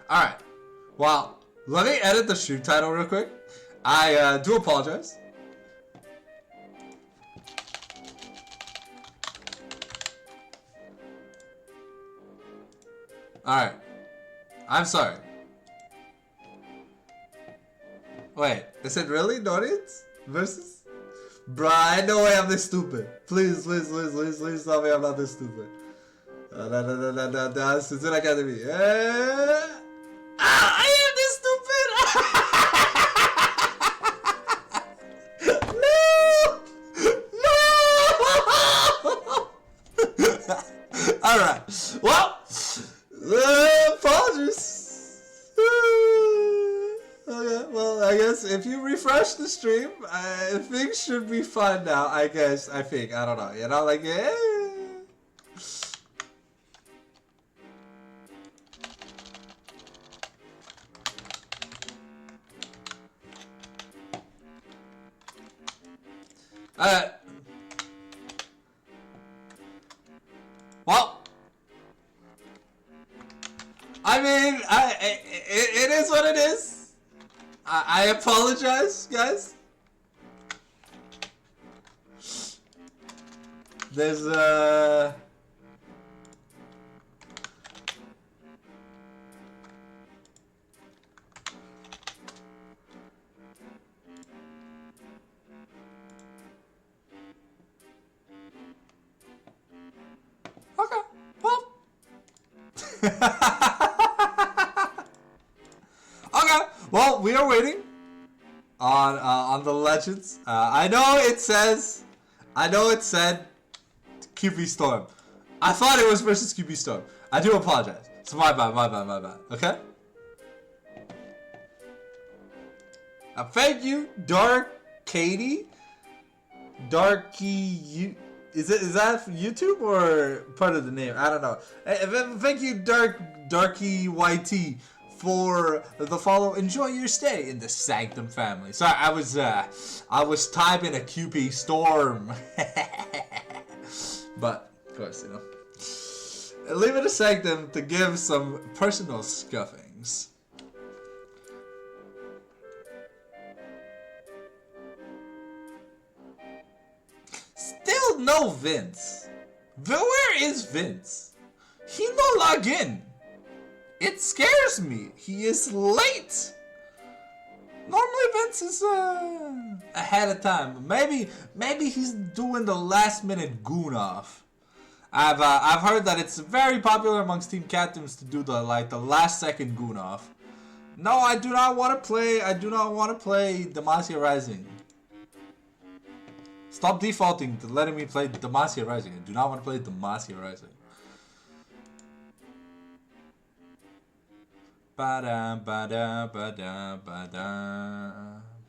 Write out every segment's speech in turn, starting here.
Alright. Well, let me edit the stream title real quick. I do apologize. Alright. I'm sorry. Wait, is it really Nordians versus? Bruh, I know I am this stupid. Please, please, please, please, please tell me I'm not this stupid. This is an academy. I am this stupid. No! Alright. Well, apologies. Okay, well, I guess if you refresh the stream, things should be fun now, I guess. I think. I don't know. You know, like, well, I mean, it is what it is. I apologize, guys. There's okay, well. Okay, well, we are waiting on the legends. I know it said QB Storm. I thought it was versus QB Storm. I do apologize. It's my bad. Okay. Thank you, Dark Katie. Darky, is that YouTube or part of the name? I don't know. Thank you, Darky YT, for the follow. Enjoy your stay in the Sanctum family. Sorry, I was typing a QP Storm, but of course, you know, leave it a Sanctum to give some personal scuffings. Still no Vince. Where is Vince? He no log in. It scares me. He is late. Normally Vince is ahead of time. Maybe he's doing the last minute goon off. I've heard that it's very popular amongst team captains to do the last second goon off. No, I do not want to play Demacia Rising. Stop defaulting to letting me play Demacia Rising. I do not want to play Demacia Rising. Ba-da, ba-da, ba-da, ba-da,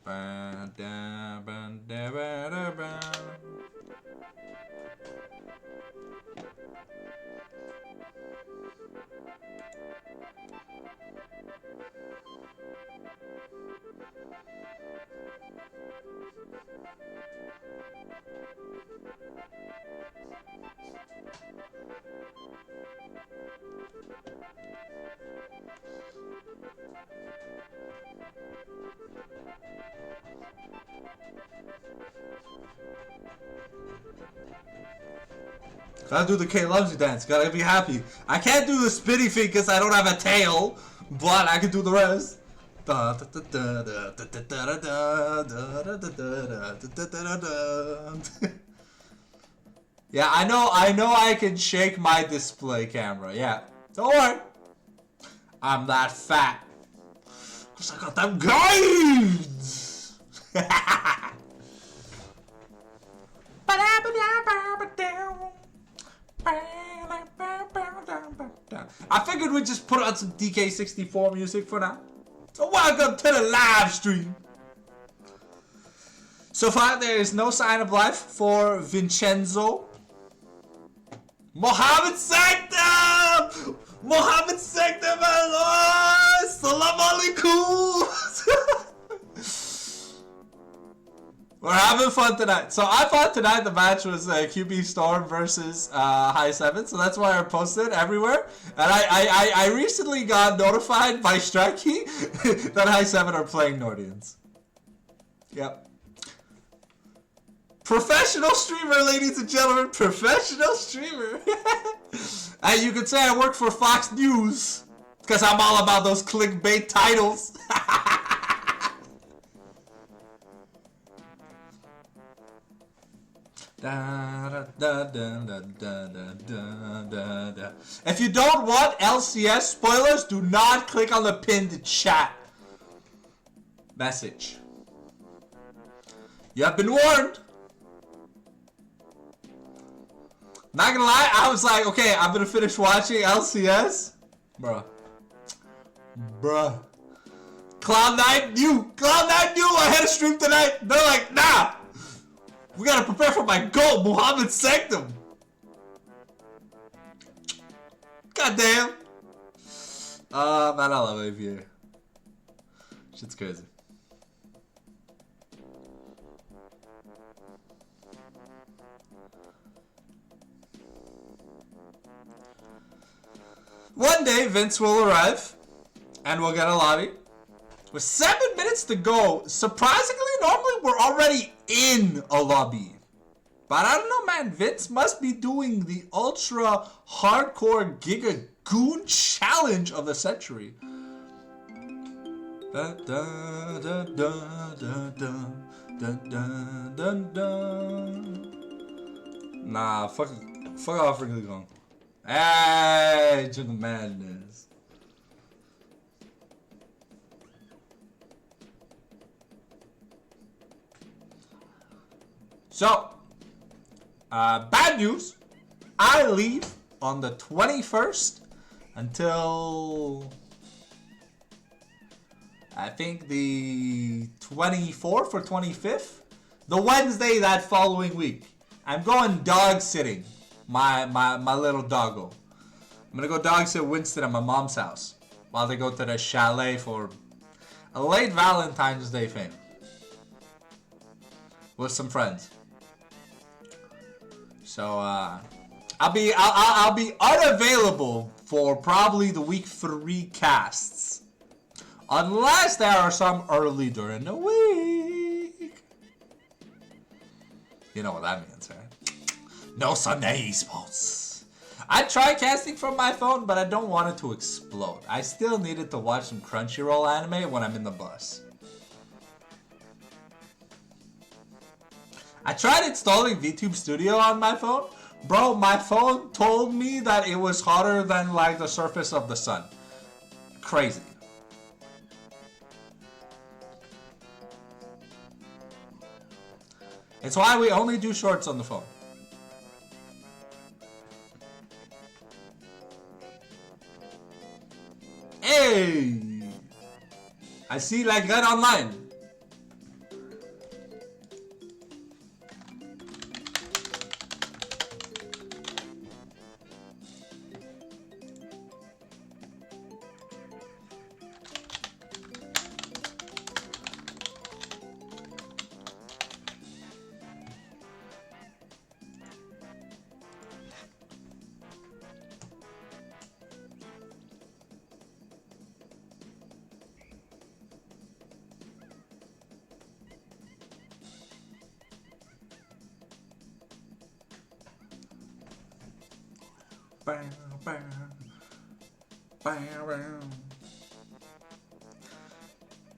ba-da, ba-da, ba-da. Gotta do the K loves you dance. Gotta be happy. I can't do the spitty thing because I don't have a tail, but I can do the rest. Yeah, I know I can shake my display camera. Yeah, don't worry. I'm that fat. Cause I got them guides. I figured we'd just put on some DK64 music for now. So welcome to the live stream. So far there is no sign of life for Vincenzo. Mohammed Sanctum! Mohammed Sanctum, my lord! Salam alaikum! We're having fun tonight. So I thought tonight the match was QB Storm versus High 7, so that's why I posted it everywhere. And I recently got notified by Strikey that High 7 are playing Nordians. Yep. Professional streamer, ladies and gentlemen. Professional streamer. And you could say I work for Fox News because I'm all about those clickbait titles. If you don't want LCS spoilers, do not click on the pinned chat message. You have been warned. Not gonna lie, I was like, okay, I'm gonna finish watching LCS. Bruh. Cloud9 knew I had a stream tonight. They're like, nah. We gotta prepare for my goal, Muhammad Sanctum. God damn. Man, I love AVA. Shit's crazy. One day, Vince will arrive, and we'll get a lobby. With 7 minutes to go, surprisingly, normally we're already in a lobby. But I don't know, man. Vince must be doing the ultra hardcore Giga Goon challenge of the century. Da, da, da, da, da, da, da, da, da. Nah, fuck off, Wrigley Gong. Hey, to the madness. So, bad news. I leave on the 21st until I think the 24th or 25th. The Wednesday that following week. I'm going dog sitting. My little doggo. I'm gonna go dog sit Winston at my mom's house while they go to the chalet for a late Valentine's Day thing with some friends. So I'll be unavailable for probably the week 3 casts, unless there are some early during the week. You know what that means, right? No Sunday esports. I tried casting from my phone, but I don't want it to explode. I still needed to watch some Crunchyroll anime when I'm in the bus. I tried installing VTube Studio on my phone. Bro, my phone told me that it was hotter than like the surface of the sun. Crazy. It's why we only do shorts on the phone. Hey! I see like that online.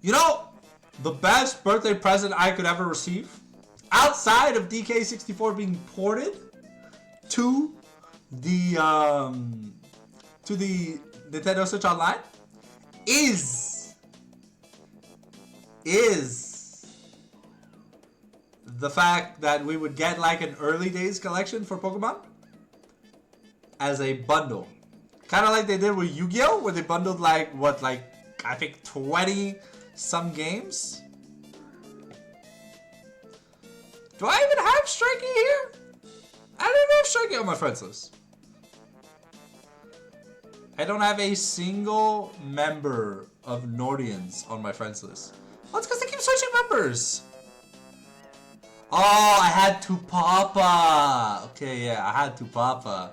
You know, the best birthday present I could ever receive, outside of DK64 being ported to the Nintendo Switch Online, is the fact that we would get like an early days collection for Pokemon as a bundle. Kind of like they did with Yu-Gi-Oh! Where they bundled like, what, like, I think 20 some games? Do I even have Strikey here? I don't have Strikey on my friends list. I don't have a single member of Nordians on my friends list. Well, it's because they keep switching members. Oh, I had Tupapa. Okay, yeah, I had Tupapa.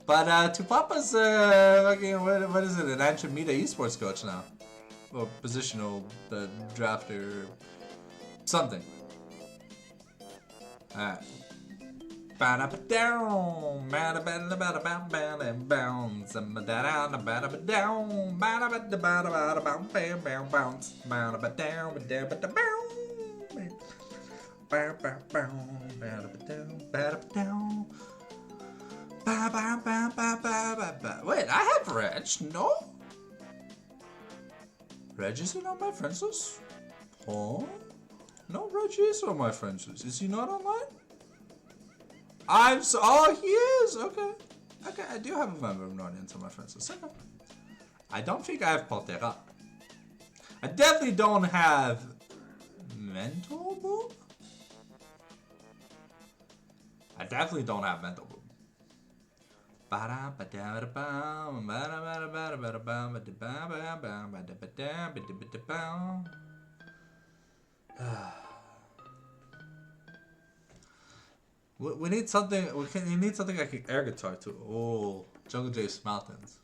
But Tupapa's fucking what is it? An ancient meta esports coach now, or positional drafter, something. Alright. Ba-da-ba-down, ba-da-ba-da-ba-da-ba-ba-da-bounce, ba-da-da-ba-da-ba-down, ba-da-ba-da-ba-da-ba-da-bounce, ba-da-ba-down, ba-da-ba-da-bow, ba-da-ba-down, ba-da-ba-down, ba-ba-ba-ba-ba-ba-ba. Wait, I have Reg? No? Reg isn't on my friends list? Huh? No, Reg is on my friends list. Is he not online? Oh, he is. Okay. Okay, I do have a member of Nordians on my friends list. Okay. I don't think I have Potera. I definitely don't have Mental Boom. I definitely don't have Mental Boom. We need something. You need something like an air guitar too. Oh, Jungle Jace Mountains.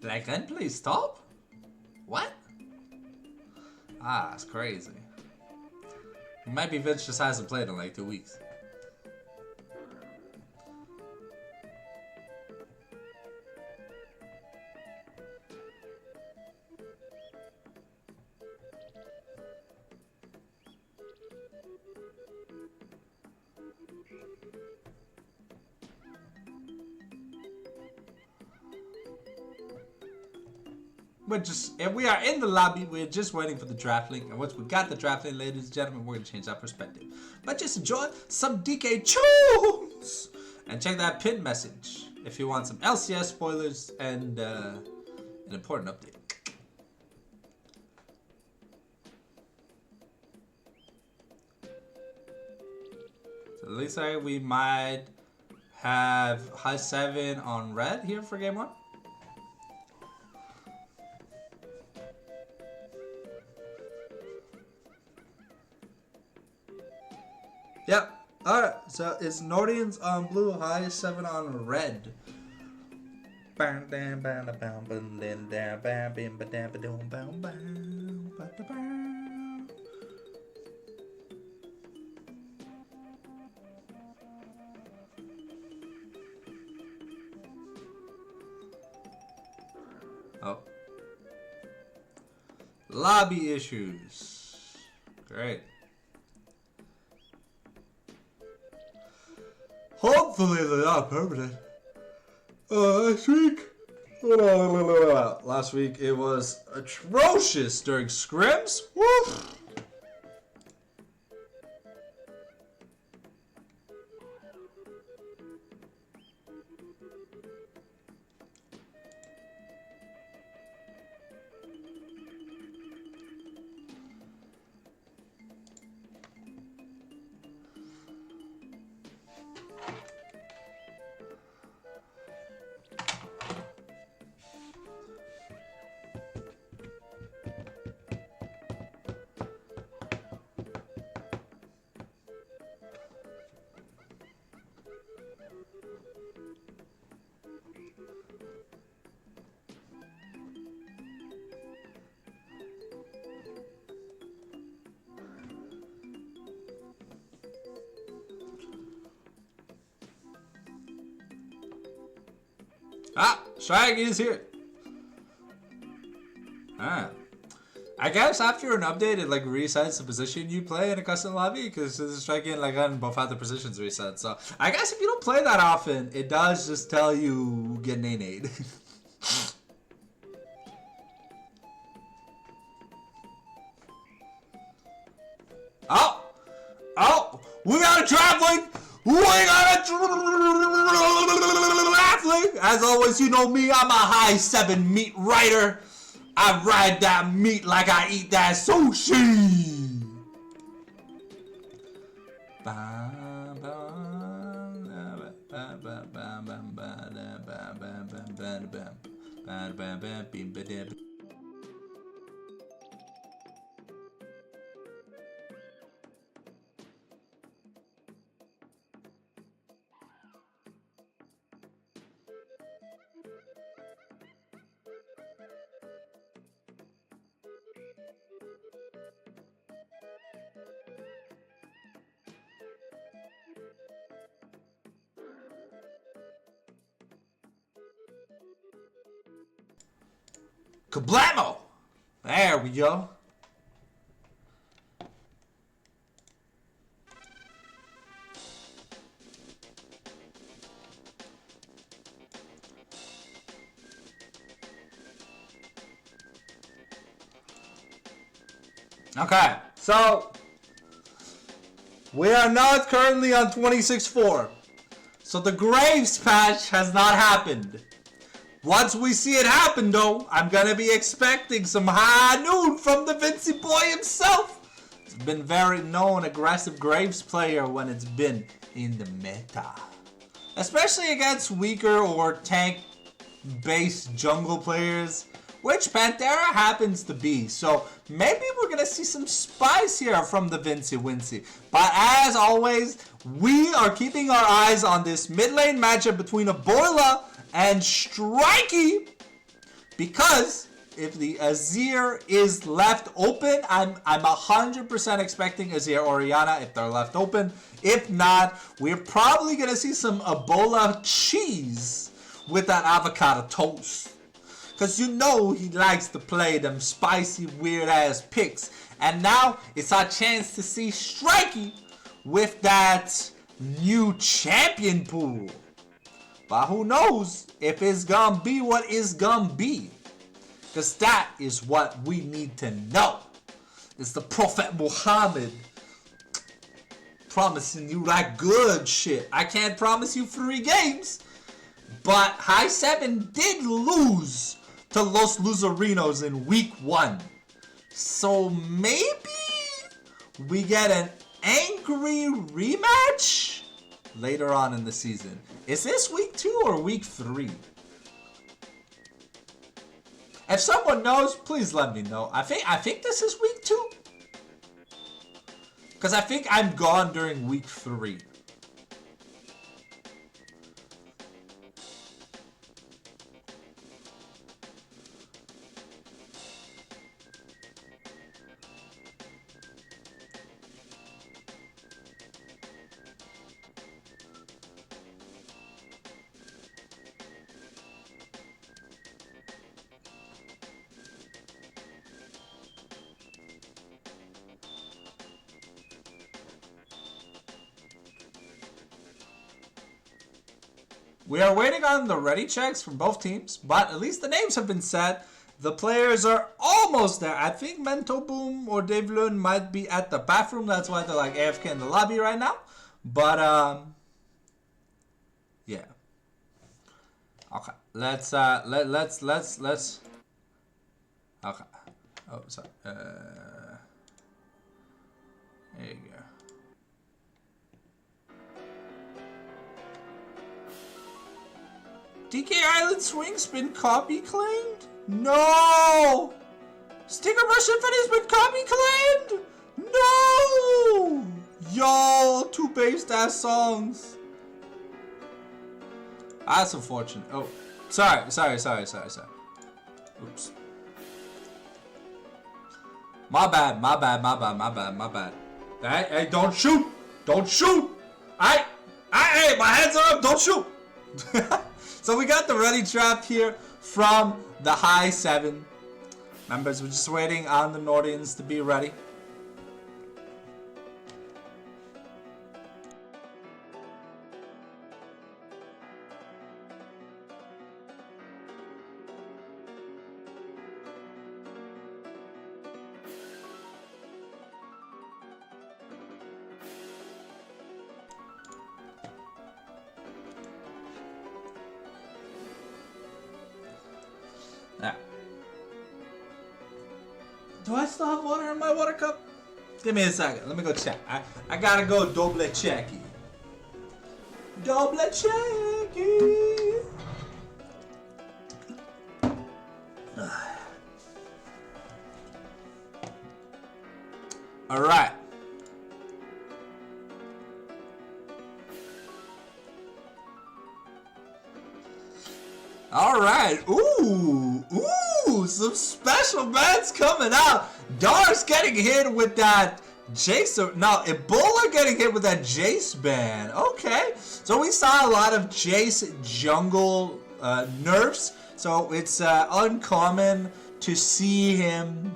Like gunplay stop? What? Ah, that's crazy. Might be Vince just hasn't played in like 2 weeks. We are in the lobby. We're just waiting for the draft link. And once we got the draft link, ladies and gentlemen, we're going to change our perspective. But just enjoy some DK tunes! And check that pin message if you want some LCS spoilers and an important update. So it looks like we might have high 7 on red here for game 1. Yep. Alright, so it's Nordians on blue, high 7 on red. Oh. Lobby issues. Great. Hopefully they're not permanent. Last week it was atrocious during scrims. Woof. Ah, Shaggy is here. Ah. I guess after an update, it like resets the position you play in a custom lobby because the striking like on both other positions reset. So I guess if you don't play that often, it does just tell you get nade. Oh, we got a traveling. We got a. rolling. As always, you know me. I'm a high 7 meat rider. I ride that meat like I eat that sushi. Kablamo! There we go. Okay, so we are not currently on 26-4. So the Graves patch has not happened. Once we see it happen, though, I'm going to be expecting some high noon from the Vinci boy himself. He's been very known aggressive Graves player when it's been in the meta. Especially against weaker or tank-based jungle players, which Pantera happens to be. So maybe we're going to see some spice here from the Vinci Wincy. But as always, we are keeping our eyes on this mid lane matchup between Aboila and Strikey, because if the Azir is left open, I'm 100% expecting Azir or Orianna if they're left open. If not, we're probably gonna see some Ebola cheese with that avocado toast, because you know he likes to play them spicy weird ass picks. And now it's our chance to see Strikey with that new champion pool. But who knows if it's gonna be what it's gonna be. Because that is what we need to know. It's the Prophet Muhammad promising you that good shit. I can't promise you 3 games. But High 7 did lose to Los Luzerinos in week 1. So maybe we get an angry rematch later on in the season. Is this week 2 or week 3? If someone knows, please let me know. I think this is week 2. Because I think I'm gone during week 3. We are waiting on the ready checks from both teams, but at least the names have been set. The players are almost there. I think Mento Boom or Dave Lund might be at the bathroom. That's why they're like AFK in the lobby right now. But yeah. Okay. Let's okay. Oh, sorry. There you go. DK Island Swing's been copy claimed? No! Sticker Brush Infinite's been copy claimed? No! Y'all, 2 based ass songs. That's unfortunate. Oh, sorry. Oops. My bad. Hey, don't shoot! Don't shoot! Hey, my hands are up, don't shoot! So we got the ready trap here from the High 7 members. We're just waiting on the Nordians to be ready. Yeah. Do I still have water in my water cup? Give me a second. Let me go check. I gotta go double checky. Double checky. All right. All right. Ooh, some special bets coming out. Dar's getting hit with that Jace. No, Ebola getting hit with that Jace ban. Okay. So we saw a lot of Jace jungle nerfs. So it's uncommon to see him.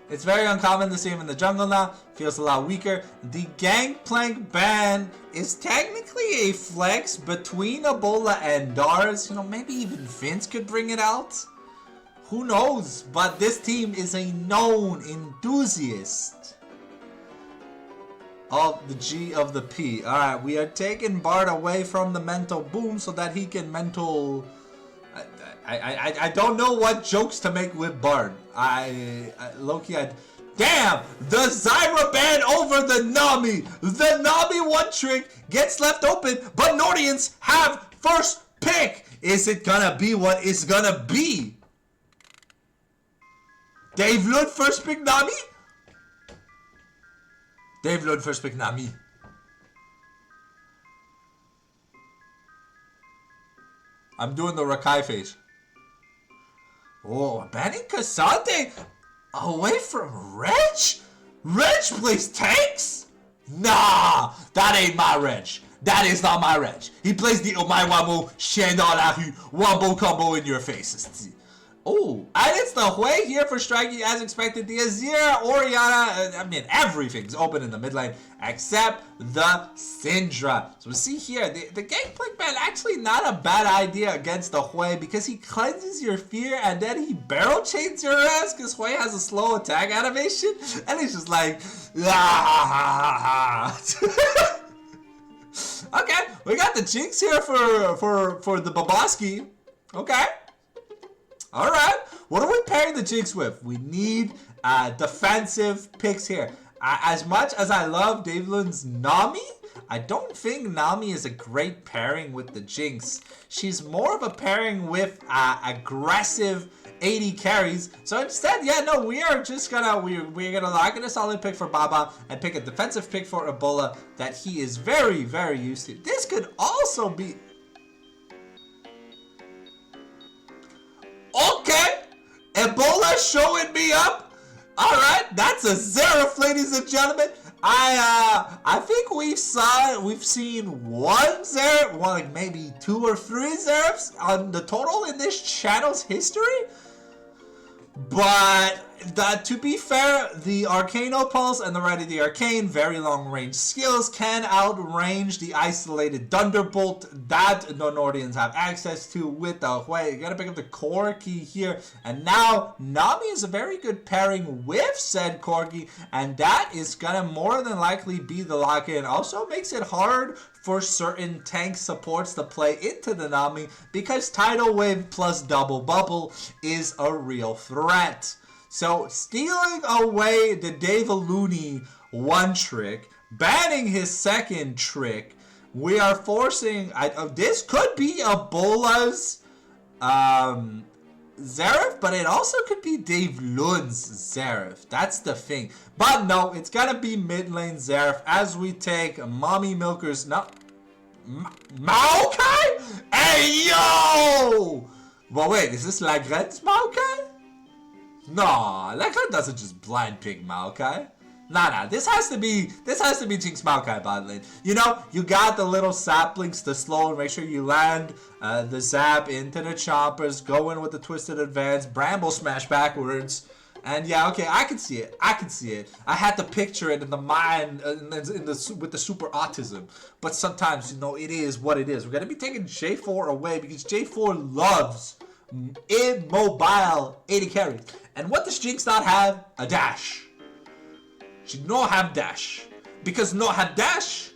It's very uncommon to see him in the jungle now. Feels a lot weaker. The Gangplank ban is technically a flex between Ebola and Dars. You know, maybe even Vince could bring it out. Who knows? But this team is a known enthusiast of the G of the P. Alright, we are taking Bart away from the mental boom so that he can mental... I don't know what jokes to make with Bard. Loki, damn! The Zyra ban over the Nami! The Nami one trick gets left open, but Nordians have first pick! Is it gonna be what it's gonna be? Dave Lund first pick Nami? Dave Lund first pick Nami. I'm doing the Rakai face. Oh, banning Cassante away from Reg? Reg plays tanks? Nah, that ain't my Reg. That is not my Reg. He plays the Omai Wabo Shandalahu Wabo combo in your faces. Oh, and it's the Hui here for striking as expected. The Azir, Oriana, I mean, everything's open in the mid lane except the Syndra. So we see here, the Gangplank ban actually not a bad idea against the Hui because he cleanses your fear and then he barrel chains your ass because Hui has a slow attack animation. And he's just like, ah. Okay, we got the Jinx here for the Baboski. Okay. Alright, what are we pairing the Jinx with? We need defensive picks here. As much as I love Dave Lund's Nami, I don't think Nami is a great pairing with the Jinx. She's more of a pairing with aggressive 80 carries. So instead, yeah, no, we are just gonna, we're gonna lock in a solid pick for Baba and pick a defensive pick for Ebola that he is very, very used to. This could also be... Okay, Ebola showing me up. All right, that's a Xerath, ladies and gentlemen. I think we've seen one Xerath, well, like maybe 2 or 3 Xeraths on the total in this channel's history. But to be fair, the Arcane Pulse and the Rite of the Arcane, very long range skills, can outrange the isolated Thunderbolt that the Nordians have access to with the Hui. You gotta pick up the Corki here. And now Nami is a very good pairing with said Corki, and that is gonna more than likely be the lock-in. Also makes it hard for certain tank supports to play into the Nami because Tidal Wave plus Double Bubble is a real threat. So stealing away the Dave Looney one trick, banning his second trick, we are forcing... this could be Ebola's Xerath, but it also could be Dave Lund's Xerath. That's the thing. But no, it's gonna be mid lane Xerath as we take Mommy Milker's... No. Maokai? Hey, yo! But wait, is this Lagran's Maokai? No, Lagran doesn't just blind pick Maokai. Nah, this has to be Jinx Maokai bot lane. You know, you got the little saplings to slow and make sure you land the zap into the choppers, go in with the twisted advance, Bramble smash backwards. And yeah, okay, I can see it. I had to picture it in the mind with the super autism. But sometimes, you know, it is what it is. We're going to be taking J4 away because J4 loves immobile 80 carries. And what does Jinx not have? A dash. She no have dash. Because no have dash,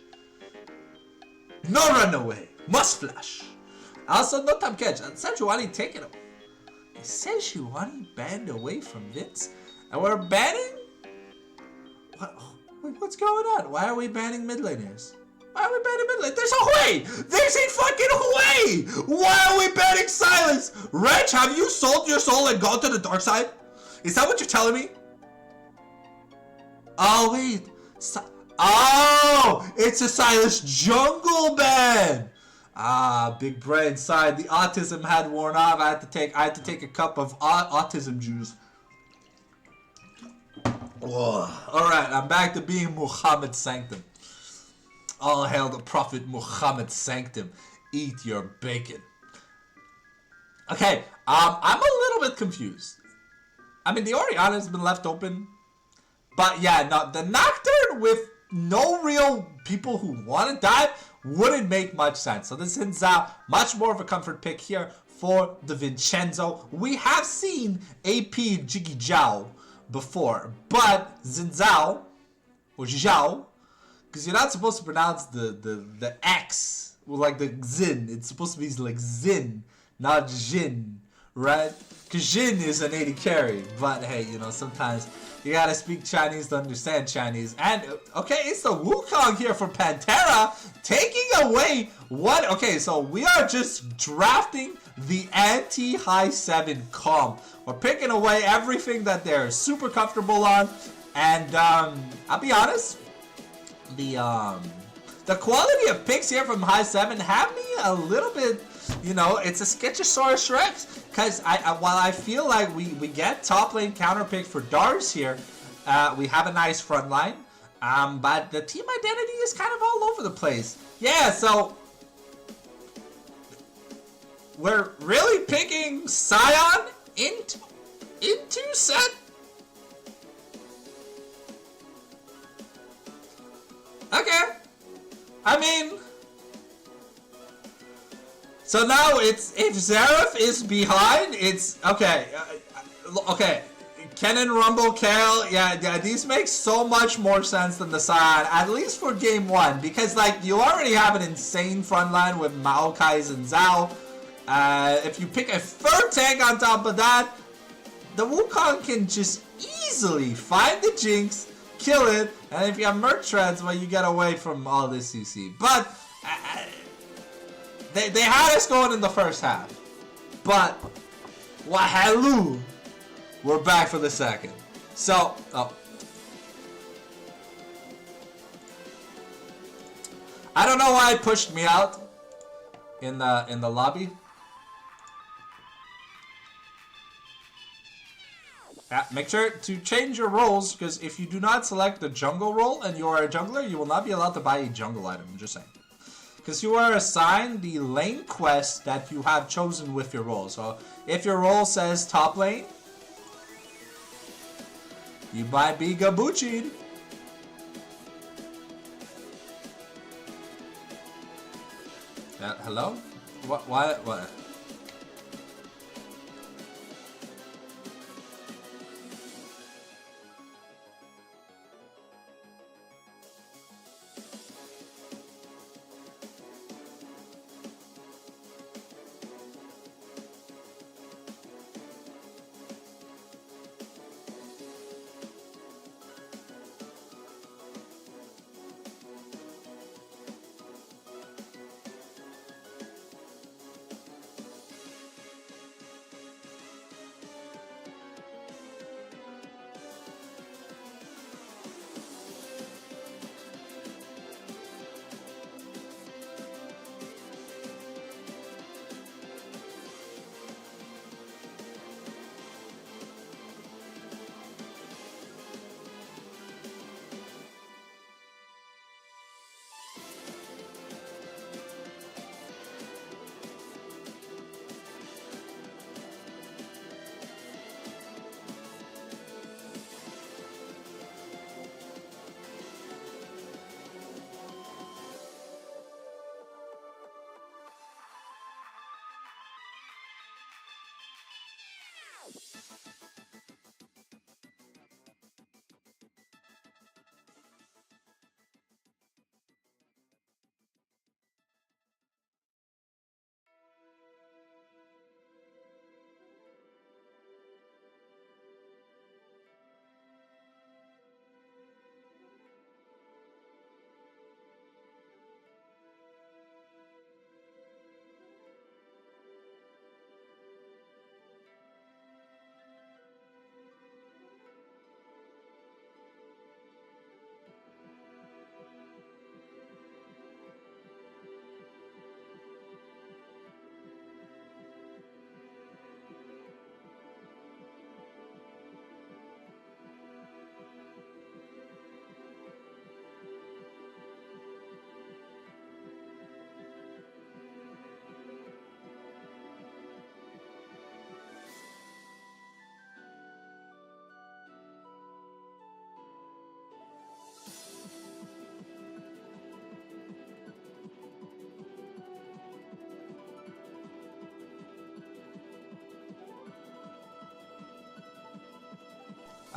no run away. Must flash. Also, no time catch. Sejuani taking him. Sejuani banned away from Vince? And we're banning? What? Wait, what's going on? Why are we banning mid laners? Why are we banning mid laners? There's a Hui! There's a fucking Hui! Why are we banning Silas? Wretch, have you sold your soul and gone to the dark side? Is that what you're telling me? Oh, wait. Oh, it's a Silas jungle ban. Ah, big brain side. The autism had worn off. I had to take a cup of autism juice. Whoa. All right, I'm back to being Muhammad Sanctum. All hail the Prophet Muhammad Sanctum. Eat your bacon. Okay, I'm a little bit confused. I mean, the Oriana has been left open. But yeah, no, the Nocturne with no real people who want to dive wouldn't make much sense. So this is much more of a comfort pick here for the Vincenzo. We have seen AP Jiggy Zhao before, but Zinzao, or Zhao, because you're not supposed to pronounce the X, well, like the Zin. It's supposed to be like Zin, not Jin, right? Because Jin is an 80 carry, but hey, you know, sometimes you gotta speak Chinese to understand Chinese. And, okay, it's the Wukong here for Pantera, taking away what? Okay, so we are just drafting the anti-high 7 comp. We're picking away everything that they're super comfortable on. And, I'll be honest, the quality of picks here from high 7 have me a little bit, you know, it's a Sketchosaurus Rex. Because while I feel like we get top lane counter pick for Dars here, we have a nice front line. But the team identity is kind of all over the place. Yeah, so we're really picking Sion into set. Okay. I mean, so now it's, if Xerath is behind, it's, okay, okay, Kennen, Rumble, Kale, yeah, these make so much more sense than the Sion, at least for game 1, because, like, you already have an insane front line with Maokai's and Zhao. If you pick a third tank on top of that, the Wukong can just easily find the Jinx, kill it, and if you have Merc Treads, well, you get away from all this CC. But they had us going in the first half. But wahoo, we're back for the second. So, I don't know why it pushed me out in the lobby. Make sure to change your roles, because if you do not select the jungle role and you are a jungler, you will not be allowed to buy a jungle item. I'm just saying. Because you are assigned the lane quest that you have chosen with your role. So if your role says top lane, you might be gabuchied. Hello? What? What?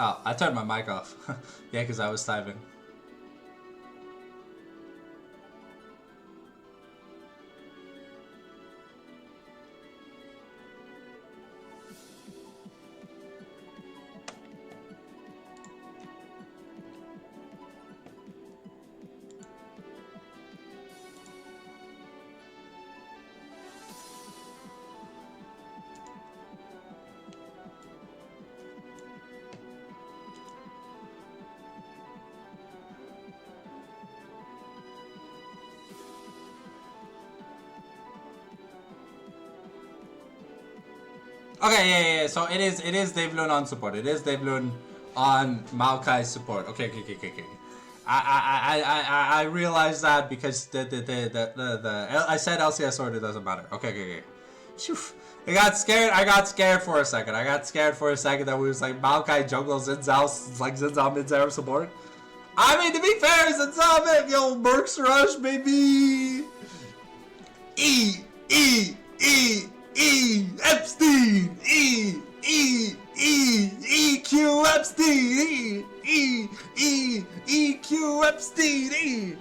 Oh, I turned my mic off. Yeah, because I was typing. Okay, yeah. So it is Dave Lune on support. It is Dave Lune on Maokai's support. Okay. I realized that because the I said LCS order doesn't matter. Okay. Phew. I got scared for a second. That we was like Maokai jungle Xin Zhao like Xin Zhao mid air support. I mean, to be fair, Xin Zhao mid, yo, Mercs Rush, baby. Epstein! EQ Epstein! EQ Epstein!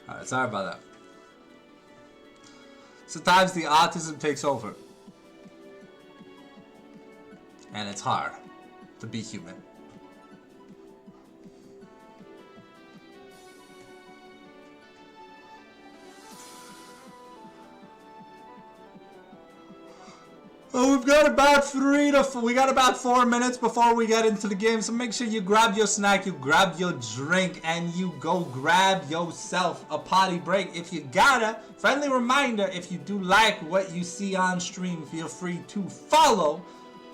Alright, sorry about that. Sometimes the autism takes over. And it's hard to be human. Oh, we've got about 4 minutes before we get into the game, so make sure you grab your snack, you grab your drink, and you go grab yourself a potty break if you gotta. Friendly reminder, if you do like what you see on stream, feel free to follow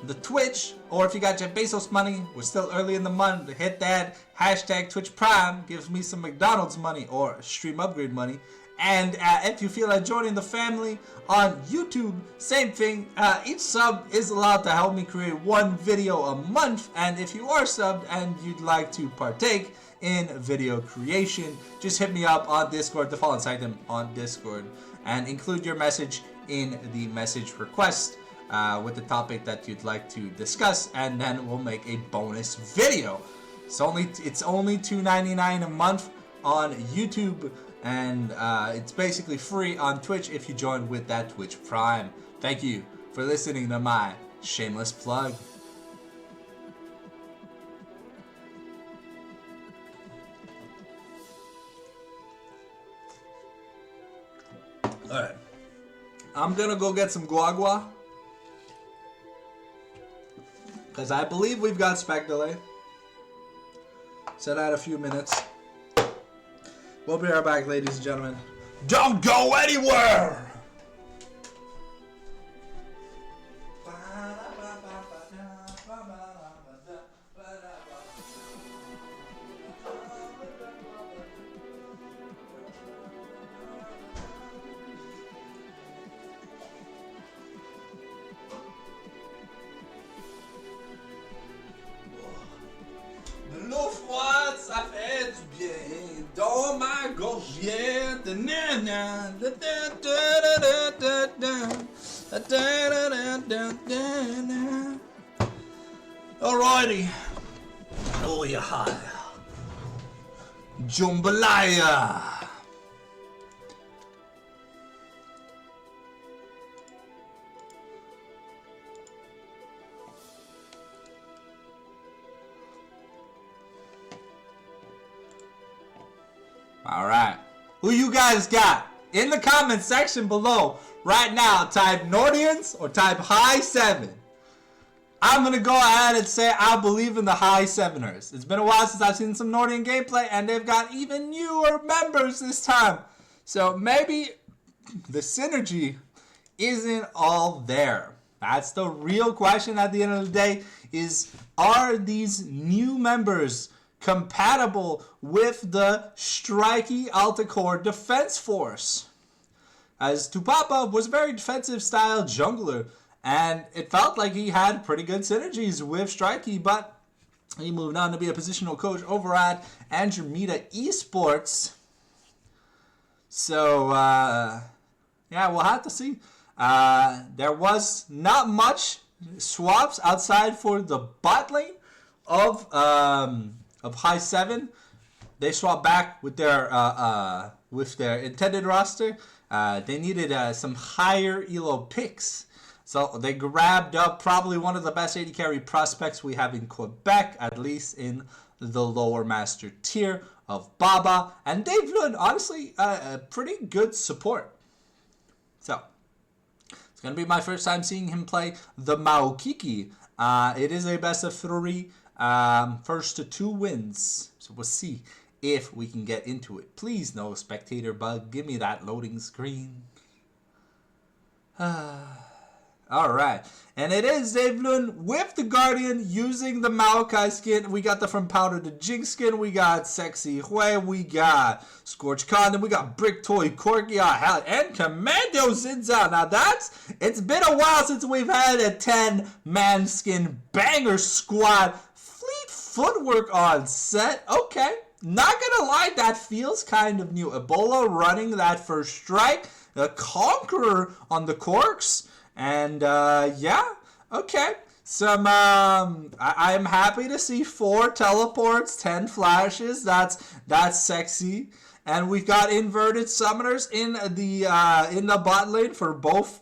the Twitch, or if you got Jeff Bezos money, we're still early in the month, hit that hashtag Twitch Prime, gives me some McDonald's money or stream upgrade money. And if you feel like joining the family on YouTube, same thing. Each sub is allowed to help me create one video a month. And if you are subbed and you'd like to partake in video creation, just hit me up on Discord, the Fallen Sanctum on Discord, and include your message in the message request with the topic that you'd like to discuss, and then we'll make a bonus video. It's only $2.99 a month on YouTube. And it's basically free on Twitch if you join with that Twitch Prime. Thank you for listening to my shameless plug. Alright. I'm gonna go get some guagua. Because I believe we've got spec delay. Set out a few minutes. We'll be right back, ladies and gentlemen. Don't go anywhere! De l'eau froide, ça fait du bien. Dans ma gorgette. Alrighty. Oh, yeah. Jambalaya. Alright. Who you guys got? In the comment section below right now, type Nordians or type high 7. I'm going to go ahead and say I believe in the high 7ers. It's been a while since I've seen some Nordian gameplay, and they've got even newer members this time. So maybe the synergy isn't all there. That's the real question at the end of the day, is are these new members compatible with the Strikey Altacore Defense Force? as Tupapa was a very defensive style jungler, and it felt like he had pretty good synergies with Strikey, but he moved on to be a positional coach over at Andromeda Esports. So, yeah, we'll have to see. There was not much swaps outside for the bot lane of High 7. They swapped back with their intended roster. They needed some higher elo picks. So they grabbed up probably one of the best AD carry prospects we have in Quebec, at least in the lower master tier of Baba. And Dave Lund, honestly, a pretty good support. So it's going to be my first time seeing him play the Maokiki. It is a best of 3, first to 2 wins. So we'll see if we can get into it. Please, no spectator bug. Give me that loading screen. Alright. And it is Dave Lund with the Guardian using the Maokai skin. We got the From Powder to Jinx skin. We got Sexy Hui. We got Scorch Khan. Then we got Brick Toy, Corkia, Hell, and Commando Zinza. Now it's been a while since we've had a 10-man skin banger squad. Fleet footwork on set. Okay. Not gonna lie, that feels kind of new. Ebola running that first strike. The Conqueror on the Corks. And, yeah, okay. I'm happy to see 4 teleports, 10 flashes. That's sexy. And we've got inverted summoners in the bot lane for both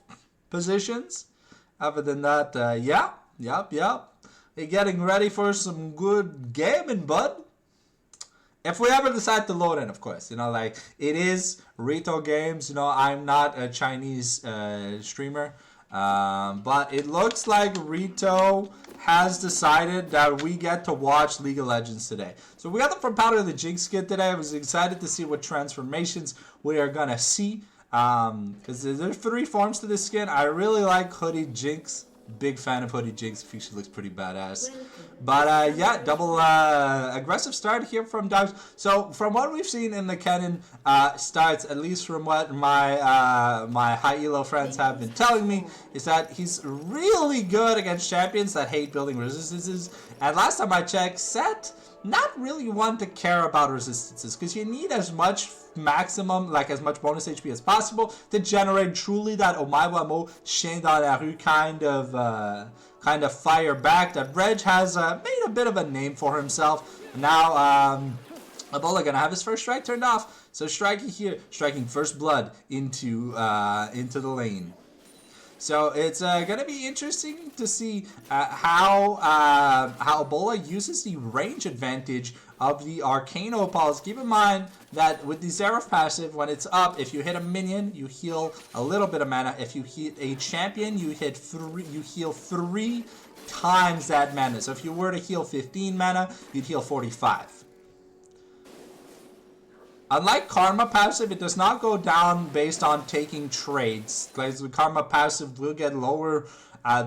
positions. Other than that, yep. We're getting ready for some good gaming, bud. If we ever decide to load in, of course, like it is Rito Games. I'm not a Chinese streamer. But it looks like Rito has decided that we get to watch League of Legends today. So we got the From Powder of the Jinx skin today. I was excited to see what transformations we are going to see. Because there's 3 forms to this skin. I really like Hoodie Jinx. Big fan of Hoodie Jinx. I think she looks pretty badass. But yeah, double aggressive start here from Dogs. So from what we've seen in the Kennen starts, at least from what my my high elo friends have been telling me, is that he's really good against champions that hate building resistances. And last time I checked, Set not really one to care about resistances, because you need as much maximum, like as much bonus HP as possible to generate truly that Omaiwa Mo Chien dans la rue kind of fire back that Reg has made a bit of a name for himself. Now Ebola gonna have his first strike turned off, so striking here, striking first blood into the lane. So it's going to be interesting to see how Ebola uses the range advantage of the Arcane Opals. Keep in mind that with the Xerath passive, when it's up, if you hit a minion, you heal a little bit of mana. If you hit a champion, you heal 3 times that mana. So if you were to heal 15 mana, you'd heal 45. Unlike Karma passive, it does not go down based on taking trades. Like the Karma passive will get lower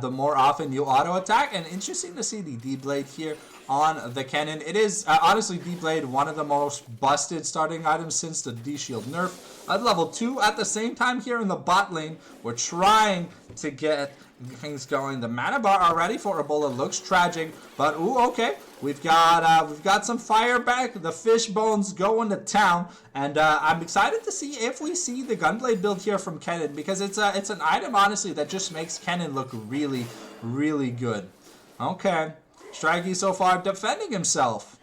the more often you auto attack. And interesting to see the D-Blade here on the Kennen. It is honestly D-Blade, one of the most busted starting items since the D-Shield nerf. At level 2, at the same time here in the bot lane, we're trying to get things going. The mana bar already for Ebola looks tragic, but ooh, okay. We've got some fire back. The fish bones going to town, and I'm excited to see if we see the Gunblade build here from Kennen, because it's an item honestly that just makes Kennen look really, really good. Okay, Strikey so far defending himself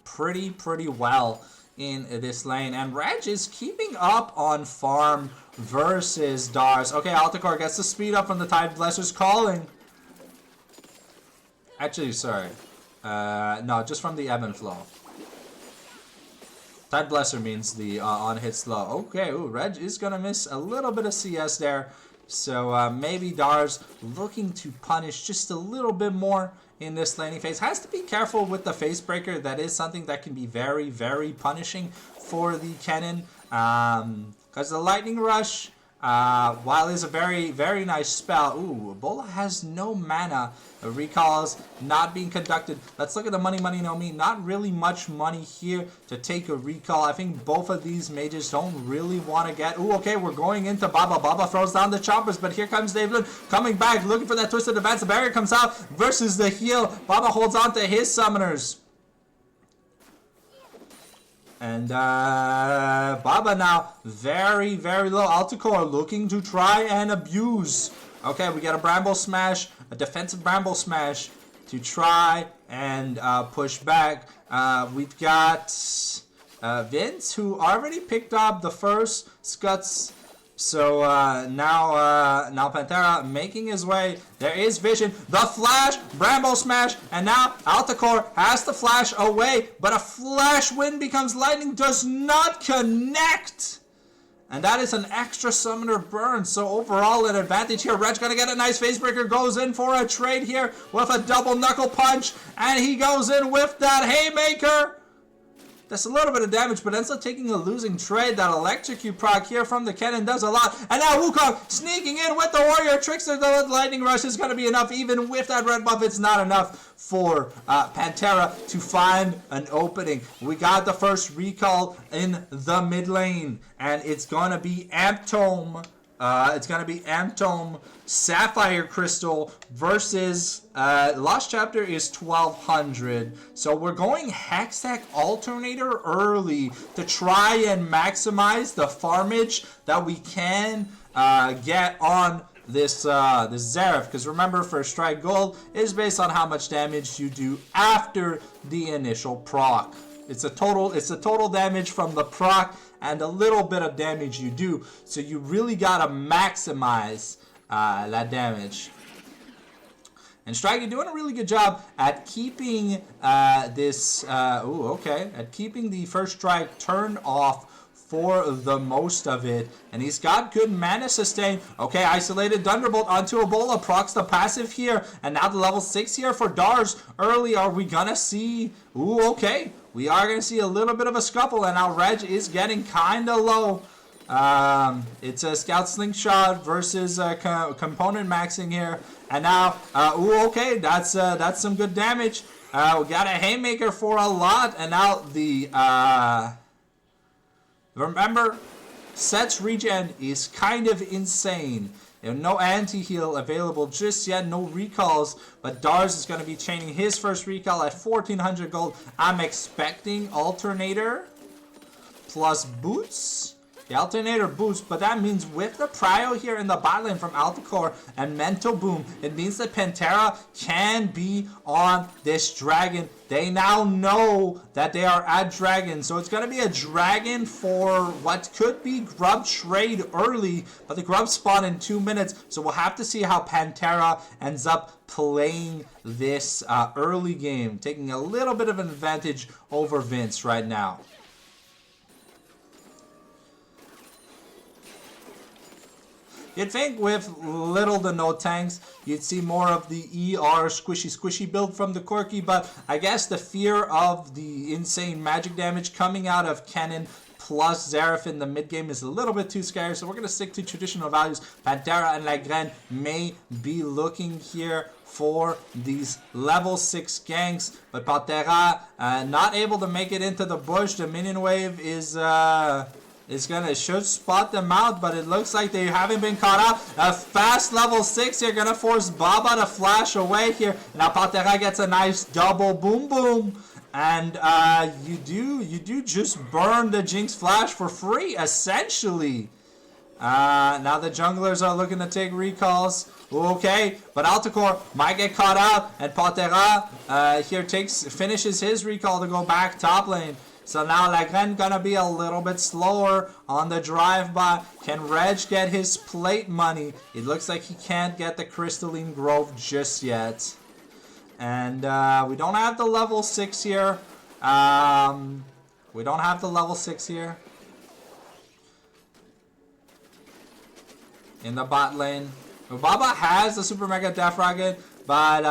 pretty well in this lane, and Reg is keeping up on farm versus Dars. Okay, Altacore gets the speed up from the Tide Blesser's calling. Actually, sorry. No, just from the ebb and flow. Tide Blesser means the on-hit slow. Okay, ooh, Reg is going to miss a little bit of CS there. So maybe Dars looking to punish just a little bit more in this laning phase. Has to be careful with the face breaker. That is something that can be very, very punishing for the Kennen. Because the lightning rush While it's a very, very nice spell. Ooh, Ebola has no mana. The recalls not being conducted. Let's look at the money, no me. Not really much money here to take a recall. I think both of these mages don't really want to get... Ooh, okay, we're going into Baba. Baba throws down the choppers, but here comes David coming back, looking for that twisted advance. The barrier comes out versus the heal. Baba holds on to his summoners. And Baba now very, very low. Alticor looking to try and abuse. Okay, we got a Bramble Smash, a defensive Bramble Smash to try and push back. We've got Vince, who already picked up the first Scuts. So now Pantera making his way. There is vision. The flash, Bramble Smash, and now Alticor has to flash away, but a flash wind becomes lightning, does not connect. And that is an extra summoner burn. So overall an advantage here. Reg gonna get a nice facebreaker, goes in for a trade here with a double knuckle punch, and he goes in with that haymaker. That's a little bit of damage, but ends up taking a losing trade. That electrocute proc here from the cannon does a lot. And now Wukong sneaking in with the warrior trickster. The lightning rush is going to be enough. Even with that red buff, it's not enough for Pantera to find an opening. We got the first recall in the mid lane, and it's going to be Amptome. Amptome Sapphire Crystal versus Lost Chapter is 1200. So we're going Hextech Alternator early to try and maximize the farmage that we can get on this Xerath. Because remember, First Strike Gold is based on how much damage you do after the initial proc. It's a total damage from the proc and a little bit of damage you do. So you really gotta maximize that damage. And Strike, you're doing a really good job at keeping at keeping the First Strike turned off for the most of it. And he's got good mana sustain. Okay, isolated Thunderbolt onto Ebola, procs the passive here. And now the level 6 here for Dars. Early, are we gonna see... Ooh, okay. We are going to see a little bit of a scuffle, and now Reg is getting kind of low. It's a Scout Slingshot versus component maxing here. And now, ooh, okay, that's some good damage. We got a Haymaker for a lot, and now the, remember, Set's regen is kind of insane. No anti-heal available just yet, no recalls, but Dars is going to be chaining his first recall at 1400 gold. I'm expecting Alternator plus Boots. The Alternator boots, but that means with the Prio here in the bot lane from Alticor and Mental Boom, it means that Pantera can be on this dragon. They now know that they are at dragon, so it's going to be a dragon for what could be grub trade early, but the grub spawn in 2 minutes, so we'll have to see how Pantera ends up playing this early game, taking a little bit of an advantage over Vince right now. You'd think with little to no tanks, you'd see more of the ER squishy build from the Corki, but I guess the fear of the insane magic damage coming out of Cannon plus Xerath in the mid game is a little bit too scary, so we're going to stick to traditional values. Pantera and Lagren may be looking here for these level 6 ganks, but Pantera not able to make it into the bush. The minion wave is... should spot them out, but it looks like they haven't been caught out. A fast level 6 here, gonna force Baba to flash away here. Now Pantera gets a nice double boom boom. And you do just burn the Jinx Flash for free, essentially. Now the junglers are looking to take recalls. Okay, but Alticor might get caught out, and Pantera here finishes his recall to go back top lane. So now Lagren gonna be a little bit slower on the drive-by. Can Reg get his plate money? It looks like he can't get the Crystalline Grove just yet. And we don't have the level 6 here. We don't have the level 6 here. In the bot lane. Baba has the Super Mega Death Rocket, but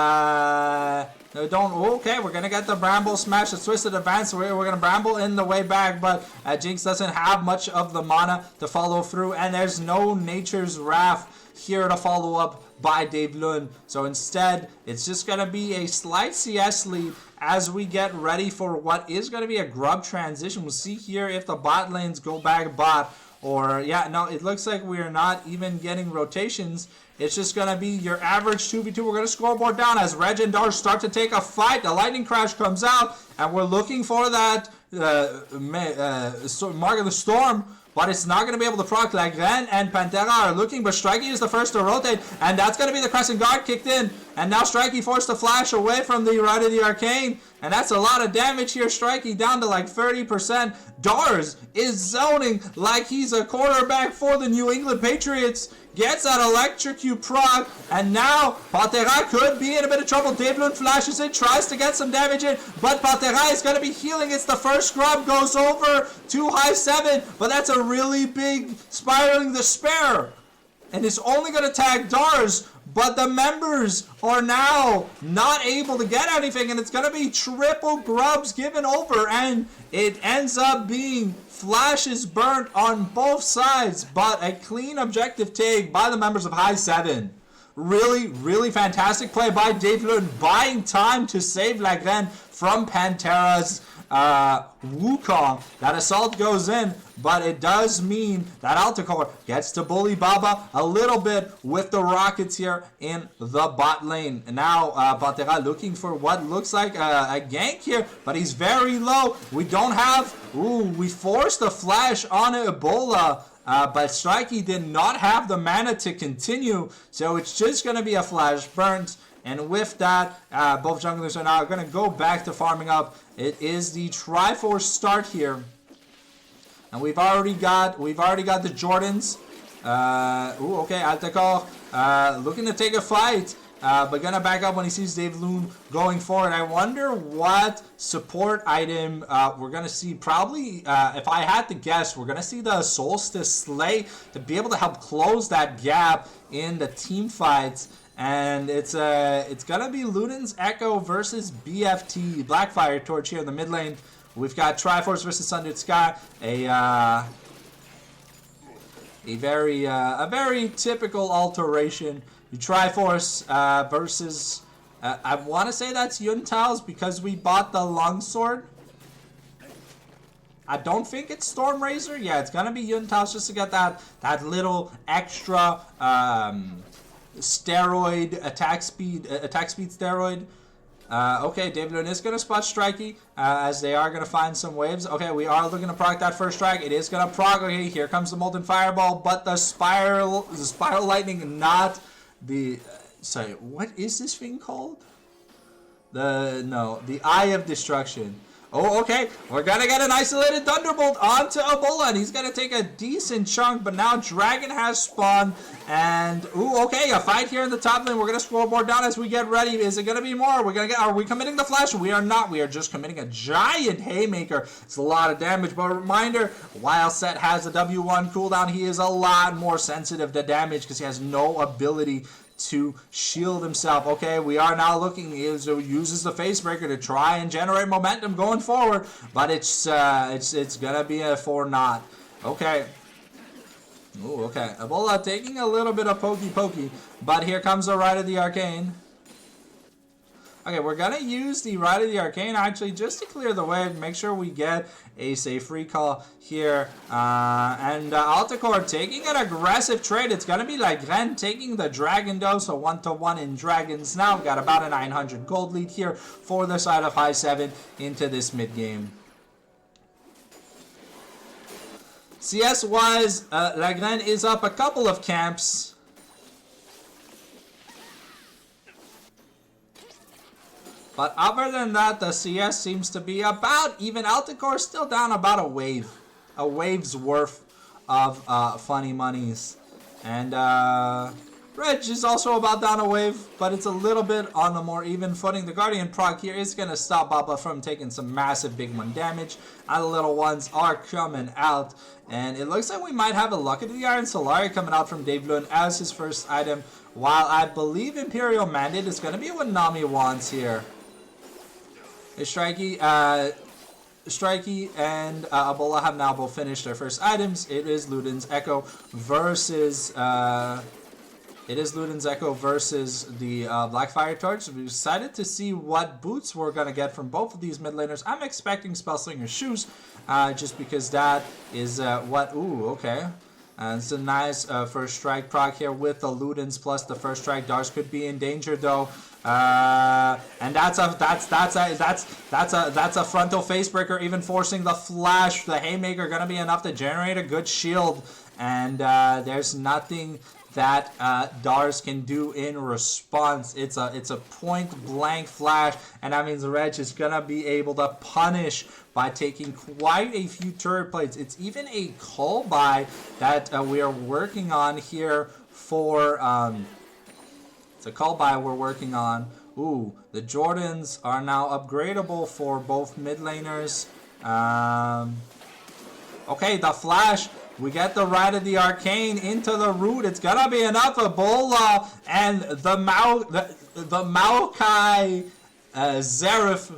No, don't. Okay, we're going to get the Bramble Smash, the Twisted Advance. We're going to Bramble in the way back, but Jinx doesn't have much of the mana to follow through, and there's no Nature's Wrath here to follow up by Dave Lund. So instead, it's just going to be a slight CS lead as we get ready for what is going to be a grub transition. We'll see here if the bot lanes go back bot, or yeah, no, it looks like we're not even getting rotations. It's just going to be your average 2v2. We're going to scoreboard down as Reg and Darsh start to take a fight. The Lightning Crash comes out, and we're looking for that Mark of the Storm, but it's not going to be able to proc. Lagren and Pantera are looking, but Strikey is the first to rotate, and that's going to be the Crescent Guard kicked in, and now Strikey forced to flash away from the Rite of the Arcane, and that's a lot of damage here. Strikey down to like 30%. Dars is zoning like he's a quarterback for the New England Patriots. Gets that electrocute proc, and now Pantera could be in a bit of trouble. Dave Lund flashes in, tries to get some damage in, but Pantera is going to be healing. It's the first scrub, goes over to high 7, but that's a really big spiraling despair, and it's only going to tag Dars, but the members are now not able to get anything, and it's going to be triple grubs given over, and it ends up being flashes burnt on both sides, but a clean objective take by the members of High 7. Really, really fantastic play by Dave Lund, buying time to save Lagren from Pantera's Wukong. That assault goes in, but it does mean that Alticore gets to bully Baba a little bit with the rockets here in the bot lane. And now Pantera looking for what looks like a gank here, but he's very low. We don't have... Ooh, we forced a flash on Ebola, but Strikey did not have the mana to continue, so it's just going to be a flash burnt. And with that, both junglers are now going to go back to farming up. It is the Triforce start here, and we've already got the Jordans. Ooh, okay, Alticore looking to take a fight, but gonna back up when he sees Dave Lund going forward. I wonder what support item we're gonna see. Probably, if I had to guess, we're gonna see the Solstice Slay to be able to help close that gap in the team fights. And it's gonna be Luden's Echo versus BFT. Blackfire Torch here in the mid lane. We've got Triforce versus Sundered Sky. A very typical alteration. The Triforce versus I want to say that's Yuntal's because we bought the Longsword. I don't think it's Stormrazor. Yeah, it's gonna be Yuntal's just to get that little extra steroid attack speed steroid. Okay, David Lund is going to spot Strikey as they are going to find some waves. Okay, we are looking to proc that first strike. It is going to proc. Okay, here comes the Molten Fireball, but the Spiral Lightning, not the... sorry, what is this thing called? The Eye of Destruction. Oh, okay. We're going to get an isolated Thunderbolt onto Ebola, and he's going to take a decent chunk, but now Dragon has spawned, and, ooh, okay, a fight here in the top lane. We're going to scoreboard down as we get ready. Is it going to be more? Are we committing the flash? We are not. We are just committing a giant Haymaker. It's a lot of damage, but a reminder, while Set has a W1 cooldown, he is a lot more sensitive to damage because he has no ability to shield himself. Okay, we are now looking. He uses the Facebreaker to try and generate momentum going forward, but it's gonna be a 4-0. Okay. Ooh, okay. Ebola taking a little bit of pokey, but here comes the Rite of the Arcane. Okay, we're gonna use the Rite of the Arcane actually just to clear the way, make sure we get a safe recall here. And Alticore taking an aggressive trade. It's gonna be like Ren taking the Dragon Dose, so 1-to-1 in Dragons. Now we've got about a 900 gold lead here for the side of High 7 into this mid game. CS wise, Lagren is up a couple of camps. But other than that, the CS seems to be about even. Alticore still down about a wave's worth of funny monies. And Reg is also about down a wave, but it's a little bit on a more even footing. The Guardian proc here is going to stop Baba from taking some massive big one damage. Other little ones are coming out. And it looks like we might have a Luck of the Iron Solari coming out from Dave Lund as his first item. While I believe Imperial Mandate is going to be what Nami wants here. Strikey and Ebola have now both finished their first items. It is Luden's Echo versus the Black Fire Torch. We decided to see what boots we're gonna get from both of these mid laners. I'm expecting Spellslinger's shoes, just because that is what. Ooh, okay. It's a nice first strike proc here with the Ludens plus the first strike. Dars could be in danger though. And that's a frontal facebreaker, even forcing the flash. The haymaker gonna be enough to generate a good shield, and there's nothing that Dars can do in response. It's a point blank flash, and that means Reg is gonna be able to punish by taking quite a few turret plates. It's even a call by that we are working on here for. It's a call by we're working on. Ooh, the Jordans are now upgradable for both mid laners. Okay, the flash. We get the Rite of the Arcane into the root. It's gonna be enough. Ebola and the Maokai Zerif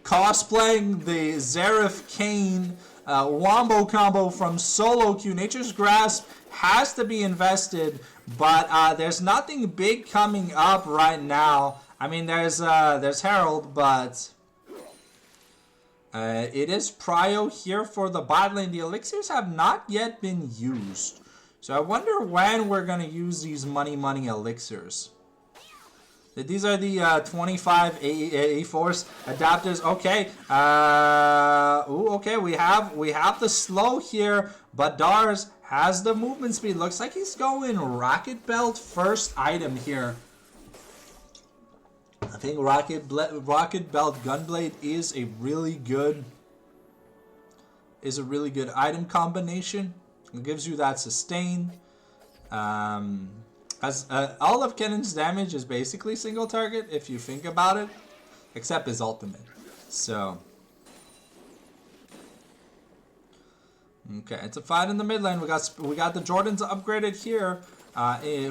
cosplaying the Zerif Kane wombo combo from solo queue. Nature's Grasp has to be invested, but there's nothing big coming up right now. I mean, there's Herald, but it is Prio here for the bot lane. The elixirs have not yet been used, so I wonder when we're gonna use these money elixirs. These are the 25 A-Force adapters. Okay. Ooh, okay. We have the slow here, but Dars has the movement speed. Looks like he's going Rocket Belt first item here. I think Rocket Belt Gunblade is a really good item combination. It gives you that sustain. As all of Kennen's damage is basically single target if you think about it, except his ultimate. So okay, it's a fight in the mid lane. We got the Jordans upgraded here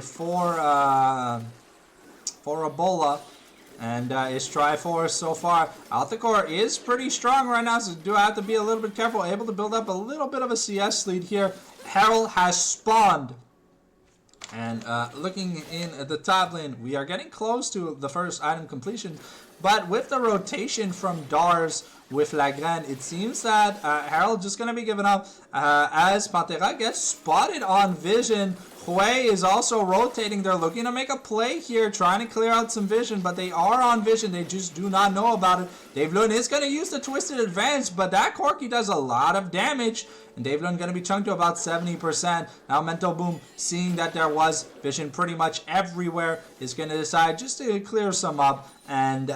for Ebola. And is Triforce so far. Althacor is pretty strong right now, so do have to be a little bit careful. Able to build up a little bit of a CS lead here. Herald has spawned. And looking in at the top lane, we are getting close to the first item completion. But with the rotation from Dars with Lagran, it seems that Herald just going to be given up as Pantera gets spotted on vision. Hui is also rotating. They're looking to make a play here, trying to clear out some vision, but they are on vision. They just do not know about it. Dave Lund is going to use the Twisted Advance, but that Corki does a lot of damage, and Dave Lund going to be chunked to about 70%. Now Mental Boom, seeing that there was vision pretty much everywhere, is going to decide just to clear some up, and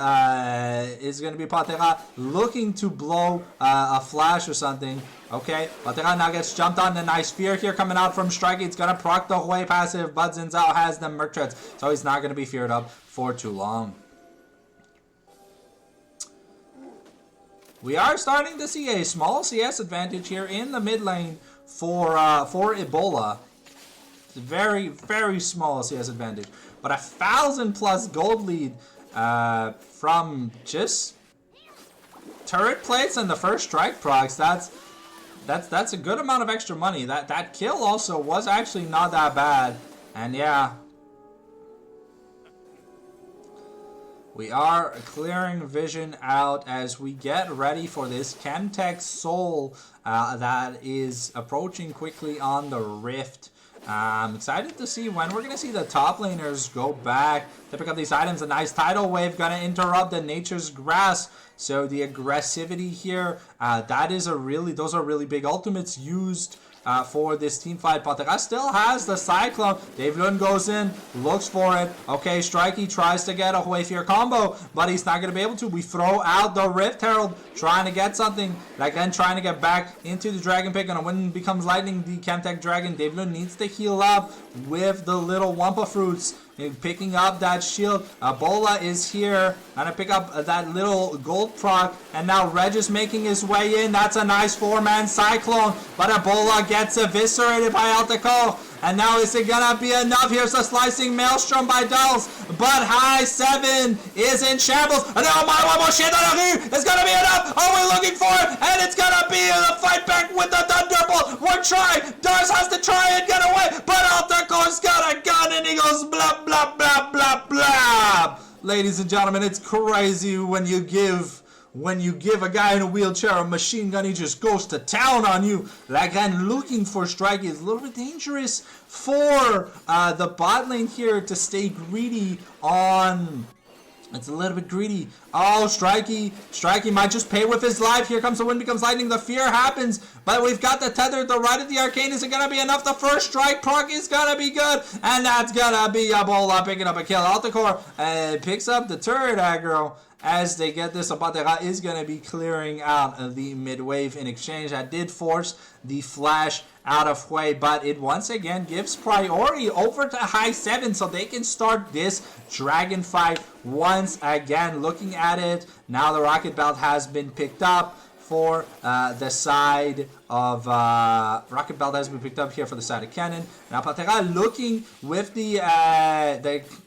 is going to be Pantera looking to blow a flash or something. Okay, Pantera now gets jumped on. The nice fear here coming out from Strike. It's going to proc the Hui passive, but Zinzao has the Merc Treads, so he's not going to be feared up for too long. We are starting to see a small CS advantage here in the mid lane for Ebola. It's a very, very small CS advantage, but 1,000+ gold lead from just turret plates and the first strike procs. That's a good amount of extra money. That kill also was actually not that bad, and yeah. We are clearing vision out as we get ready for this Chemtech Soul that is approaching quickly on the Rift. I'm excited to see when we're going to see the top laners go back to pick up these items. A nice tidal wave going to interrupt the Nature's Grasp. So the aggressivity here, those are really big ultimates used for this team fight. Pantera still has the Cyclone. Dave Lund goes in, looks for it. Okay, Strikey tries to get a Hui Fear combo, but he's not going to be able to. We throw out the Rift Herald, trying to get something. Like then trying to get back into the Dragon Pick, and when it becomes Lightning, the Chemtech Dragon, Dave Lund needs to heal up with the little Wampa Fruits picking up that shield. Bola is here, gonna pick up that little gold proc, and now Reg is making his way in. That's a nice 4-man cyclone, but Bola gets eviscerated by Altico. And now is it gonna be enough? Here's a slicing maelstrom by Dals, but High 7 is in shambles. And now my one shit is gonna be enough. Are we looking for it? And it's gonna be the fight back with the Thunderbolt. We're trying. Dars has to try and get away, but Altico's got a gun and he goes blah blah blah blah blah. Ladies and gentlemen, it's crazy when you give a guy in a wheelchair a machine gun, he just goes to town on you. Lagran looking for Strike is a little bit dangerous for the bot lane here to stay greedy on. It's a little bit greedy. Oh, Strikey might just pay with his life. Here comes the Wind Becomes Lightning. The fear happens, but we've got the Tether, the Rite of the Arcane. Is it going to be enough? The first strike proc is going to be good, and that's going to be a Bola picking up a kill. Alticore picks up the turret aggro. As they get this, Abatera is going to be clearing out the mid-wave in exchange. That did force the flash out of Hui, but it once again gives priority over to High 7 so they can start this dragon fight once again. Looking at it, now the Rocket Belt has been picked up for the side of Rocket Belt has been picked up here for the side of Cannon. Now Patera looking with the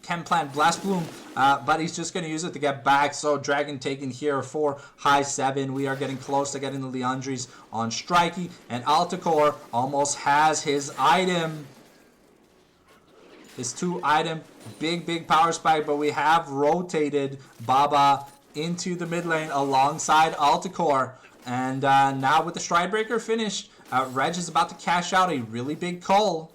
Chem Plant Blast Bloom, but he's just going to use it to get back. So Dragon taken here for High 7. We are getting close to getting the Leandries on Strikey, and Alticore almost has his item. His 2-item, big power spike, but we have rotated Baba into the mid lane alongside Alticore. And now with the Stridebreaker finished, Reg is about to cash out a really big call.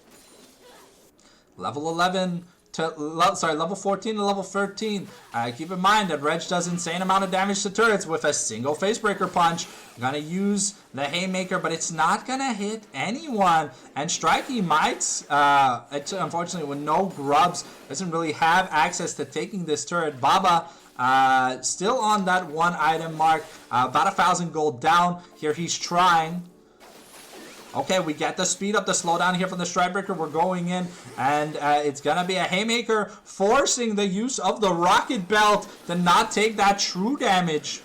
Level 14 to level 13. Keep in mind that Reg does insane amount of damage to turrets with a single Facebreaker punch. Gonna use the Haymaker, but it's not gonna hit anyone. And Strikey might, unfortunately, with no grubs, doesn't really have access to taking this turret. Baba still on that 1-item mark, about 1,000 gold down. Here he's trying. Okay, we get the speed up, the slowdown here from the Stridebreaker. We're going in, and it's going to be a Haymaker, forcing the use of the Rocket Belt to not take that true damage.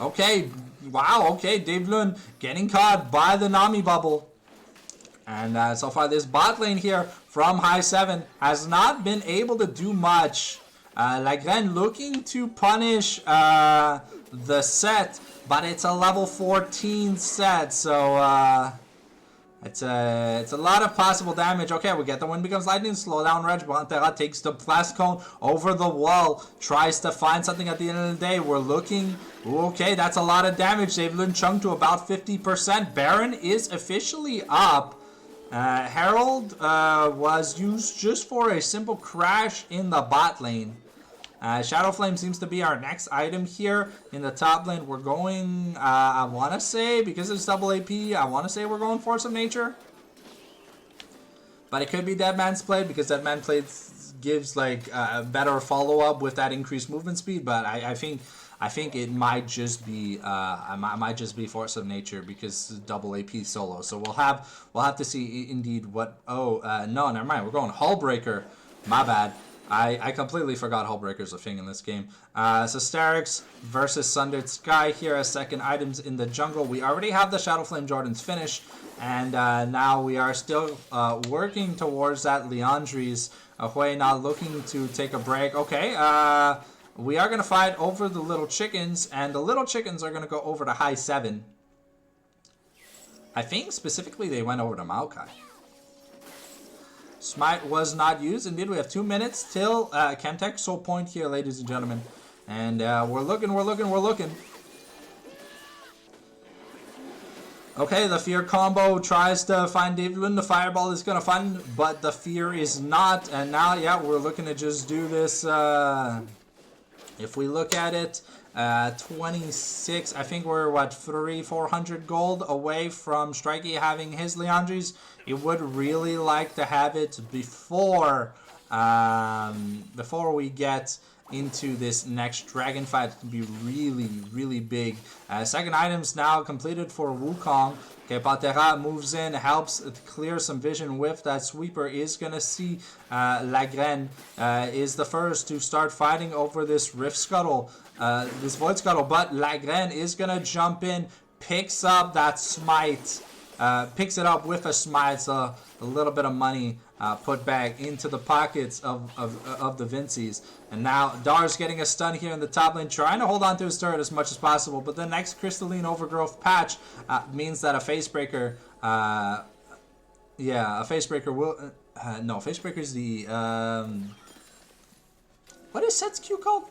Okay, wow, okay, Dave Lund getting caught by the Nami Bubble. And so far, this bot lane here from High 7 has not been able to do much. Lagren looking to punish the set, but it's a level 14 set, so it's a lot of possible damage. Okay, we get the Wind Becomes Lightning, slow down Reg. Pantera takes the Blast Cone over the wall, tries to find something at the end of the day. We're looking. Okay, that's a lot of damage. They've been chunked to about 50%. Baron is officially up. Herald was used just for a simple crash in the bot lane. Shadow Flame seems to be our next item here in the top lane. We're going, I want to say, because it's double AP, I want to say we're going Force of Nature. But it could be Dead Man's Blade, because Dead Man's Blade gives like a better follow-up with that increased movement speed. But I think it might just be Force of Nature, because double AP solo. So we'll have to see indeed what. Oh no, never mind. We're going Hullbreaker. My bad. I completely forgot Hullbreaker's a thing in this game. So Starix versus Sundered Sky here as second items in the jungle. We already have the Shadow Flame Jordans finished, and now we are still working towards that Leandries. Hui not looking to take a break. Okay, we are going to fight over the Little Chickens, and the Little Chickens are going to go over to High 7. I think specifically they went over to Maokai. Smite was not used. Indeed, we have 2 minutes till Chemtech Soul Point here, ladies and gentlemen. And we're looking. Okay, the Fear combo tries to find David Lund. The Fireball is going to find, but the Fear is not. And now, yeah, we're looking to just do this. If we look at it, 26, I think we're, what, 400 gold away from Strikey having his Leandries. It would really like to have it before we get into this next dragon fight. It's going to be really, really big. Second item's now completed for Wukong. Okay, Patera moves in, helps clear some vision with that sweeper. Is going to see Lagraine is the first to start fighting over this Rift Scuttle, this Void Scuttle. But Lagraine is going to jump in, picks up that smite, picks it up with a smite, so a little bit of money put back into the pockets of the Vincies. And now Dar's getting a stun here in the top lane, trying to hold on to his turret as much as possible. But the next Crystalline Overgrowth patch means that a Facebreaker, a Facebreaker will... no, Facebreaker is the... what is Set's Q called?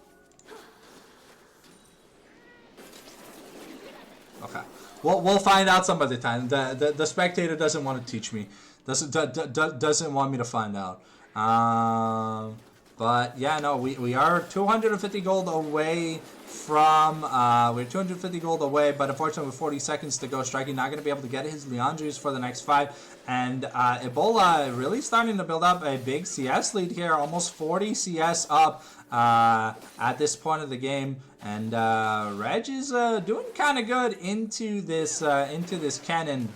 Okay. We'll find out some other time. The spectator doesn't want to teach me. Doesn't want me to find out. But yeah, no, we are 250 gold away from we're 250 gold away, but unfortunately with 40 seconds to go, Strikey not going to be able to get his Leandries for the next fight. And Ebola really starting to build up a big CS lead here, almost 40 CS up at this point of the game. And Reg is doing kind of good into this cannon.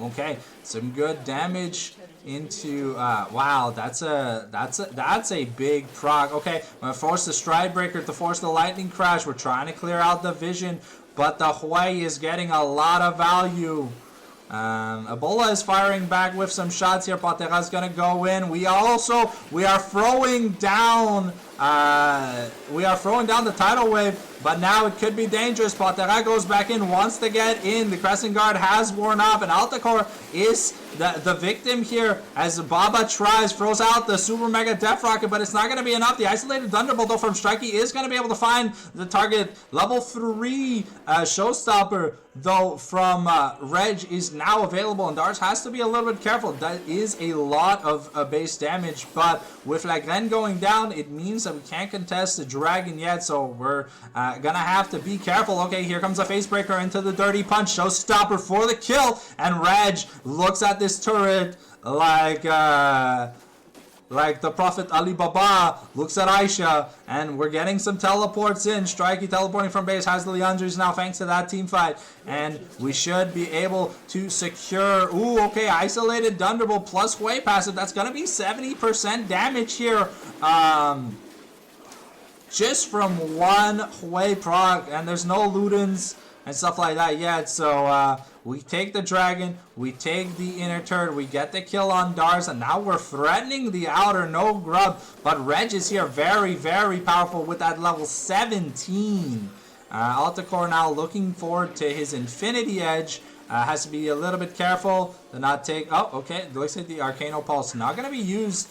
Okay, some good damage into wow, that's a big proc. Okay, I'm gonna force the Stride Breaker to force the Lightning Crash. We're trying to clear out the vision, but the Hui is getting a lot of value. Ebola is firing back with some shots here. Patera's gonna go in. We are throwing down the tidal wave, but now it could be dangerous. Patera goes back in, wants to get in. The Crescent Guard has worn off, and Altacore is the victim here as Baba throws out the Super Mega Death Rocket, but it's not going to be enough. The Isolated Thunderbolt, though, from Strikey is going to be able to find the target. Level 3 Showstopper, though, from Reg is now available, and Dars has to be a little bit careful. That is a lot of base damage, but with Lagraine going down, it means that we can't contest the Dragon yet, so we're gonna have to be careful. Okay, here comes a Facebreaker into the Dirty Punch. Showstopper for the kill, and Reg looks at this turret like the Prophet Ali Baba looks at Aisha, and we're getting some teleports in. Strikey teleporting from base has the Leandries now thanks to that team fight, and we should be able to secure. Ooh, okay, Isolated Thunderbolt plus Hui passive. That's gonna be 70% damage here. Just from one Hui proc, and there's no Ludens and stuff like that yet, so we take the Dragon, we take the inner turret, we get the kill on Dars, and now we're threatening the outer, no grub, but Reg is here very, very powerful with that level 17. Altacore now looking forward to his Infinity Edge, has to be a little bit careful to not take, oh, okay, it looks like the Arcano Pulse not going to be used.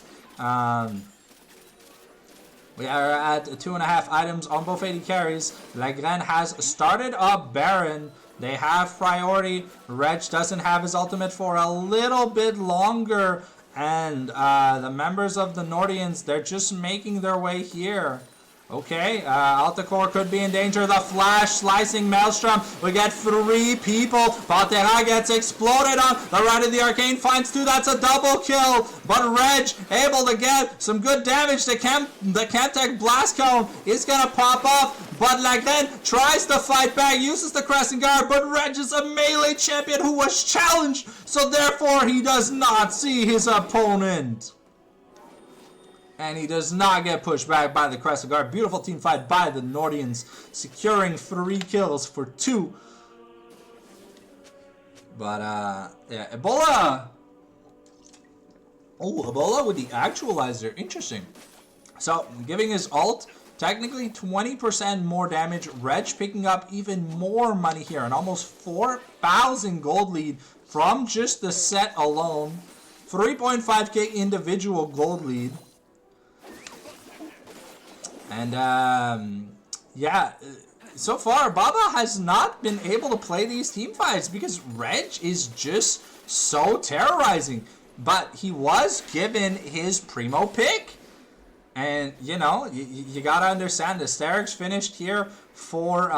We are at 2.5 items on both AD carries. Lagraine has started up Baron. They have priority. Reg doesn't have his ultimate for a little bit longer. And the members of the Nordians, they're just making their way here. Okay, Altacore could be in danger. The Flash slicing Maelstrom. We get 3 people. Patera gets exploded on. The right of the Arcane finds 2. That's a double kill. But Reg able to get some good damage. The Chemtech Blast Cone is going to pop off. But Lagraine tries to fight back. Uses the Crescent Guard. But Reg is a melee champion who was challenged. So therefore he does not see his opponent. And he does not get pushed back by the Crescent Guard. Beautiful team fight by the Nordians, securing 3 kills for 2. But, yeah, Ebola. Oh, Ebola with the Actualizer. Interesting. So, giving his ult, technically 20% more damage. Reg picking up even more money here. An almost 4,000 gold lead from just the set alone. 3.5k individual gold lead. And, yeah, so far, Baba has not been able to play these team fights because Reg is just so terrorizing. But he was given his primo pick. And, you know, you gotta understand, the Sterix finished here for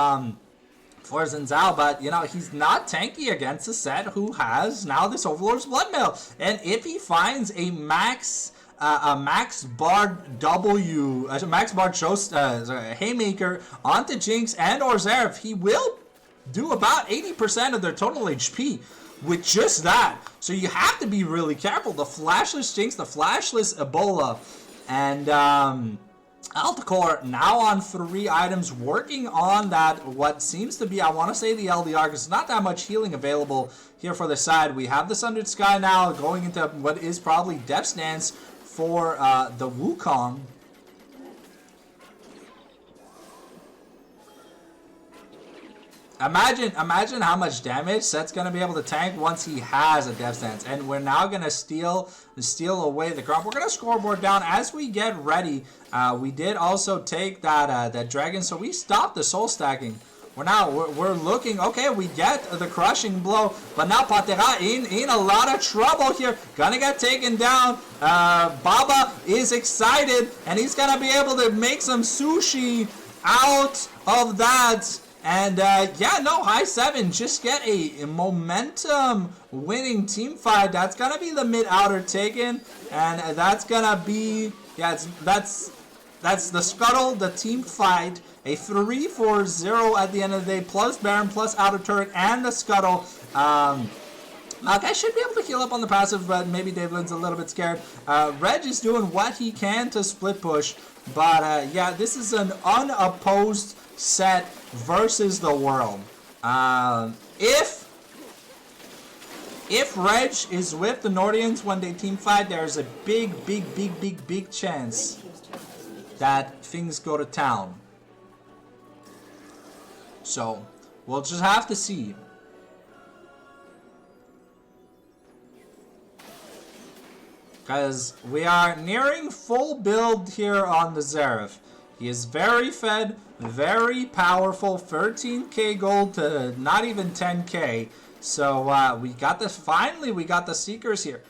Zinzao, but, you know, he's not tanky against a set who has now this Overlord's Bloodmail. And if he finds a max a Max Bard W, a Max Bard show, Haymaker onto Jinx and or Zeref, he will do about 80% of their total HP with just that. So you have to be really careful. The flashless Jinx, the flashless Ebola, and Altacore now on 3 items, working on that, what seems to be, I want to say the LDR, because it's not that much healing available here for the side. We have the Sundered Sky now going into what is probably Death Stance for the Wukong. Imagine how much damage Set's gonna be able to tank once he has a Death Stance. And we're now gonna steal away the crop. We're gonna scoreboard down as we get ready. We did also take that dragon, so we stopped the soul stacking. We're looking, okay, we get the crushing blow, but now Patera in a lot of trouble here. Gonna get taken down. Baba is excited, and he's gonna be able to make some sushi out of that. And yeah, no, high 7, just get a momentum winning team fight. That's gonna be the mid outer taken, and that's gonna be, yeah, that's the scuttle, the team fight, a 3-4-0 at the end of the day, plus Baron, plus outer turret, and the scuttle. I should be able to heal up on the passive, but maybe Davelin's a little bit scared. Reg is doing what he can to split push, but yeah, this is an unopposed set versus the world. If Reg is with the Nordians when they team fight, there's a big chance that things go to town. So we'll just have to see. Because we are nearing full build here on the Zeref. He is very fed, very powerful, 13k gold to not even 10k. So we got this. Finally, we got the Seekers here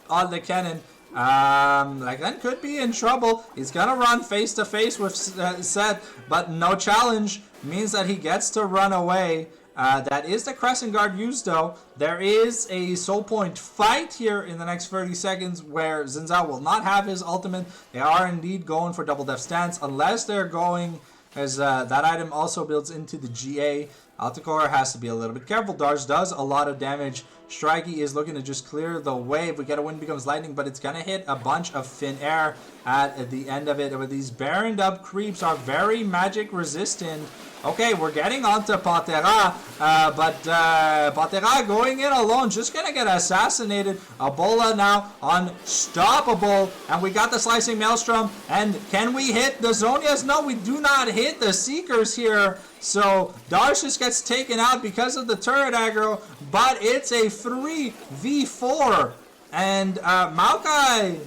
on the cannon. Lagren could be in trouble. He's gonna run face to face with Set, but no challenge means that he gets to run away. That is the Crescent Guard used though. There is a soul point fight here in the next 30 seconds where Xin Zhao will not have his ultimate. They are indeed going for double death stance unless they're going, as that item also builds into the GA. Altacore has to be a little bit careful. Darz does a lot of damage. Strikey is looking to just clear the way. If we get a Wind Becomes Lightning, but it's going to hit a bunch of thin air at the end of it. But these Baroned up creeps are very magic resistant. Okay, we're getting onto Patera, but Patera going in alone, just going to get assassinated. Ebola now unstoppable, and we got the Slicing Maelstrom. And can we hit the Zonias? No, we do not hit the Seekers here. So Darsh just gets taken out because of the turret aggro, but it's a 3v4. And Maokai,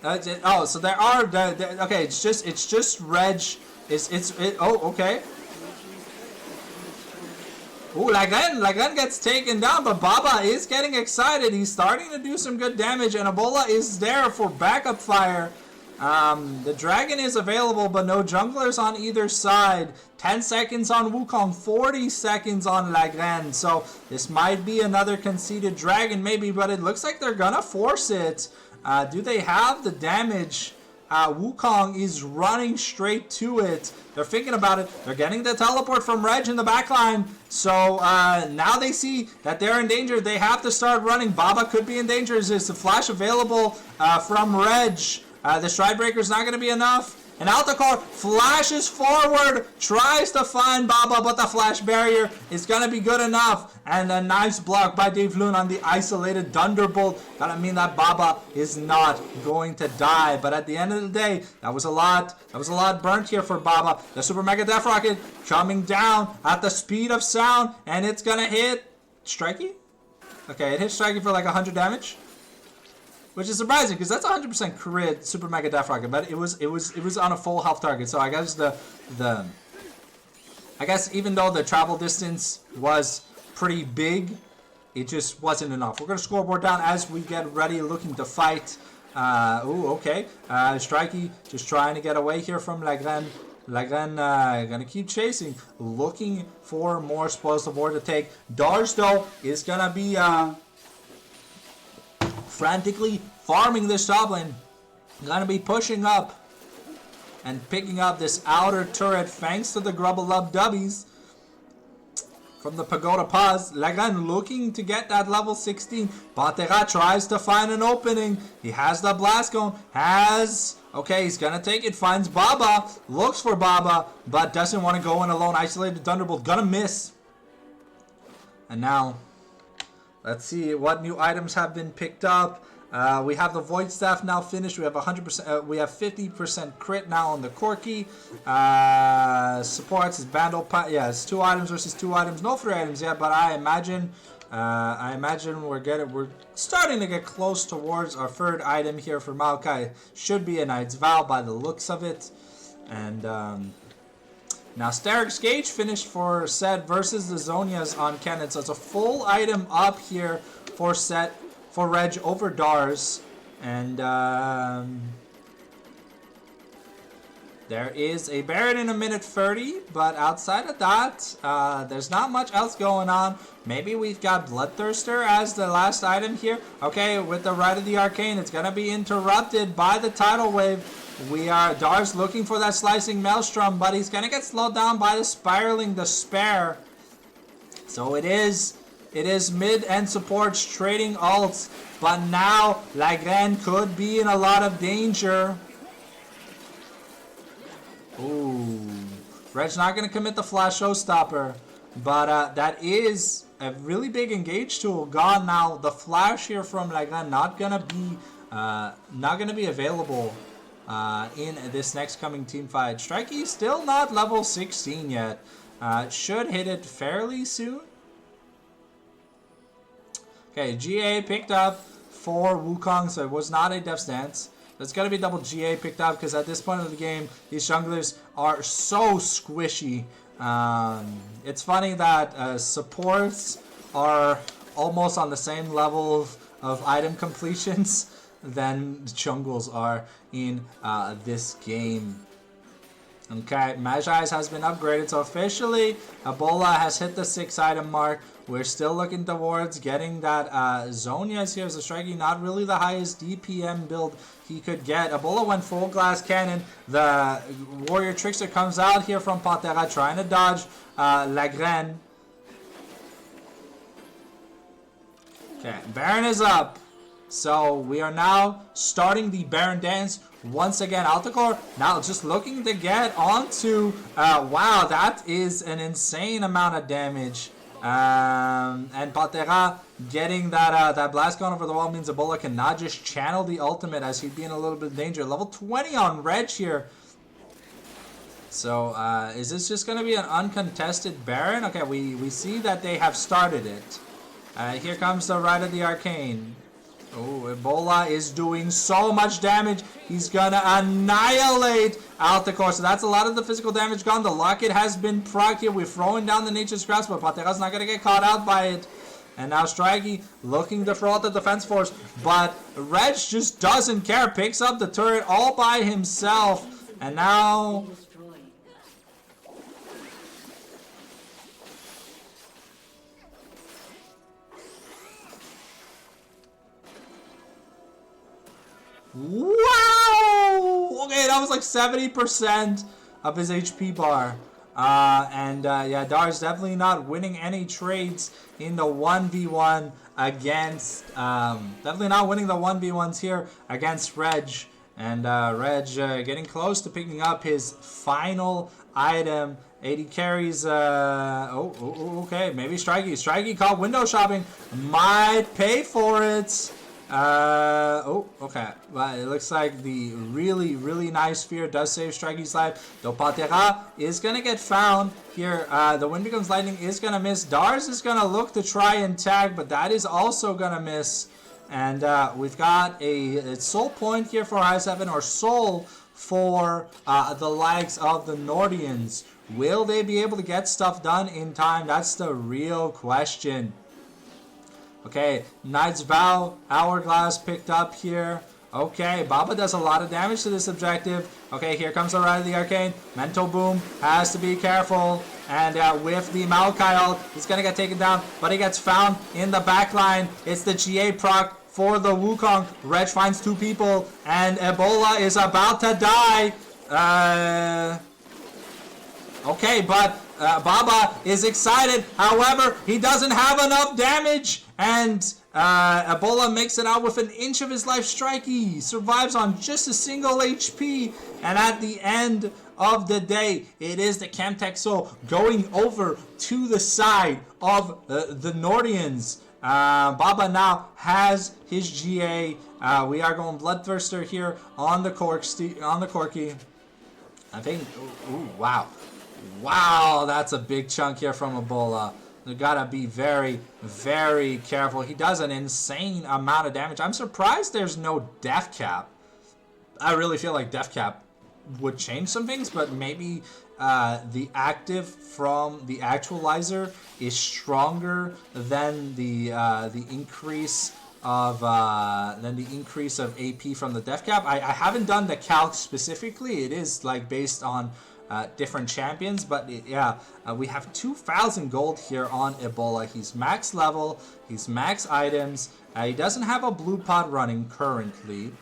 oh, so there are, okay, it's just Reg. Oh, okay. Ooh, Lagren gets taken down, but Baba is getting excited. He's starting to do some good damage, and Ebola is there for backup fire. The dragon is available, but no junglers on either side. 10 seconds on Wukong, 40 seconds on Lagren. So this might be another conceded dragon, maybe, but it looks like they're gonna force it. Do they have the damage? Wukong is running straight to it. They're thinking about it. They're getting the teleport from Reg in the backline. So now they see that they're in danger. They have to start running. Baba could be in danger. Is the flash available from Reg? The Stride Breaker is not going to be enough. And Altacore flashes forward, tries to find Baba, but the flash barrier is going to be good enough. And a nice block by Dave Loon on the isolated Thunderbolt. Gotta mean that Baba is not going to die. But at the end of the day, that was a lot burnt here for Baba. The Super Mega Death Rocket coming down at the speed of sound. And it's going to hit Strikey. Okay, it hit Strikey for like 100 damage. Which is surprising because that's 100% crit Super Mega Death Rocket, but it was on a full health target. So I guess I guess even though the travel distance was pretty big, it just wasn't enough. We're gonna scoreboard down as we get ready, looking to fight. Ooh, okay. Strikey just trying to get away here from Lagren. Lagren gonna keep chasing, looking for more spoils of war to take. Darz though is gonna be frantically farming this top lane. Gonna be pushing up and picking up this outer turret thanks to the Grubble-Lub Dubbies from the Pagoda Paz. Legan looking to get that level 16. Patera tries to find an opening. He has the blast cone. Okay, he's gonna take it. Finds Baba. Looks for Baba, but doesn't want to go in alone. Isolated Thunderbolt. Gonna miss. And now, let's see what new items have been picked up. We have the Void Staff now finished. We have 100%. We have 50% crit now on the Corki. Supports is Bandle. Yeah, it's 2 items versus 2 items. No 3 items yet, but I imagine we're starting to get close towards our 3rd item here for Maokai. Should be a Knight's Vow by the looks of it. And now Starrick's Gauge finished for Set versus the Zonias on Cannon. So it's a full item up here for Set. For Reg over Dars, and there is a Baron in a minute 30, but outside of that, there's not much else going on. Maybe we've got Bloodthirster as the last item here. Okay, with the Rite of the Arcane, it's gonna be interrupted by the Tidal Wave. Dars looking for that Slicing Maelstrom, but he's gonna get slowed down by the Spiraling Despair. So it is mid and supports trading ults, but now Lagren could be in a lot of danger. Ooh, Reg's not going to commit the Flash Showstopper, but that is a really big engage tool gone now. The Flash here from Lagren not going to be available in this next coming team fight. Strikey still not level 16 yet. Should hit it fairly soon. Okay, GA picked up for Wukong, so it was not a Death's Dance. It's going to be double GA picked up because at this point of the game, these junglers are so squishy. It's funny that supports are almost on the same level of item completions than the jungles are in this game. Okay, Magi's has been upgraded, so officially Ebola has hit the 6 item mark. We're still looking towards getting that Zonias here as a Strikey, not really the highest DPM build he could get. Ebola went full glass cannon. The Warrior Trickster comes out here from Patera trying to dodge Lagren. Okay, Baron is up. So we are now starting the Baron dance once again. Altacore now just looking to get onto. Wow, that is an insane amount of damage. And Patera getting that blast gun over the wall means Ebola cannot just channel the ultimate as he'd be in a little bit of danger. Level 20 on Reg here. So is this just going to be an uncontested Baron? Okay, we see that they have started it. Here comes the Rite of the Arcane. Oh, Ebola is doing so much damage. He's gonna annihilate Altacore. So that's a lot of the physical damage gone. The Locket has been proc here. We're throwing down the Nature's Grasp, but Patera's not gonna get caught out by it. And now Strikey looking to throw out the defense force, but Reg just doesn't care. Picks up the turret all by himself. And now wow! Okay, that was like 70% of his HP bar. Yeah, Dar's definitely not winning any trades in the 1v1 against... definitely not winning the 1v1s here against Reg. And Reg getting close to picking up his final item. 80 carries, okay, maybe Strikey. Strikey caught window shopping. Might pay for it. Okay. Well, it looks like the really, really nice sphere does save Strikey's life. Though Patera is going to get found here. The Wind Becomes Lightning is going to miss. Dars is going to look to try and tag, but that is also going to miss. And we've got a soul point here for I7, or soul for the likes of the Nordians. Will they be able to get stuff done in time? That's the real question. Okay, Knight's Vow, Hourglass picked up here. Okay, Baba does a lot of damage to this objective. Okay, here comes the Rite of the Arcane. Mental Boom has to be careful. And with the Maokai ult, he's going to get taken down. But he gets found in the back line. It's the GA proc for the Wukong. Reg finds 2 people, and Ebola is about to die. Okay, but Baba is excited. However, he doesn't have enough damage, and Ebola makes it out with an inch of his life. Strikey survives on just a single HP, and at the end of the day, it is the Chemtech Soul going over to the side of the Nordians. Baba now has his GA. We are going Bloodthirster here on the Corki. I think. Ooh, wow. Wow, that's a big chunk here from Ebola. You gotta be very, very careful. He does an insane amount of damage. I'm surprised there's no death cap. I really feel like death cap would change some things, but maybe the active from the actualizer is stronger than the increase of AP from the death cap. I haven't done the calc specifically. It is like based on different champions, but yeah, we have 2,000 gold here on Ebola. He's max level, he's max items. He doesn't have a blue pod running currently.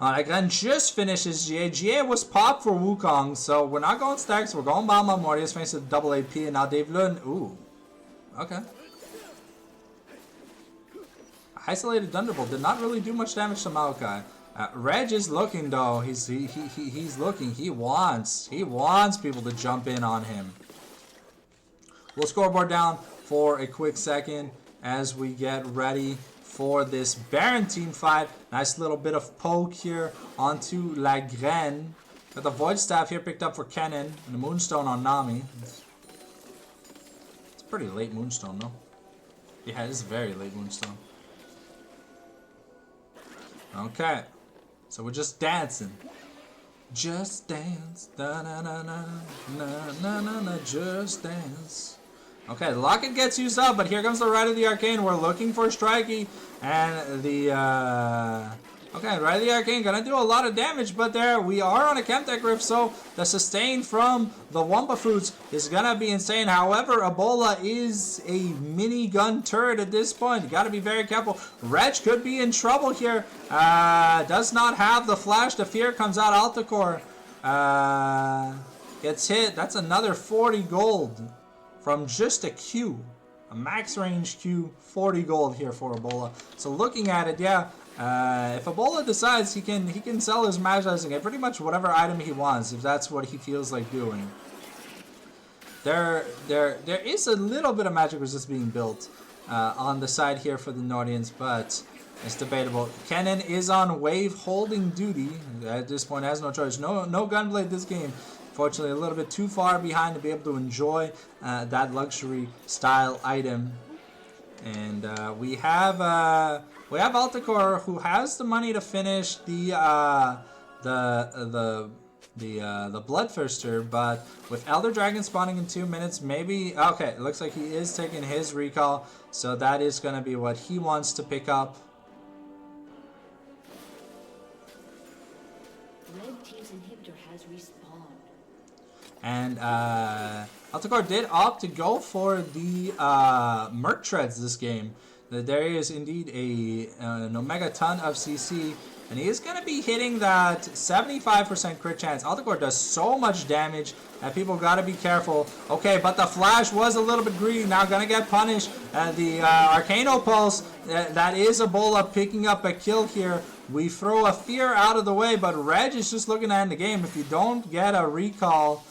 Again, just finished his GA. GA was popped for Wukong, so we're not going stacks. We're going Balma Mortius thanks to double AP, and now Dave Lund. Ooh, okay. Isolated Thunderbolt did not really do much damage to Maokai. Reg is looking though. He's looking. He wants people to jump in on him. We'll scoreboard down for a quick second as we get ready for this Baron team fight. Nice little bit of poke here onto La Graine. Got the Void Staff here picked up for Kennen and the Moonstone on Nami. It's a pretty late Moonstone though. Yeah, it is a very late Moonstone. Okay. So we're just dancing. Just dance. Da na na na na na na na. Just dance. Okay, the locket gets used up, but here comes the Rite of the Arcane. We're looking for Strikey, and the okay, Rite of the Arcane gonna do a lot of damage, but there we are on a Chemtech Rift, so the sustain from the Wumpa Fruits is gonna be insane. However, Ebola is a mini gun turret at this point. You gotta be very careful. Reg could be in trouble here. Does not have the flash. The fear comes out. Altacore gets hit. That's another 40 gold from just a Q. A max range Q, 40 gold here for Ebola. So looking at it, yeah, if Ebola decides he can sell his magic and get pretty much whatever item he wants, if that's what he feels like doing. There is a little bit of magic resist being built on the side here for the Nordians, but it's debatable. Kennen is on wave holding duty. At this point has no choice. No gunblade this game. Fortunately, a little bit too far behind to be able to enjoy that luxury style item. And we have Altacore, who has the money to finish the Bloodthirster, but with Elder Dragon spawning in 2 minutes, maybe okay. It looks like he is taking his recall, so that is going to be what he wants to pick up. Red team's inhibitor has respawned. And Altacore did opt to go for the Merc Treads this game. There is indeed an Omega ton of CC, and he is going to be hitting that 75% crit chance. Altacore does so much damage that people got to be careful. Okay, but the Flash was a little bit greedy. Now going to get punished. The Arcano Pulse, that is Ebola picking up a kill here. We throw a fear out of the way, but Reg is just looking at the game. If you don't get a recall,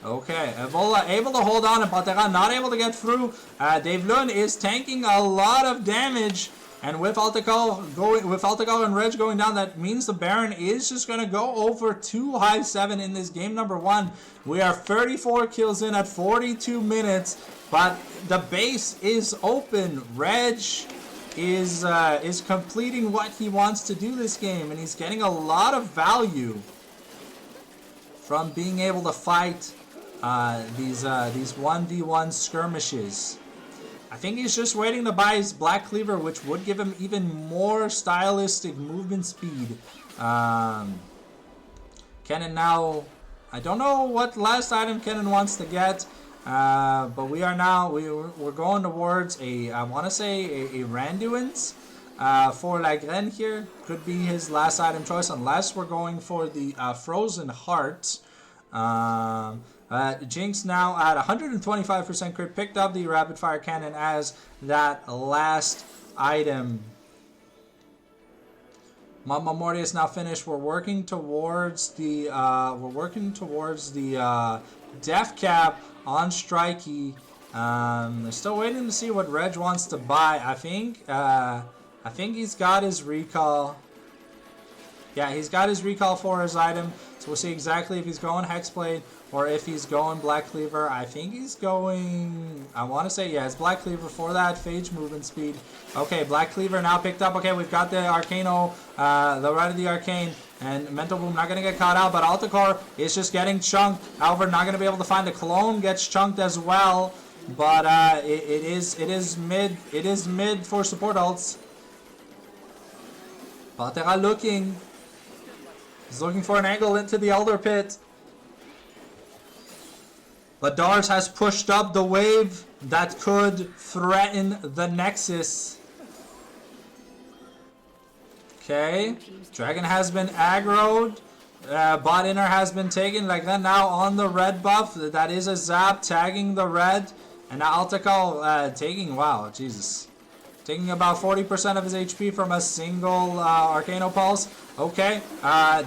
okay, Ebola able to hold on, and Patera not able to get through. Dave Lund is tanking a lot of damage, and with Altacore and Reg going down, that means the Baron is just going to go over to high 7 in this game number 1. We are 34 kills in at 42 minutes, but the base is open. Reg is completing what he wants to do this game, and he's getting a lot of value from being able to fight these 1v1 skirmishes. I think he's just waiting to buy his Black Cleaver, which would give him even more stylistic movement speed. Kennen now, I don't know what last item Kennen wants to get, but we are now, we're going towards a, I want to say a Randuin's for Lagren here. Could be his last item choice, unless we're going for the Frozen Heart. Jinx now at 125% crit, picked up the rapid fire cannon as that last item. Mama Morty is now finished. We're working towards the Def Cap on Strikey. Still waiting to see what Reg wants to buy. I think he's got his recall. Yeah, he's got his recall for his item. So we'll see exactly if he's going Hexblade or if he's going Black Cleaver. I think he's going, I want to say, yeah, it's Black Cleaver for that phage movement speed. Okay, Black Cleaver now picked up. Okay, we've got the Arcano, the Rite of the Arcane. And Mental Boom not going to get caught out, but Altacore is just getting chunked. However, not going to be able to find the clone, gets chunked as well. But it is mid for support ults. Patera looking. He's looking for an angle into the Elder Pit. But Dars has pushed up the wave that could threaten the Nexus. Okay. Dragon has been aggroed. Bot inner has been taken. Like that now on the red buff. That is a zap tagging the red. And now Altakal taking, wow, Jesus. Taking about 40% of his HP from a single Arcano Pulse. Okay,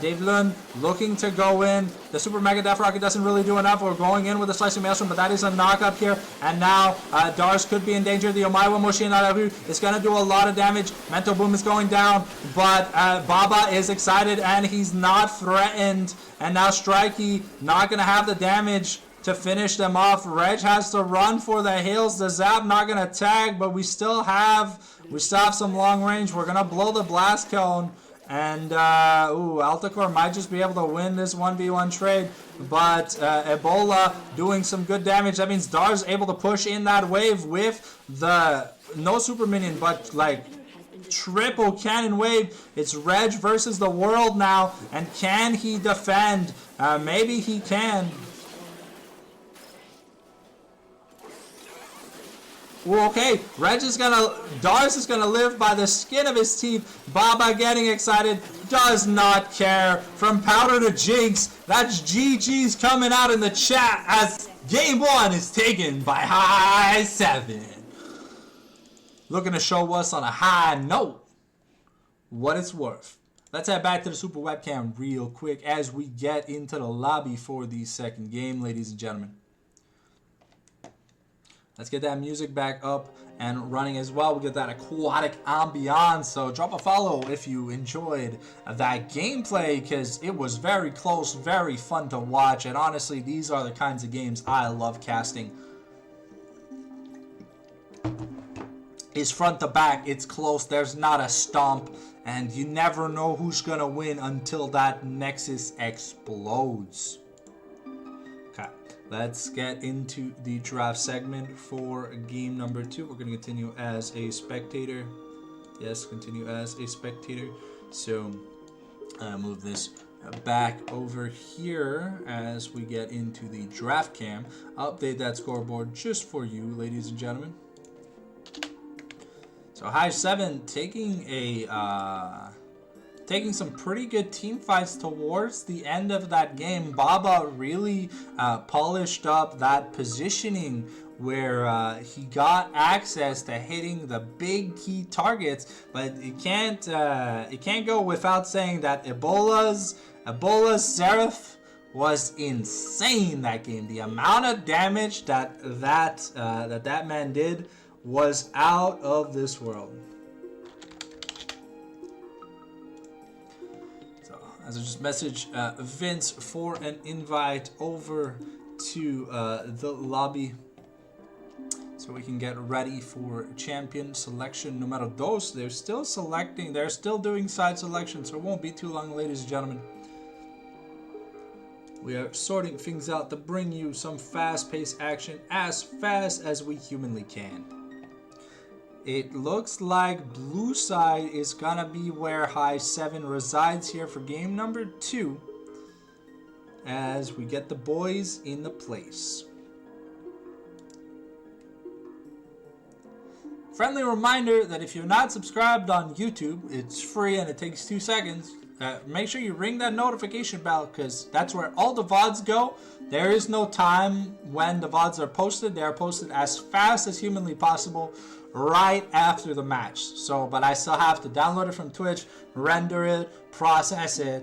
Dave Lund looking to go in. The Super Mega Death Rocket doesn't really do enough. We're going in with a Slicing Maelstrom, but that is a knock-up here. And now Dars could be in danger. The Omaiwa Moshinararu is going to do a lot of damage. Mental Boom is going down, but Baba is excited and he's not threatened. And now Strikey not going to have the damage to finish them off. Reg has to run for the hills. The Zap not going to tag, but we still have some long range. We're going to blow the Blast Cone. And, Altacore might just be able to win this 1v1 trade. But Ebola doing some good damage. That means Dar's able to push in that wave with the, no super minion, but like triple cannon wave. It's Reg versus the world now. And can he defend? Maybe he can. Well, okay, Dars is gonna live by the skin of his teeth. Baba getting excited, does not care. From Powder to Jinx, that's GG's coming out in the chat as game 1 is taken by High 7. Looking to show us on a high note what it's worth. Let's head back to the Super Webcam real quick as we get into the lobby for the second game, ladies and gentlemen. Let's get that music back up and running as well. We get that aquatic ambiance. So drop a follow if you enjoyed that gameplay, because it was very close, very fun to watch. And honestly, these are the kinds of games I love casting. It's front to back. It's close. There's not a stomp. And you never know who's going to win until that Nexus explodes. Let's get into the draft segment for game number 2. We're going to continue as a spectator. Yes, continue as a spectator. So, move this back over here as we get into the draft cam. Update that scoreboard just for you, ladies and gentlemen. So, High 7 taking some pretty good team fights towards the end of that game. Baba really polished up that positioning where he got access to hitting the big key targets, but it can't go without saying that Ebola's Seraph was insane that game. The amount of damage that man did was out of this world. As I just messaged Vince for an invite over to the lobby so we can get ready for champion selection numero dos. They're still selecting, they're still doing side selection, so it won't be too long, ladies and gentlemen. We are sorting things out to bring you some fast-paced action as fast as we humanly can. It looks like blue side is gonna be where High 7 resides here for game number 2. As we get the boys in the place. Friendly reminder that if you're not subscribed on YouTube, it's free and it takes 2 seconds. Make sure you ring that notification bell because that's where all the VODs go. There is no time when the VODs are posted. They are posted as fast as humanly possible right after the match. So, but I still have to download it from Twitch, render it, process it,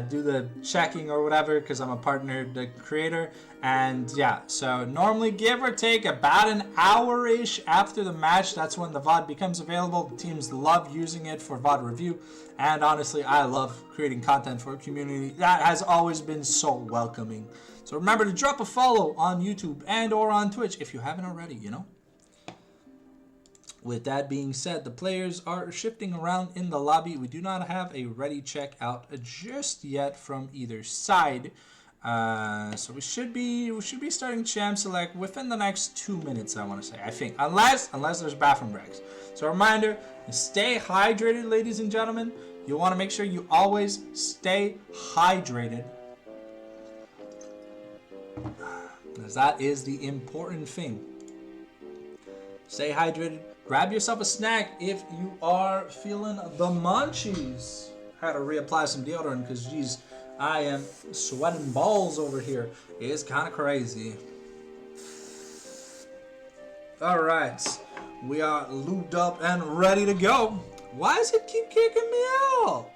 do the checking or whatever because I'm a partner, the creator. And yeah, so normally give or take about an hour-ish after the match, that's when the VOD becomes available. The teams love using it for VOD review. And honestly, I love creating content for a community that has always been so welcoming. So remember to drop a follow on YouTube and or on Twitch if you haven't already, you know. With that being said, the players are shifting around in the lobby. We do not have a ready check out just yet from either side. So we should be starting champ select within the next 2 minutes, I want to say. I think, unless there's bathroom breaks. So a reminder, stay hydrated, ladies and gentlemen. You want to make sure you always stay hydrated, because that is the important thing. Stay hydrated. Grab yourself a snack if you are feeling the munchies. Had to reapply some deodorant because, geez, I am sweating balls over here. It's kind of crazy. All right, we are lubed up and ready to go. Why does it keep kicking me out?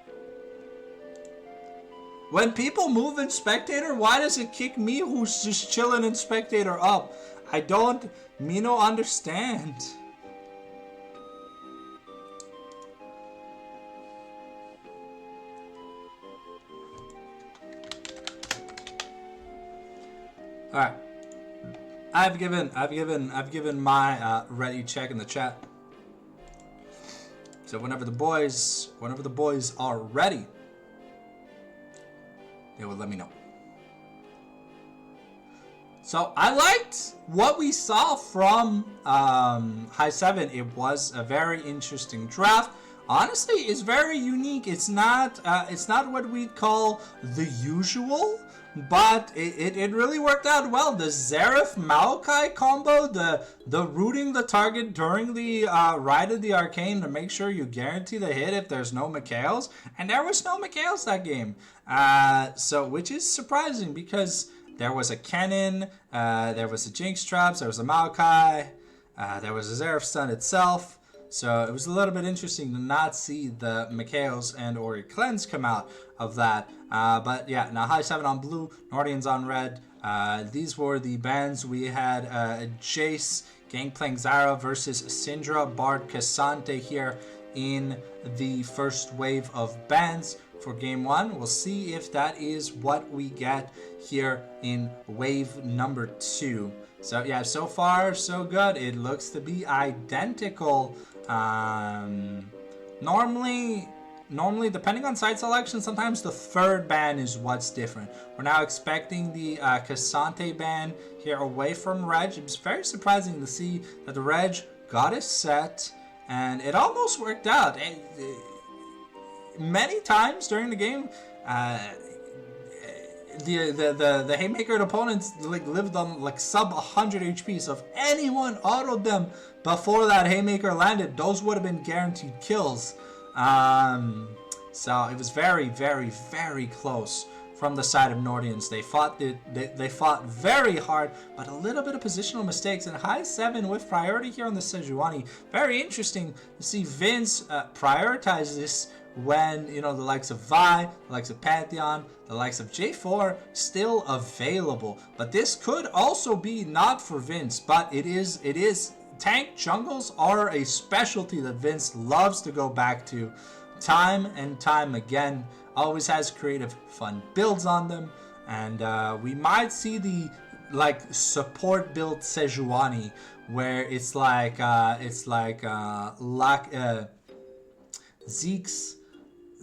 When people move in spectator, why does it kick me who's just chilling in spectator up? I don't understand. All right, I've given my ready check in the chat. So whenever the boys are ready, they will let me know. So I liked what we saw from High 7. It was a very interesting draft. Honestly, it's very unique. It's not what we'd call the usual, but it really worked out well. The Zeref Maokai combo, the rooting the target during the ride of the arcane to make sure you guarantee the hit if there's no Mikhails, and there was no Mikhails that game. So which is surprising because there was a Kennen, there was a Jinx Traps, there was a Maokai, there was a Zeref Stun itself. So it was a little bit interesting to not see the Mikhails and or Cleanse come out of that. But yeah, now High 7 on blue, Nordians on red. These were the bans. We had Jace, Gangplank Zara versus Syndra, Bard, Cassante here in the first wave of bans for game 1. We'll see if that is what we get here in wave number 2. So yeah, so far so good. It looks to be identical. Normally, depending on side selection, sometimes the third ban is what's different. We're now expecting the Cassante ban here away from Reg. It was very surprising to see that the Reg got his set, and it almost worked out. Many times during the game, the Haymaker opponents lived on sub 100 HP. So if anyone autoed them before that Haymaker landed, those would have been guaranteed kills. So it was very, very, very close from the side of Nordians. They fought very hard, but a little bit of positional mistakes. And High 7 with priority here on the Sejuani. Very interesting to see Vince prioritize this when, the likes of Vi, the likes of Pantheon, the likes of J4 still available. But this could also be not for Vince, but it is. Tank jungles are a specialty that Vince loves to go back to time and time again. Always has creative, fun builds on them, and we might see the support build Sejuani, where it's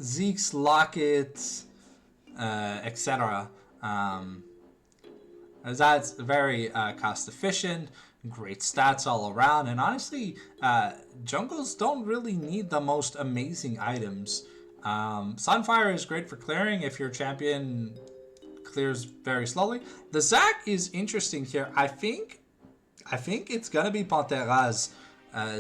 Zeke's Locket, etc. As that's very cost efficient. great stats all around. And honestly, jungles don't really need the most amazing items. Sunfire is great for clearing if your champion clears very slowly. The Zac is interesting here. I think it's gonna be Pantera's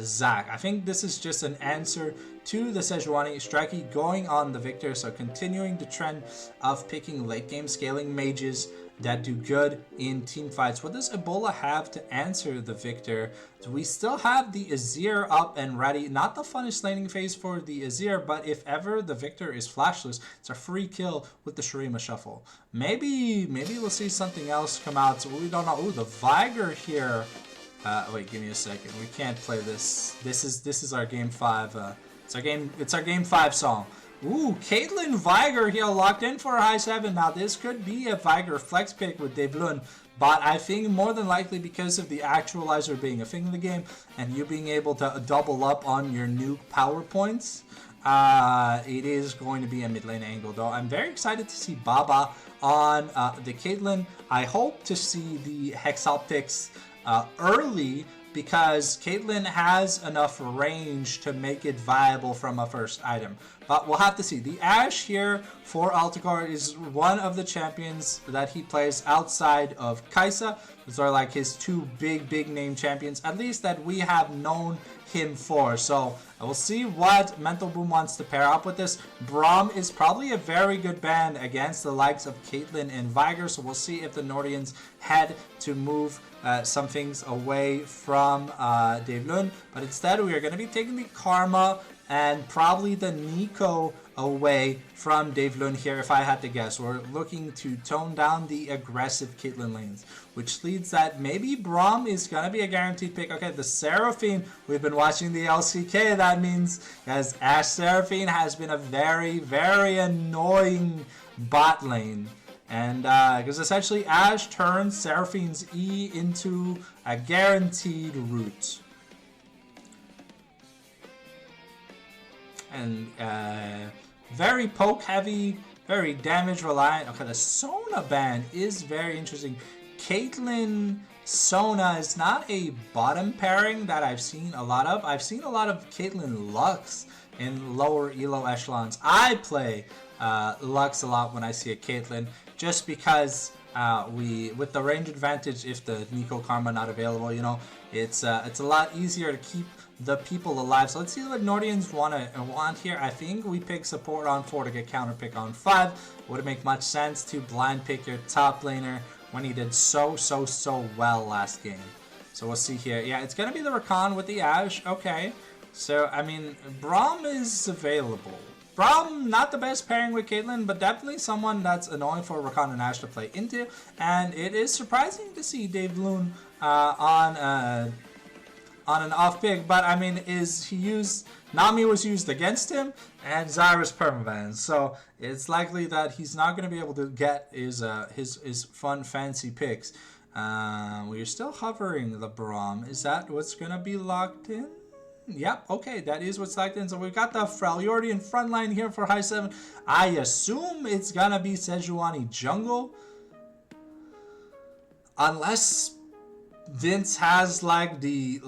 Zac. I think this is just an answer to the Sejuani Strikey going on the Victor, so continuing the trend of picking late game scaling mages that do good in team fights. What does Ebola have to answer the Victor? Do we still have the Azir up and ready? Not the funnest laning phase for the Azir, but if ever the Victor is flashless, it's a free kill with the Shurima Shuffle. Maybe we'll see something else come out. So we don't know. Ooh, the Viger here. Wait, give me a second. We can't play this. This is our game 5. It's our game 5 song. Ooh, Caitlyn Viger here locked in for a high 7. Now this could be a Viger flex pick with Devlun, but I think more than likely because of the actualizer being a thing in the game and you being able to double up on your new power points, it is going to be a mid lane angle though. I'm very excited to see Baba on the Caitlyn. I hope to see the Hexoptics early, because Caitlyn has enough range to make it viable from a first item. But we'll have to see. The Ashe here for Altikar is one of the champions that he plays outside of Kai'Sa. Those are like his two big name champions, at least that we have known him for. So we'll see what Mental Boom wants to pair up with this. Braum is probably a very good ban against the likes of Caitlyn and Viger, so we'll see if the Nordians had to move some things away from Devlun. But instead, we are going to be taking the Karma and probably the Nico away from Devlun here, if I had to guess. We're looking to tone down the aggressive Caitlyn lanes, which leads that maybe Braum is going to be a guaranteed pick. Okay, the Seraphine, we've been watching the LCK. That means, as Ashe Seraphine has been a very annoying bot lane. And because essentially Ashe turns Seraphine's E into a guaranteed root. And very poke heavy, very damage reliant. Okay, the Sona ban is very interesting. Caitlyn Sona is not a bottom pairing that I've seen a lot of. I've seen a lot of Caitlyn Lux in lower elo echelons. I play Lux a lot when I see a Caitlyn, just because with the range advantage, if the Nico Karma not available, you know, it's a lot easier to keep the people alive. So let's see what Nordians want here. I think we pick support on 4 to get counter pick on 5. Would it make much sense to blind pick your top laner when he did so well last game? So we'll see here. Yeah, it's gonna be the Rakan with the Ashe. Okay, so I mean, Braum is available. Braum, not the best pairing with Caitlyn, but definitely someone that's annoying for Rakan and Ashe to play into. And it is surprising to see Devlun on an off pick, but I mean, Nami was used against him, and Zyra's permaban, so it's likely that he's not going to be able to get his fun fancy picks. We're still hovering the Braum. Is that what's going to be locked in? Yep, okay, that is what's locked in. So we've got the Freljordian front line here for high 7. I assume it's going to be Sejuani jungle, unless Vince has the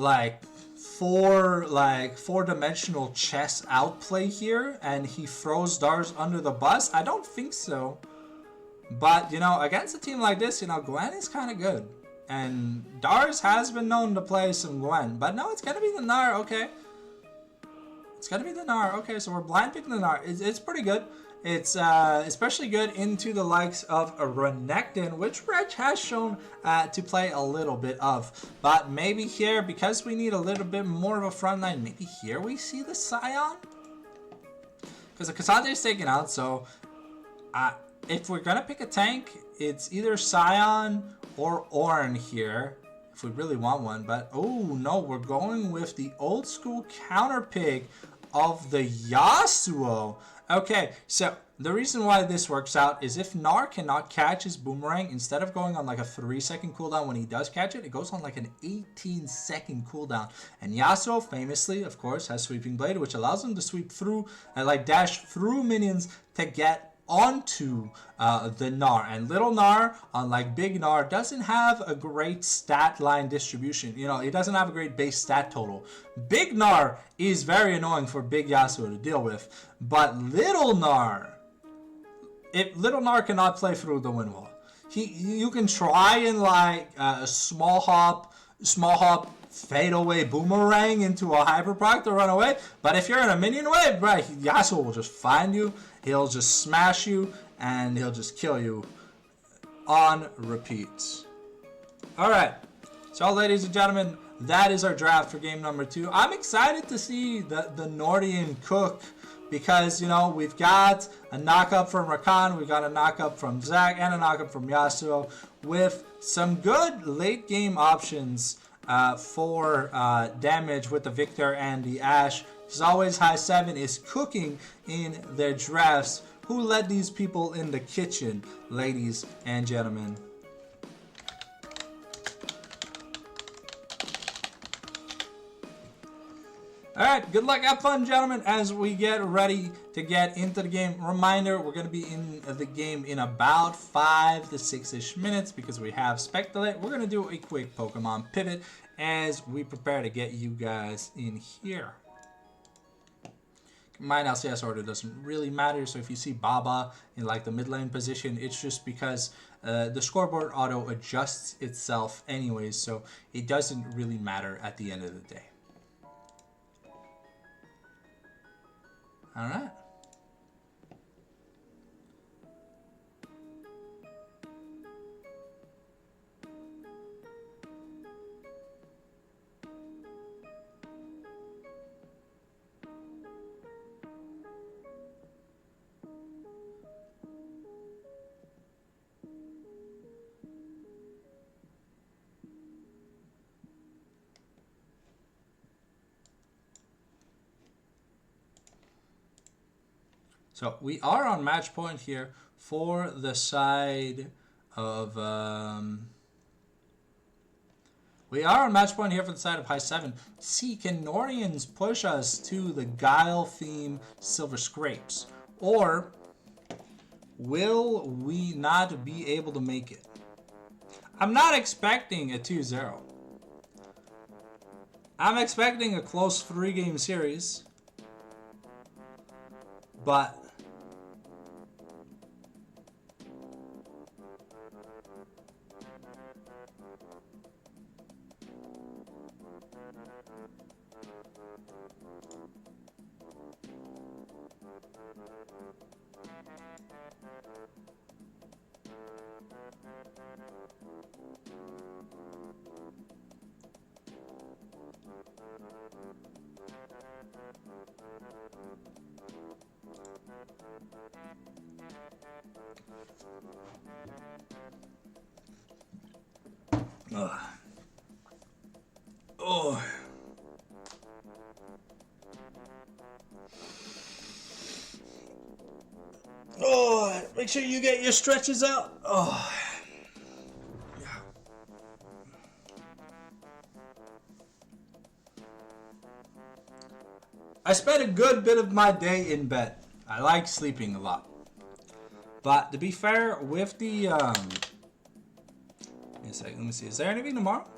four-dimensional chess outplay here and he throws Dars under the bus. I don't think so. But, you know, against a team like this, you know, Gwen is kind of good. And Dars has been known to play some Gwen. But no, it's going to be the Gnar, okay. It's going to be the Gnar. Okay, so we're blind picking the Gnar. It's pretty good. It's especially good into the likes of a Renekton, which Reg has shown to play a little bit of. But maybe here, because we need a little bit more of a front line, maybe here we see the Sion? Because the Cassandra is taken out, so if we're going to pick a tank, it's either Sion or Ornn here, if we really want one. But, oh no, we're going with the old school counter pick of the Yasuo. Okay, so the reason why this works out is if Gnar cannot catch his boomerang, instead of going on like a 3-second cooldown when he does catch it, it goes on like an 18-second cooldown. And Yasuo famously, of course, has Sweeping Blade, which allows him to sweep through, dash through minions to get onto the Gnar. And little Gnar, unlike big Gnar, doesn't have a great stat line distribution. You know, it doesn't have a great base stat total. Big Gnar is very annoying for big Yasuo to deal with, but little Gnar, if little Gnar cannot play through the wind wall. You can try and like small hop, fade away boomerang into a hyperproc to run away. But if you're in a minion wave, right, Yasuo will just find you, he'll just smash you, and he'll just kill you on repeat. Alright, so ladies and gentlemen, that is our draft for game number 2. I'm excited to see the Nordian cook, because, you know, we've got a knock-up from Rakan, we've got a knock-up from Zac, and a knock-up from Yasuo, with some good late-game options for damage with the Victor and the Ashe. As always, High 7 is cooking in their drafts. Who led these people in the kitchen, ladies and gentlemen? Alright, good luck, have fun, gentlemen, as we get ready to get into the game. Reminder, we're going to be in the game in about 5 to 6-ish minutes because we have Speculate. We're going to do a quick Pokemon pivot as we prepare to get you guys in here. Mine LCS order doesn't really matter, so if you see Baba in like the mid lane position, it's just because the scoreboard auto adjusts itself anyways, so it doesn't really matter at the end of the day. All right. So we are on match point here for the side of High 7. See, can Nordians push us to the Guile theme Silver Scrapes? Or will we not be able to make it? I'm not expecting a 2-0. I'm expecting a close 3-game series. But oh. Oh, make sure you get your stretches out. Oh. Yeah. I spent a good bit of my day in bed. I like sleeping a lot. But to be fair, with the let me see. Is there anything tomorrow?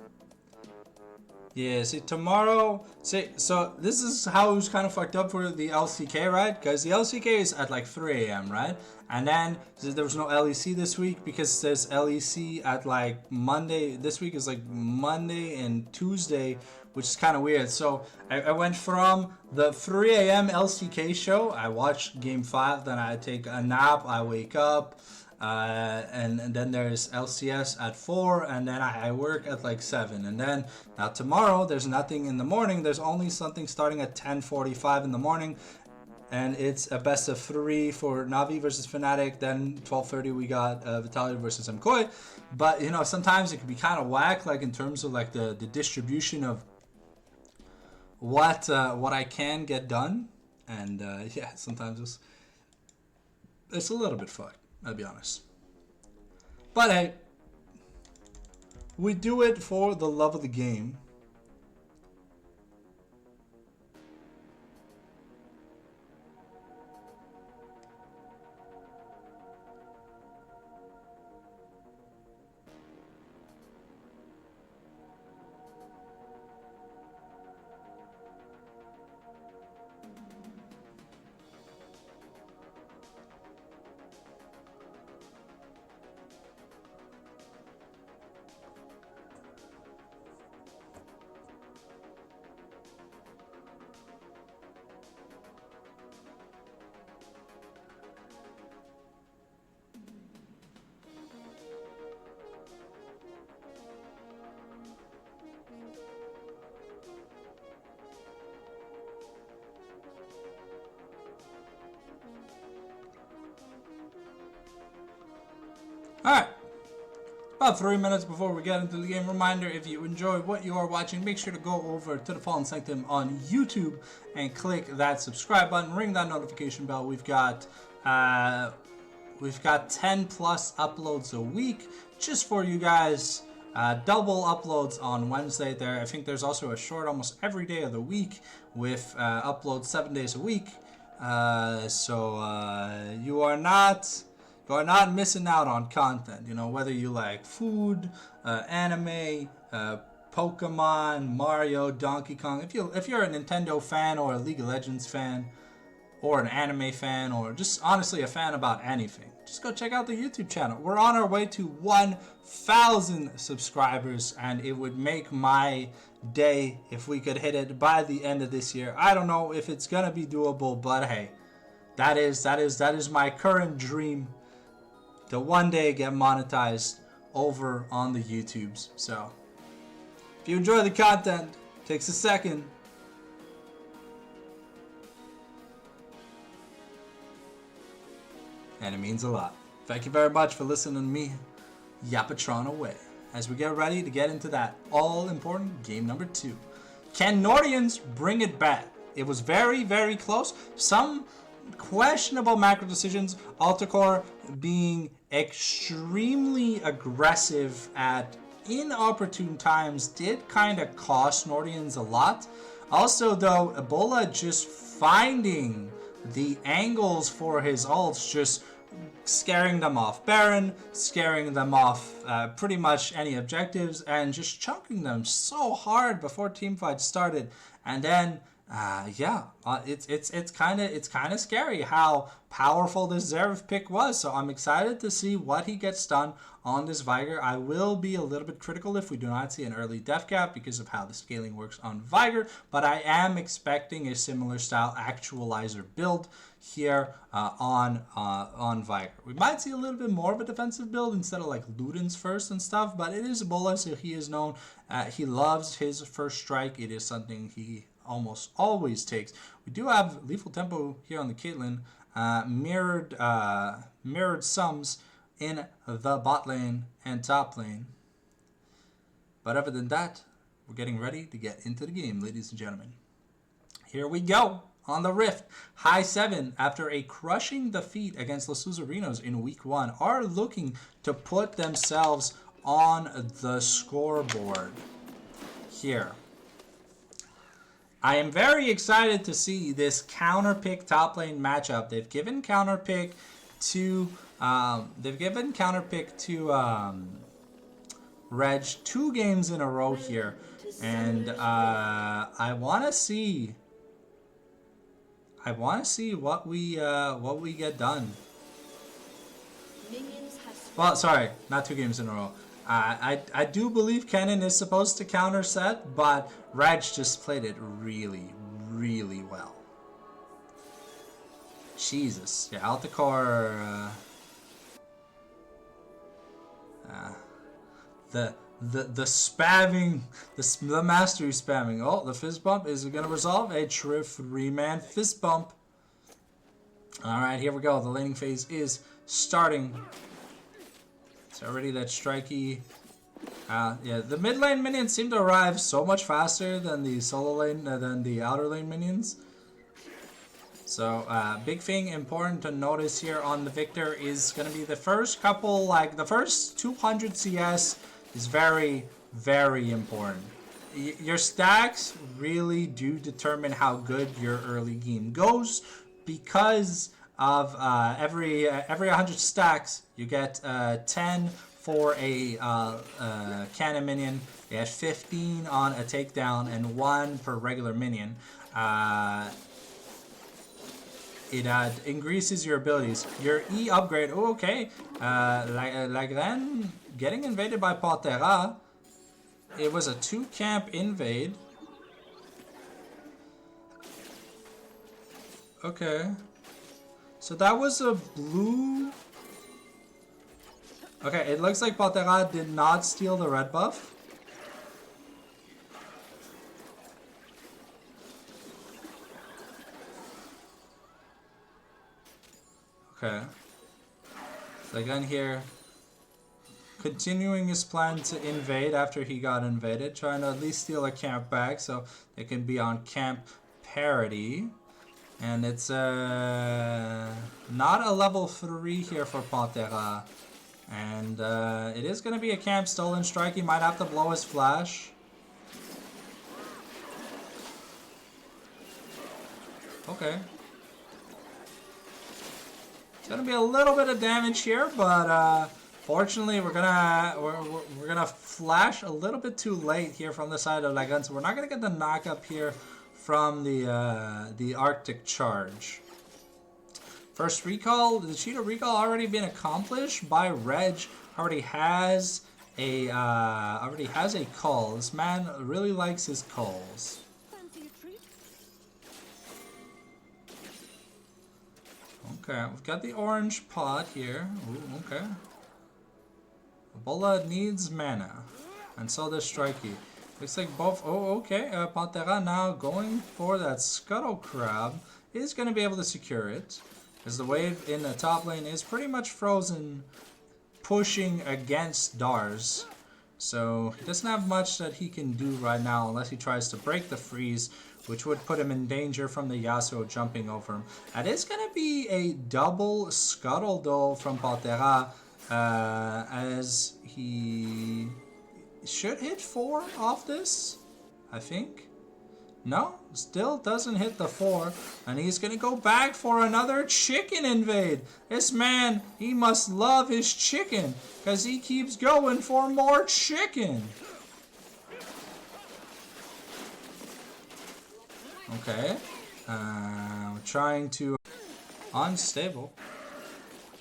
Yeah, see, tomorrow, so this is how it was kind of fucked up for the LCK, right? Because the LCK is at like 3 a.m., right? And then there was no LEC this week because there's LEC at like Monday. This week is like Monday and Tuesday, which is kind of weird. So I went from the 3 a.m. LCK show. I watched Game 5, then I take a nap, I wake up. And then there's LCS at 4, and then I work at like 7, and then now tomorrow there's nothing in the morning. There's only something starting at 10:45 in the morning, and it's a best of 3 for Navi versus Fnatic. Then 12:30 we got Vitality versus MKOI. But you know, sometimes it can be kind of whack, like in terms of like the distribution of what I can get done, and yeah, sometimes it's a little bit fucked, I'll be honest. But hey, we do it for the love of the game. Alright. About 3 minutes before we get into the game, reminder, if you enjoy what you are watching, make sure to go over to the Fallen Sanctum on YouTube and click that subscribe button, ring that notification bell. We've got 10 plus uploads a week just for you guys. Double uploads on Wednesday there. I think there's also a short almost every day of the week with uploads 7 days a week. So you are not missing out on content. You know, whether you like food, anime, Pokemon, Mario, Donkey Kong. If you're a Nintendo fan or a League of Legends fan, or an anime fan, or just honestly a fan about anything, just go check out the YouTube channel. We're on our way to 1,000 subscribers, and it would make my day if we could hit it by the end of this year. I don't know if it's gonna be doable, but hey, that is my current dream, to one day get monetized over on the YouTubes. So if you enjoy the content, takes a second. And it means a lot. Thank you very much for listening to me Yapatron away as we get ready to get into that all-important game number 2. Can Nordians bring it back? It was very, very close. Some questionable macro decisions. Altacore being extremely aggressive at inopportune times did kind of cost Nordians a lot. Also, though, Ebola just finding the angles for his ults, just scaring them off Baron, scaring them off pretty much any objectives, and just chunking them so hard before teamfights started. And then it's kind of scary how powerful this Zeref pick was. So I'm excited to see what he gets done on this Viger. I will be a little bit critical if we do not see an early def cap because of how the scaling works on Viger, but I am expecting a similar style actualizer build here on Viger. We might see a little bit more of a defensive build instead of like Ludens first and stuff, but it is Ebola, so he is known. He loves his first strike. It is something he almost always takes. We do have lethal tempo here on the Caitlyn, mirrored sums in the bot lane and top lane. But other than that, we're getting ready to get into the game, ladies and gentlemen. Here we go on the Rift. High 7, after a crushing defeat against Los Suzeranos in week 1, are looking to put themselves on the scoreboard here. I am very excited to see this counter pick top lane matchup. They've given counter pick to Reg 2 games in a row here, and I want to see what we get done. Well, sorry, not 2 games in a row. I do believe Kennen is supposed to counter set, but Reg just played it really, really well. Jesus, yeah, Altacore. The spamming, the mastery spamming. Oh, the fist bump is gonna resolve a 3-man fist bump. All right, here we go. The laning phase is starting. It's already that strikey. Yeah, the mid lane minions seem to arrive so much faster than the solo lane, than the outer lane minions. So, big thing important to notice here on the Victor is going to be the first couple, like the first 200 CS is very, very important. Your stacks really do determine how good your early game goes, because of every 100 stacks you get 10 for a cannon minion, you get 15 on a takedown, and 1 per regular minion. It increases your abilities. Your E upgrade, oh, okay. Like then, getting invaded by Patera, it was a 2-camp invade. Okay. So that was a blue. Okay, it looks like Patera did not steal the red buff. Okay. So again here, continuing his plan to invade after he got invaded, trying to at least steal a camp back so they can be on camp parity. And it's not a level 3 here for Pantera. And it is going to be a camp stolen strike. He might have to blow his flash. Okay. It's going to be a little bit of damage here, but fortunately we're gonna flash a little bit too late here from the side of Lagun, so we're not going to get the knock-up here from the Arctic Charge. First recall, the Cheetah recall already been accomplished by Reg. Already has a call. This man really likes his calls. Okay, we've got the orange pot here. Ooh, okay. Ebola needs mana, and so does Strikey. Looks like both. Oh, okay. Pantera now going for that Scuttle Crab is going to be able to secure it, as the wave in the top lane is pretty much frozen, pushing against Dars. So he doesn't have much that he can do right now unless he tries to break the freeze, which would put him in danger from the Yasuo jumping over him. That is going to be a double Scuttle though from Pantera, as he should hit 4 off this, I think. No, still doesn't hit the 4, and he's gonna go back for another chicken invade. This man, he must love his chicken, because he keeps going for more chicken. Okay, trying to unstable.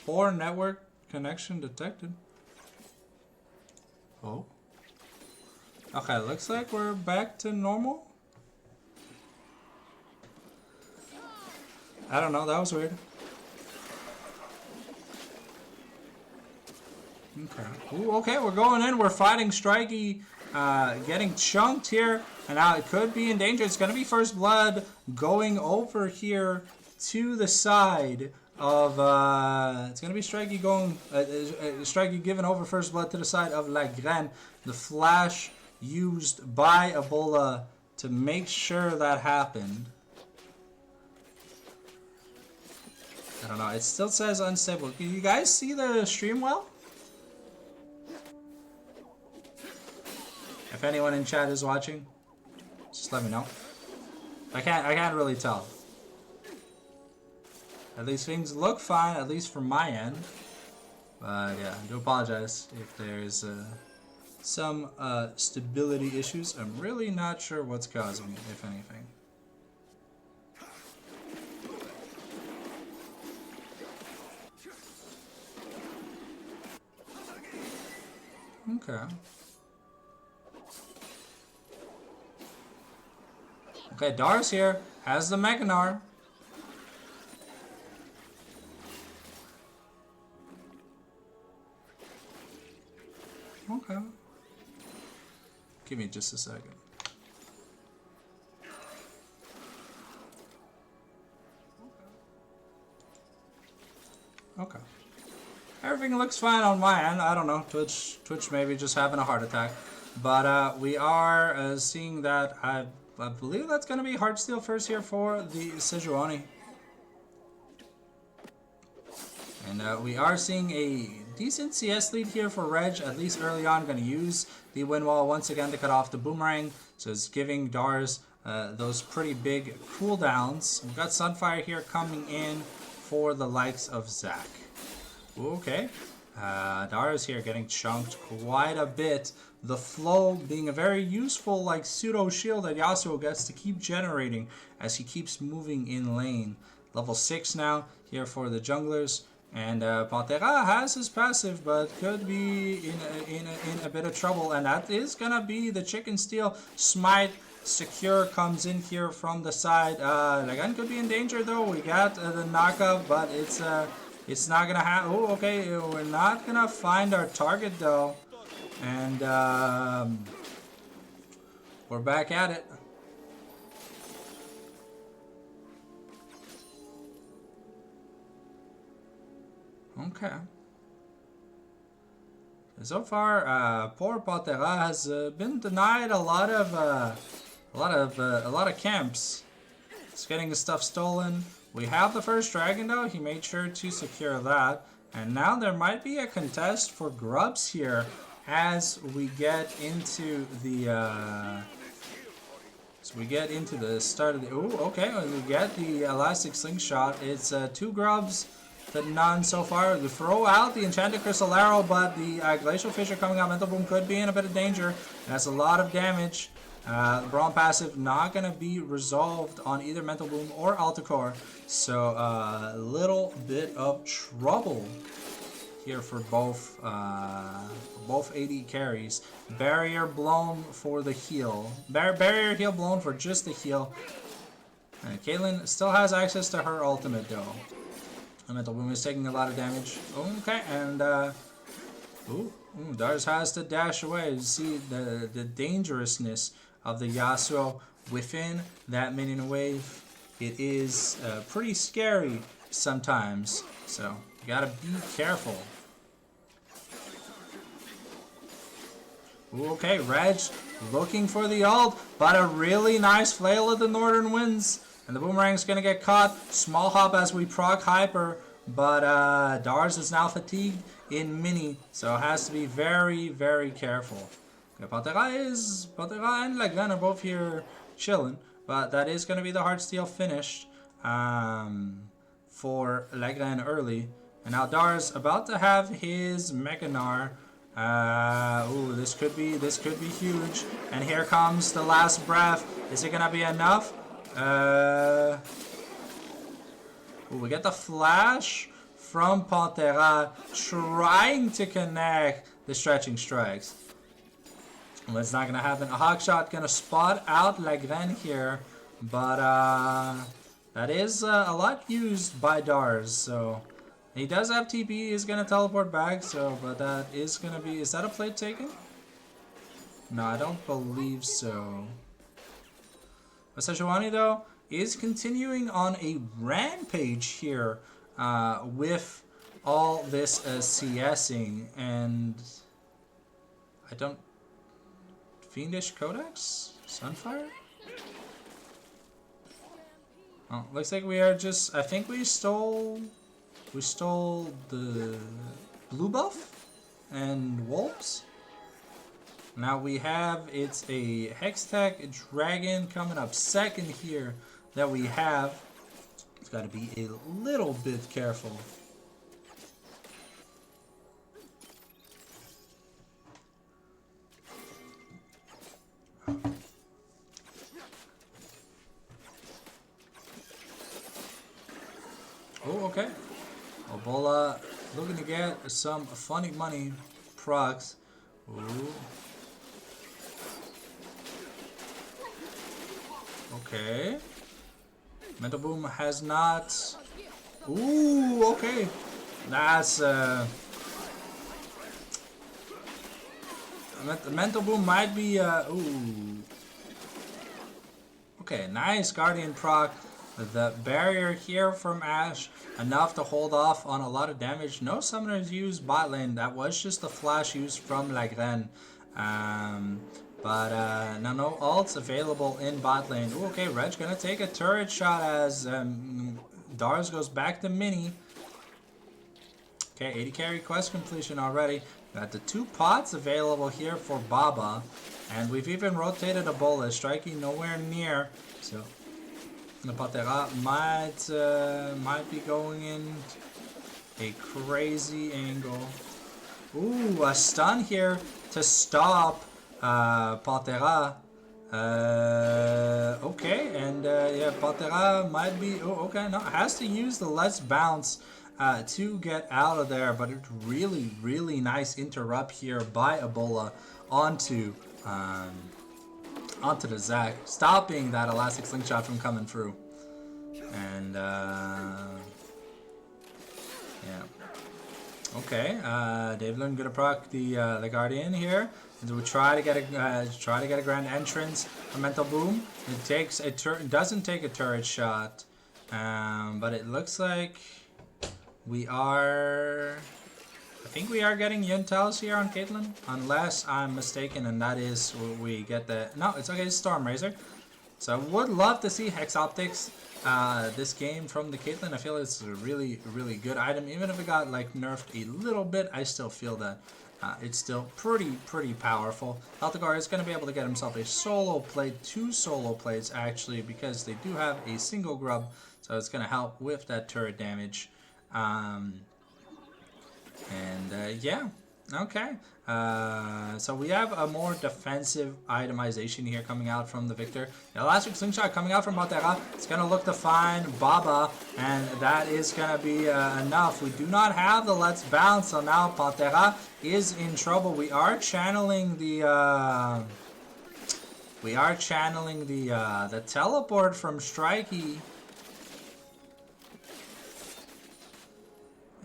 Poor network connection detected. Oh. Okay, looks like we're back to normal. I don't know, that was weird. Okay. Ooh, okay, we're going in. We're fighting Strikey, getting chunked here. And now it could be in danger. It's going to be First Blood going over here to the side of... it's going to be Strikey going... Strikey giving over First Blood to the side of La Graine. The flash used by Ebola to make sure that happened. I don't know. It still says unstable. Can you guys see the stream well? If anyone in chat is watching, just let me know. I can't really tell. At least things look fine, at least from my end. But yeah, I do apologize if there's some stability issues. I'm really not sure what's causing it, if anything. Okay. Okay, Dars here has the Mechanar. Okay. Give me just a second. Okay. Everything looks fine on my end. I don't know. Twitch maybe just having a heart attack. But we are seeing that I believe that's going to be Heartsteel first here for the Sejuani. And we are seeing a decent CS lead here for Reg, at least early on. Going to use the wind wall once again to cut off the boomerang. So it's giving Dars those pretty big cooldowns. We've got Sunfire here coming in for the likes of Zac. Okay. Dars here getting chunked quite a bit. The flow being a very useful like pseudo shield that Yasuo gets to keep generating as he keeps moving in lane. Level 6 now here for the junglers. And Pantera has his passive, but could be in a bit of trouble. And that is going to be the Chicken Steal. Smite secure comes in here from the side. Lagan could be in danger though. We got the knockup, but it's not going to happen. Oh, okay. We're not going to find our target though. And we're back at it. Okay. So far, poor Patera has been denied a lot of camps. He's getting his stuff stolen. We have the first dragon though. He made sure to secure that, and now there might be a contest for grubs here as we get into the start of the. Ooh, okay. When we get the elastic slingshot, it's 2 grubs to none so far. We throw out the enchanted crystal arrow, but the glacial fissure coming out. Mental boom could be in a bit of danger. That's a lot of damage. The brawn passive not gonna be resolved on either mental boom or altacore, so a little bit of trouble here for both AD carries. Barrier blown for the heal. Barrier heal blown for just the heal. Caitlyn still has access to her ultimate though. The mental boom is taking a lot of damage. Okay, and Dars has to dash away. You see the dangerousness of the Yasuo within that minion wave. It is pretty scary sometimes, so you gotta be careful. Ooh, okay, Reg looking for the ult, but a really nice flail of the Northern Winds. And the boomerang's gonna get caught. Small hop as we proc hyper, but Dars is now fatigued in mini, so has to be very, very careful. Okay, Patera and Legren are both here chilling, but that is gonna be the Heartsteel finish for Legren early. And now Dars about to have his Mechanar. Ooh, this could be huge. And here comes the last breath. Is it gonna be enough? Ooh, we get the flash from Patera trying to connect the stretching strikes. Well, it's not gonna happen. A hawkshot gonna spot out Legren here, but that is a lot used by Dars, so he does have TP. He's gonna teleport back, so but that is gonna be. Is that a plate taken? No, I don't believe so. But Sejuani though is continuing on a rampage here with all this CSing, and I don't. Fiendish Codex? Sunfire? Oh, looks like we are just. I think we stole the blue buff and wolves. Now we have, it's a Hextech Dragon coming up second here that we have. It's got to be a little bit careful. Oh, okay. Obola looking to get some funny money procs. Ooh. Okay. Mental Boom has not. Ooh, okay. That's Mental Boom might be ooh. Okay, nice Guardian proc. The barrier here from Ashe, enough to hold off on a lot of damage. No summoners used bot lane. That was just the flash used from Legren. But now no ults available in bot lane. Ooh, okay, Reg gonna take a turret shot as Dars goes back to mini. Okay, 80 carry quest completion already. Got the 2 pots available here for Baba. And we've even rotated a Bola, striking nowhere near. So the Patera might be going in a crazy angle. Ooh, a stun here to stop Patera. Okay, and yeah, Patera might be. Oh, okay, no, has to use the Let's Bounce to get out of there, but it's really, really nice interrupt here by Ebola onto the Zac, stopping that elastic slingshot from coming through. And yeah, okay. Dave Lund gonna proc the Guardian here. And we try to get a grand entrance. A Mental Boom. It takes a doesn't take a turret shot, but it looks like we are I think we are getting Yuntels here on Caitlyn, unless I'm mistaken, and that is where we get the... No, it's okay, it's Storm Razor. So I would love to see Hex Optics this game from the Caitlyn. I feel it's a really, really good item. Even if it got like nerfed a little bit, I still feel that it's still pretty powerful. Altagar is going to be able to get himself a solo plate, 2 solo plates actually, because they do have a single grub. So it's going to help with that turret damage. Yeah, okay. So we have a more defensive itemization here coming out from the Victor. The Elastic Slingshot coming out from Pantera. It's going to look to find Baba, and that is going to be enough. We do not have the Let's Bounce, so now Pantera is in trouble. We are channeling the teleport from Strikey.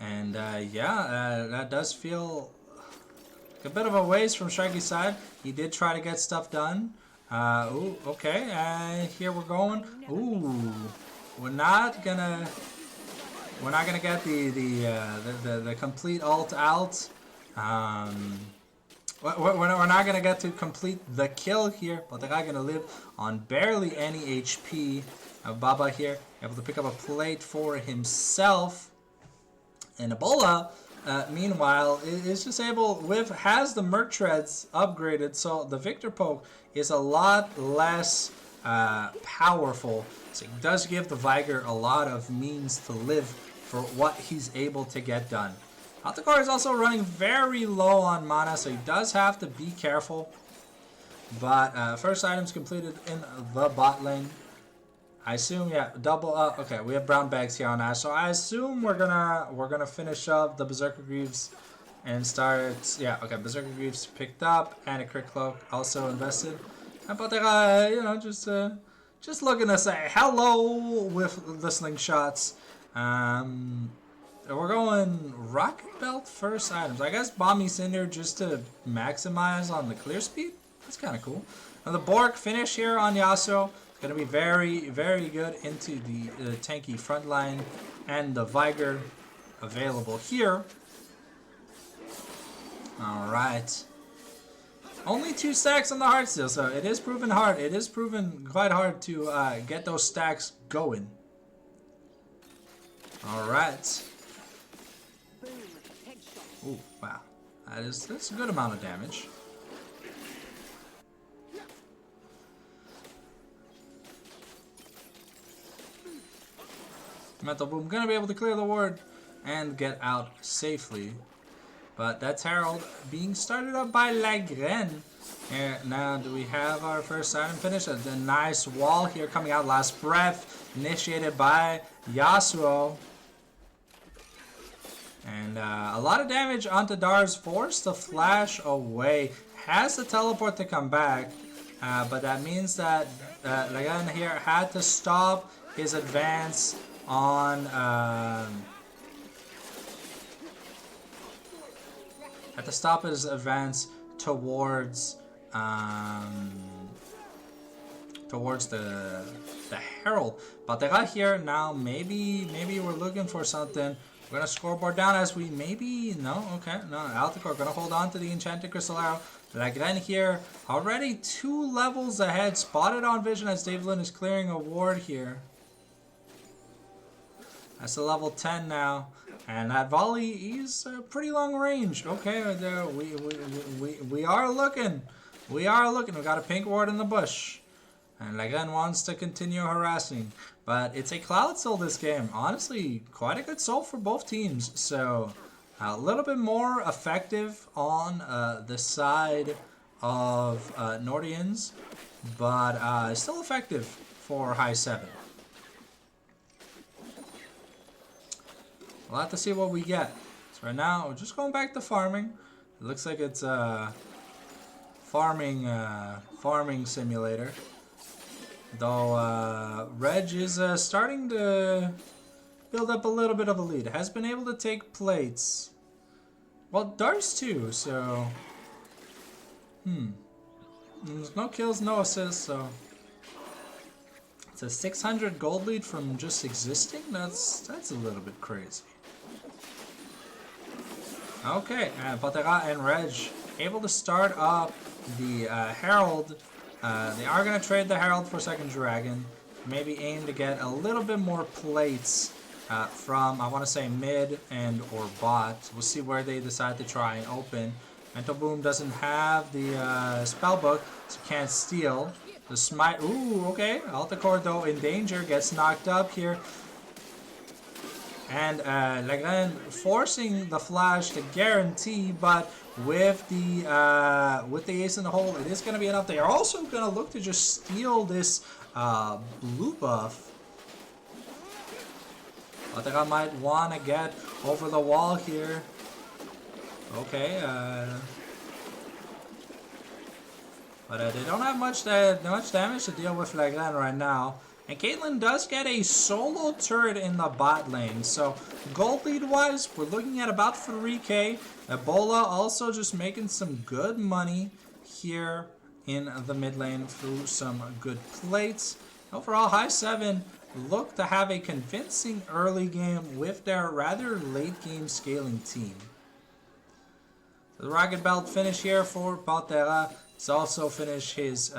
And that does feel a bit of a waste from Strikey's side. He did try to get stuff done. Ooh, okay. Here we're going. Ooh, we're not gonna get the complete ult out. We're not gonna get to complete the kill here, but the guy gonna live on barely any HP. Baba here able to pick up a plate for himself. And Ebola, meanwhile, is just able has the Merc Treads upgraded, so the Victor Poke is a lot less powerful. So it does give the Viger a lot of means to live for what he's able to get done. Altagar is also running very low on mana, so he does have to be careful. But first items completed in the bot lane. I assume, yeah, double up. Okay, we have brown bags here on Ash, so I assume we're gonna finish up the Berserker Greaves and start. Yeah, okay, Berserker Greaves picked up and a Crit Cloak also invested. But you know, just looking to say hello with the slingshots. We're going Rocket Belt first items. I guess Bomby Cinder just to maximize on the clear speed. That's kind of cool. Now the Bork finish here on Yasuo. Going to be very, very good into the tanky front line, and the Viger available here. Alright. Only 2 stacks on the heart still, so it is proven hard. It is proven quite hard to get those stacks going. Alright. Ooh, wow. That's a good amount of damage. Metal Boom gonna be able to clear the ward and get out safely. But that's Herald being started up by Lagren. Here, now do we have our first item finish? A nice wall here coming out. Last breath initiated by Yasuo. And a lot of damage onto Dar's, forced to flash away. Has the teleport to come back. But that means that Lagren here had to stop his advance on at the stop his advance towards the Herald. But they got here now. Maybe we're looking for something. We're gonna scoreboard down as we Altagar gonna hold on to the Enchanted Crystal Arrow. Lagren here already 2 levels ahead, spotted on vision as Davelin is clearing a ward here. That's a level 10 now, and that volley is pretty long range. Okay, there we are looking. We got a pink ward in the bush, and Lagren wants to continue harassing. But it's a Cloud Soul this game. Honestly, quite a good soul for both teams. So a little bit more effective on the side of Nordians, but still effective for high 7. We'll have to see what we get. So right now, we're just going back to farming. It looks like it's a farming simulator. Though Reg is starting to build up a little bit of a lead. Has been able to take plates. Well, Darts too, so... There's no kills, no assists, so... It's a 600 gold lead from just existing? That's a little bit crazy. Okay, Patera and Reg able to start up the Herald. They are going to trade the Herald for second Dragon. Maybe aim to get a little bit more plates from, I want to say, mid and or bot. We'll see where they decide to try and open. Mental Boom doesn't have the spellbook, so can't steal. The Smite, ooh, okay. Altacore, though, in danger, gets knocked up here. And Lagren forcing the flash to guarantee, but with the ace in the hole, it is going to be enough. They are also going to look to just steal this blue buff. Patera might want to get over the wall here. Okay, but they don't have much damage to deal with Lagren right now. And Caitlyn does get a solo turret in the bot lane. So gold lead wise, we're looking at about 3k. Ebola also just making some good money here in the mid lane through some good plates. Overall, High 7 look to have a convincing early game with their rather late game scaling team. The Rocket Belt finish here for Patera. He's also finished his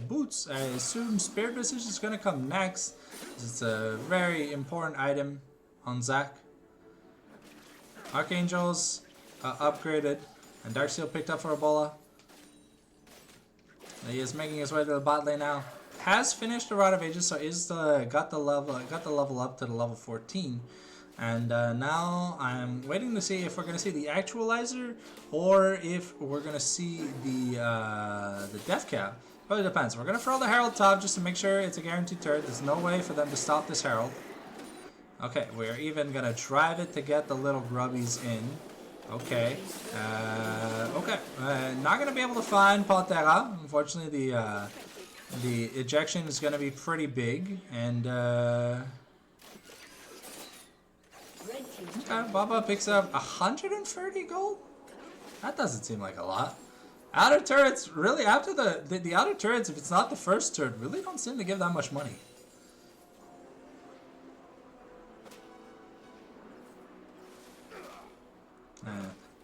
boots. I assume Spirit Visage is going to come next. It's a very important item on Zac. Archangels upgraded. And Darksteel picked up for Ebola. He is making his way to the bot lane now. Has finished the Rod of Ages, so is got the level up to the level 14. And now I'm waiting to see if we're going to see the actualizer or if we're going to see the death cap. Really depends. We're going to throw the Herald top just to make sure it's a guaranteed turret. There's no way for them to stop this Herald. Okay, we're even going to drive it to get the little grubbies in. Okay. Not going to be able to find Patera. Unfortunately, the ejection is going to be pretty big. And... okay, Baba picks up 130 gold? That doesn't seem like a lot. Outer turrets, really, after the outer turrets, if it's not the first turret, really don't seem to give that much money.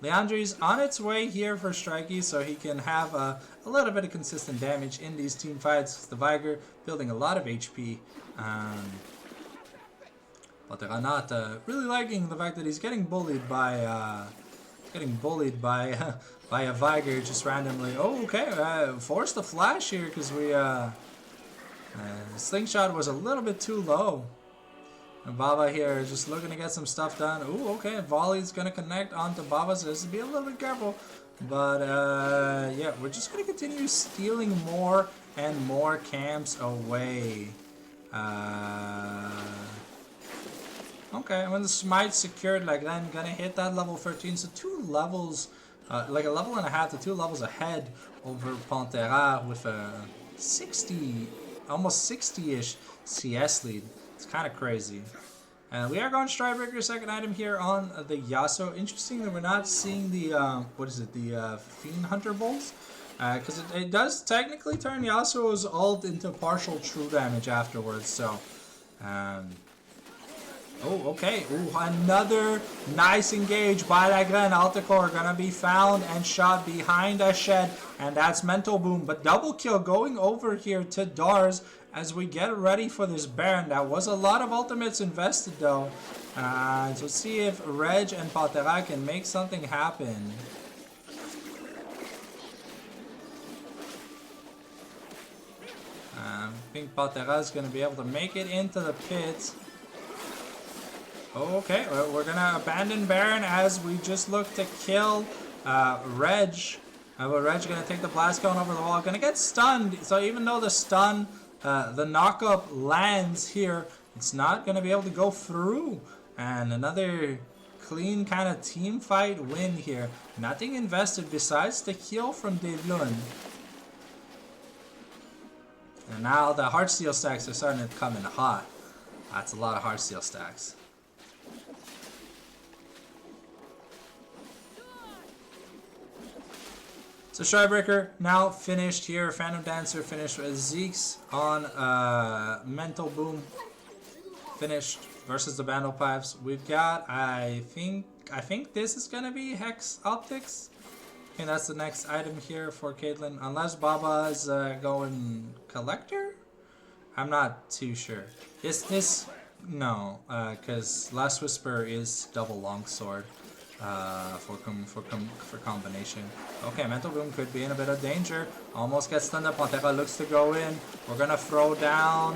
Leandri's on its way here for Strikey so he can have a little bit of consistent damage in these team fights. The Viger building a lot of HP. But they're not really liking the fact that he's getting bullied by by a Viger just randomly. Oh, okay, force the flash here because we slingshot was a little bit too low. And Baba here is just looking to get some stuff done. Ooh, okay, volley's gonna connect onto Baba, so this is be a little bit careful. But yeah, we're just gonna continue stealing more and more camps away. Okay, when the smite's secured like that, I'm gonna hit that level 13, so 2 levels, like a level and a half to 2 levels ahead over Pantera with a 60, almost 60-ish CS lead. It's kind of crazy. And we are going Stridebreaker, second item here on the Yasuo. Interesting that we're not seeing the, what is it, the Fiend Hunter Bolts. Because it does technically turn Yasuo's ult into partial true damage afterwards, so... oh, okay. Ooh, another nice engage by Lagren. Altacore gonna be found and shot behind a shed, and that's Mental Boom. But double kill going over here to Dars as we get ready for this Baron. That was a lot of ultimates invested though. So let's see if Reg and Patera can make something happen. I think Patera is gonna be able to make it into the pit. Okay, we're gonna abandon Baron as we just look to kill Reg. But Reg gonna take the blast cone over the wall. Gonna get stunned. So even though the stun, the knockup lands here, it's not gonna be able to go through. And another clean kind of team fight win here. Nothing invested besides the heal from Devlun. And now the Heartsteel stacks are starting to come in hot. That's a lot of Heartsteel stacks. So Stridebreaker now finished here. Phantom Dancer finished with Zeke's on Mental Boom. Finished versus the Vandal Pipes. We've got, I think, I think this is gonna be Hex Optics. And that's the next item here for Caitlyn. Unless Baba is going Collector? I'm not too sure. Is this... No, because Last Whisper is double longsword for combination. Okay, Mental Boom could be in a bit of danger. Almost gets stunned up. Pantera looks to go in. We're gonna throw down.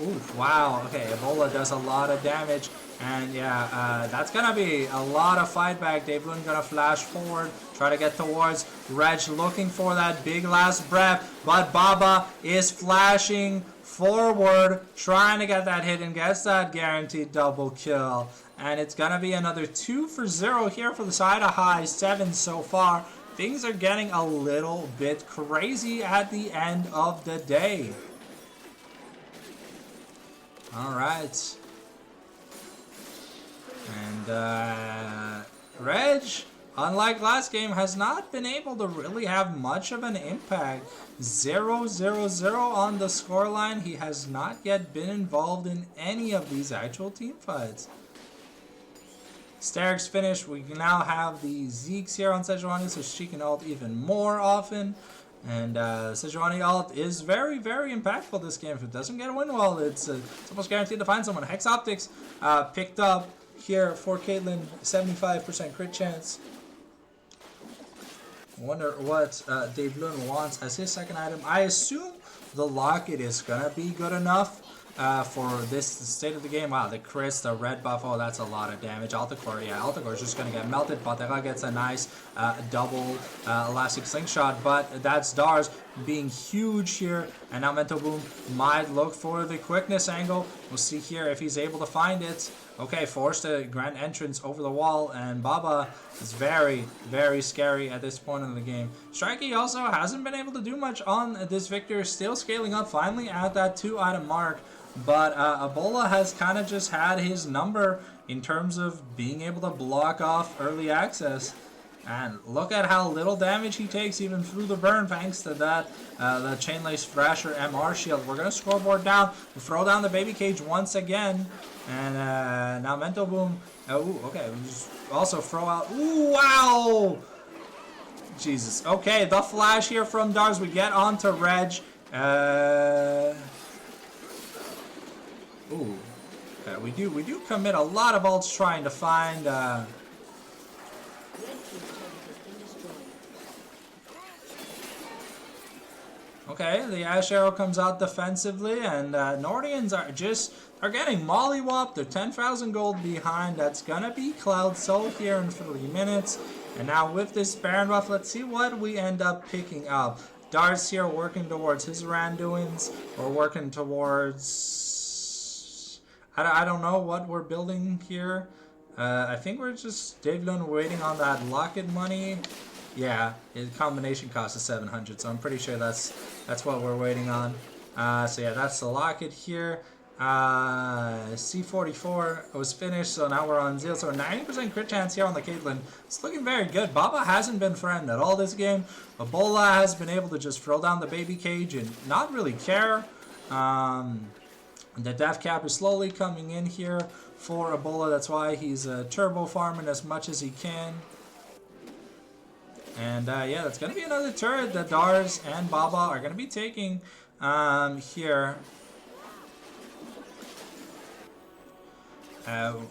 Oof, wow. Okay, Ebola does a lot of damage. And yeah, that's gonna be a lot of fight back. Dave Lund gonna flash forward, try to get towards Reg, looking for that big last breath. But Baba is flashing forward, trying to get that hit and gets that guaranteed double kill. And it's gonna be another 2 for 0 here for the side of high. 7 so far. Things are getting a little bit crazy at the end of the day. Alright. And Reg, unlike last game, has not been able to really have much of an impact. 0-0-0 on the scoreline. He has not yet been involved in any of these actual team fights. Sterik's finished. We now have the Zeeks here on Sejuani, so she can ult even more often. And Sejuani ult is very, very impactful this game. If it doesn't get a win well, it's almost guaranteed to find someone. Hex Optics picked up here for Caitlyn, 75% crit chance. Wonder what Dave Lund wants as his second item. I assume the Locket is gonna be good enough for this state of the game. Wow, the crits, the red buff, oh, that's a lot of damage. Altacore, yeah, Altacore is just gonna get melted. Pantera gets a nice double elastic slingshot, but that's Dars being huge here. And now Mental Boom might look for the quickness angle. We'll see here if he's able to find it. Okay, forced a grand entrance over the wall, and Baba is very, very scary at this point in the game. Strikey also hasn't been able to do much on this victor, still scaling up finally at that 2-item mark. But Ebola has kind of just had his number in terms of being able to block off early access. And look at how little damage he takes even through the burn thanks to that the Chainlace Thrasher MR shield. We're going to scoreboard down. We'll throw down the baby cage once again. And now Mental Boom. Oh, okay. We just also throw out. Ooh, wow! Jesus. Okay, the flash here from Dars. We get onto Reg. Ooh. Okay, we do commit a lot of ults trying to find okay, the Ash Arrow comes out defensively, and Nordians are getting mollywopped. They're 10,000 gold behind. That's gonna be Cloud Soul here in 3 minutes. And now with this Baron buff, let's see what we end up picking up. Darts here working towards his Randuins. We're working towards... I don't know what we're building here. I think we're just Dave Lund waiting on that Locket money. Yeah, his combination cost is 700, so I'm pretty sure that's what we're waiting on. So yeah, that's the Locket here. C44 was finished, so now we're on Zeal. So 90% crit chance here on the Caitlyn. It's looking very good. Baba hasn't been friend at all this game. Ebola has been able to just throw down the baby cage and not really care. The death cap is slowly coming in here for Ebola. That's why he's turbo farming as much as he can. And yeah, that's going to be another turret that Dars and Baba are going to be taking here. I'll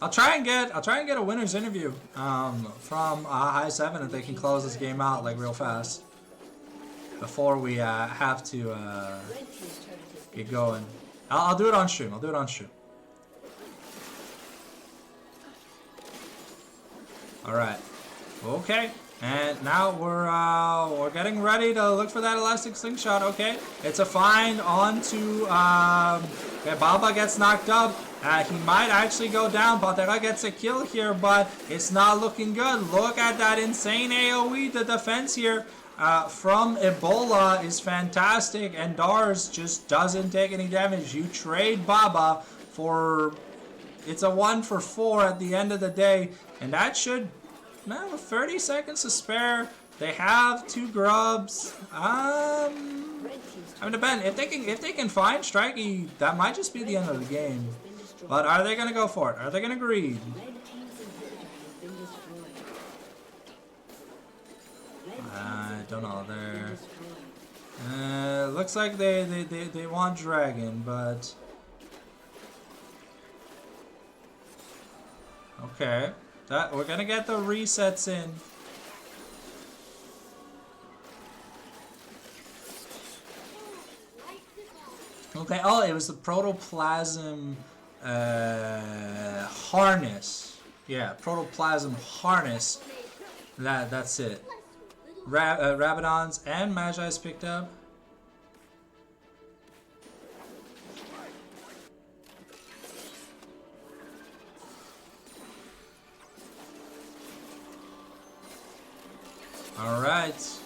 try and get a winner's interview from High 7 if they can close this game out like real fast before we have to get going. I'll do it on stream. All right. Okay. And now we're getting ready to look for that elastic slingshot. Okay, it's a find onto okay, Baba gets knocked up. He might actually go down. Pantera gets a kill here, but it's not looking good. Look at that insane AoE. The defense here from Ebola is fantastic, and Dars just doesn't take any damage. You trade Baba for... It's a 1 for 4 at the end of the day, and that should... Now with 30 seconds to spare, they have 2 grubs. I mean, depend if they can find Strikey, that might just be the end of the game. But are they gonna go for it? Are they gonna greed? done all there. Looks like they want dragon, but okay. That we're gonna get the resets in. Okay. Oh, it was the protoplasm harness. Yeah, protoplasm harness. That's it. Rabadons and Magi's picked up. Alright.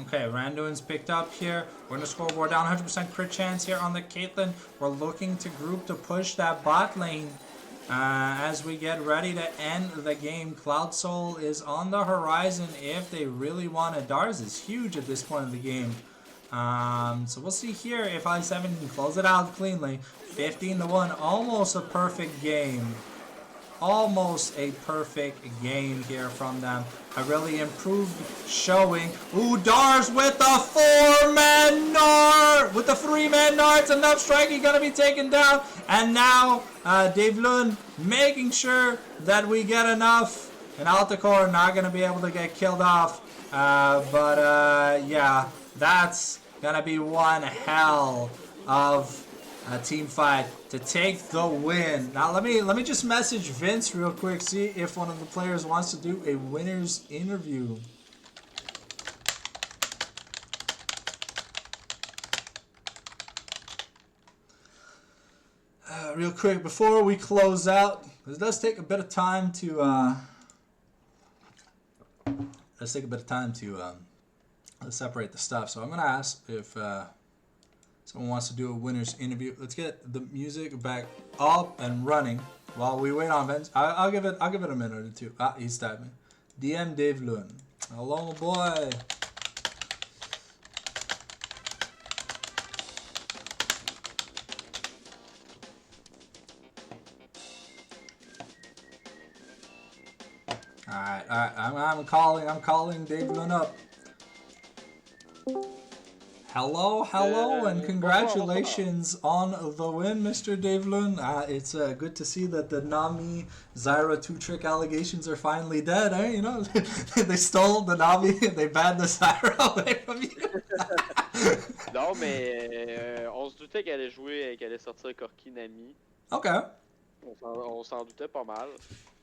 Okay, Randuin's picked up here. We're going to scoreboard down 100% crit chance here on the Caitlyn. We're looking to group to push that bot lane. As we get ready to end the game, Cloud Soul is on the horizon if they really want it. Dars is huge at this point in the game. So we'll see here if I7 can close it out cleanly. 15-1, almost a perfect game. Almost a perfect game here from them. A really improved showing. Ooh, Dars with the 4-man Nard! With the 3-man Nard, it's enough striking, gonna be taken down. And now, Dave Lund making sure that we get enough. And Altacore not gonna be able to get killed off. Yeah, that's gonna be one hell of a team fight to take the win. Now let me just message Vince real quick, see if one of the players wants to do a winner's interview. Real quick before we close out, it does take a bit of time to separate the stuff. So I'm gonna ask if someone wants to do a winner's interview. Let's get the music back up and running while we wait on Vince. I'll give it a minute or two. He's typing. DM Dave Lund. Hello, boy. All right. I'm calling Dave Lund up. Hello, and congratulations on the win, Mr. Dave Lund. It's good to see that the Nami Zyra 2-trick allegations are finally dead, eh? You know, they stole the Nami, they banned the Zyra away from you. Non, mais on se doutait qu'elle allait jouer et qu'elle allait sortir Corki Nami. Ok. On s'en doutait pas mal.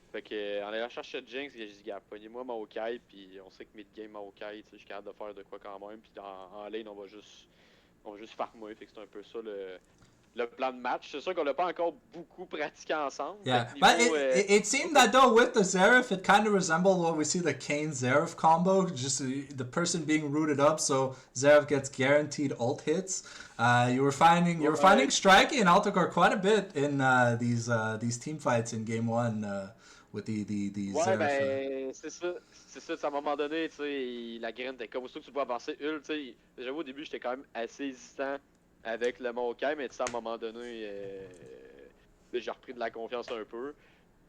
Fait que, en allant chercher Jinx, j'ai dit, gars, pognez-moi Maokai, puis on sait que mid-game Maokai, je suis capable de faire de quoi quand même, puis en lane, on va juste farmer, fait que c'est un peu ça le plan de match. C'est sûr qu'on l'a pas encore beaucoup pratiqué ensemble. Yeah, niveau, but it seemed that though with the Zeref, it kind of resembled what we see the Kayn Zeref combo, just the person being rooted up, so Zeref gets guaranteed ult hits. You were finding Strikey and Altacore quite a bit in these team fights in game 1 with the ouais, Zeref. Ben, c'est ça, à un moment donné, tu sais, la graine était comme aussitôt que tu peux avancer ult, tu sais, j'avoue au début j'étais quand même assez hésitant avec le Maokai, mais tu sais, à un moment donné, j'ai repris de la confiance un peu.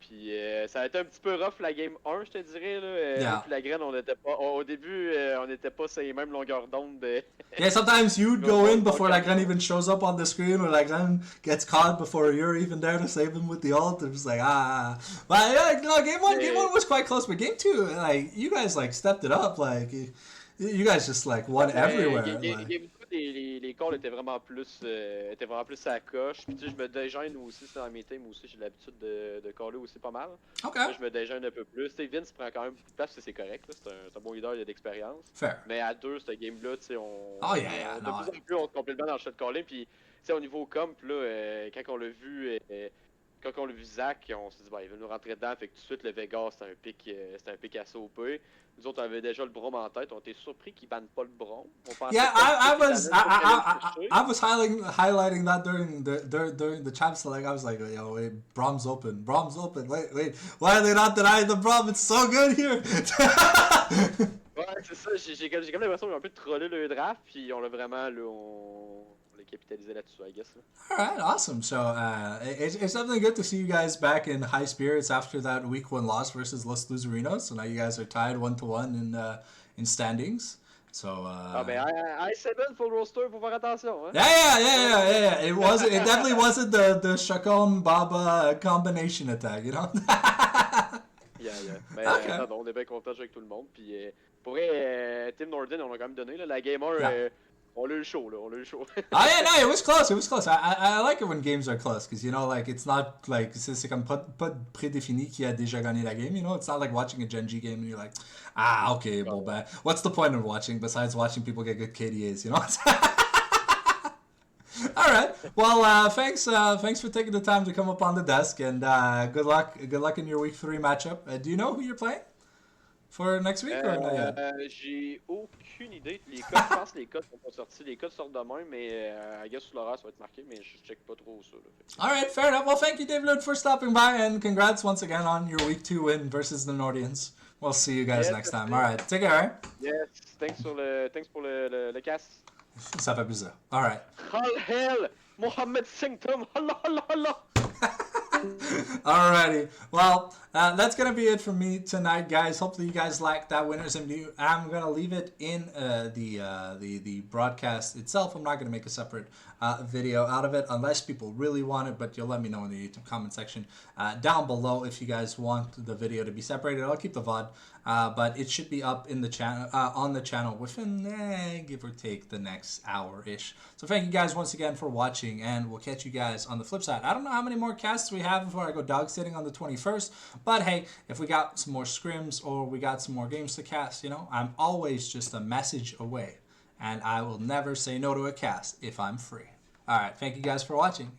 Puis ça a été un petit peu rough la game 1, je te dirais. Là. Yeah. Puis la graine, on était pas. Au début, on n'était pas sur les mêmes longueurs d'onde. Yeah, sometimes you'd go in before Lagran even shows up on the screen, or Lagran gets caught before you're even there to save him with the ult. It's like but yeah, no, game one was quite close, but game 2, like you guys like stepped it up, like you guys just like won everywhere. Game 2, les calls étaient vraiment plus à la coche. Puis tu sais, je me dégêne aussi dans mes teams aussi, j'ai l'habitude de caller aussi pas mal. Okay. Là, je me dégêne un peu plus. Tu sais, Vince prend quand même beaucoup de place, c'est correct. C'est un bon leader, il a d'expérience. Fair. Mais à deux, ce game-là, tu sais, yeah, de plus en plus, on se complète bien dans le shot calling. Puis, tu sais, au niveau comp, là, quand on l'a vu, Zach, on s'est dit, bah, il veut nous rentrer dedans. Fait que tout de suite, le Vegas, c'était un pic assez OP. Nous autres, on avait déjà le Brom en tête. On était surpris qu'ils bannent pas le Brom. Yeah, I was highlighting that during the champ select. I was like, yo, wait, Brom's open. Wait, why are they not denying the Brom? It's so good here. Ouais, c'est ça. J'ai comme l'impression qu'on a un peu trollé le draft, puis on l'a vraiment, là, on l'a capitalisé là-dessus, I guess. All right, awesome. So it's definitely good to see you guys back in high spirits after that week 1 loss versus Los Luzerinos. So now you guys are tied 1-1 in standings. So. Ah ben, I7 full roster, faut faire attention, hein? Yeah. It wasn't. It definitely wasn't the Chacon Baba combination attack. You know. Yeah. Mais Okay. non, on est bien content de jouer avec tout le monde. Puis pour vrai, Team Nordian, on a quand même donné. Là, la gamer, Yeah. on l'a eu chaud, là. On l'a eu chaud. Oh yeah, no, it was close. It was close. I like it when games are close because you know, like it's not like c'est comme pas prédéfini qui a déjà gagné la game. You know, it's not like watching a Genji game and you're like, okay, well, what's the point of watching besides watching people get good KDAs? You know. All right. Well, thanks for taking the time to come up on the desk, and good luck in your week 3 matchup. Do you know who you're playing for next week or not yet? J'ai aucune idée. Les codes, je pense que les codes sont pas sortis. Les codes sortent demain, mais I guess sur l'horaire ça va être marqué, mais je check pas trop ça. Là. All right, fair enough. Well, thank you, David, for stopping by, and congrats once again on your week 2 win versus the Nordians. We'll see you guys next time. All right, take care. Yes, thanks pour le cast. Ça fait plaisir. All right. All hell, Mohamed Sington. Allah. Alrighty. Well, that's gonna be it for me tonight, guys. Hopefully, you guys like that winners and view. I'm gonna leave it in the broadcast itself. I'm not gonna make a separate video out of it unless people really want it. But you'll let me know in the YouTube comment section down below if you guys want the video to be separated. I'll keep the VOD, but it should be up in the channel on the channel within give or take the next hour-ish. So thank you guys once again for watching, and we'll catch you guys on the flip side. I don't know how many more casts we have before I go dog sitting on the 21st, but hey, if we got some more scrims or we got some more games to cast, you know, I'm always just a message away, and I will never say no to a cast if I'm free. All right, thank you guys for watching.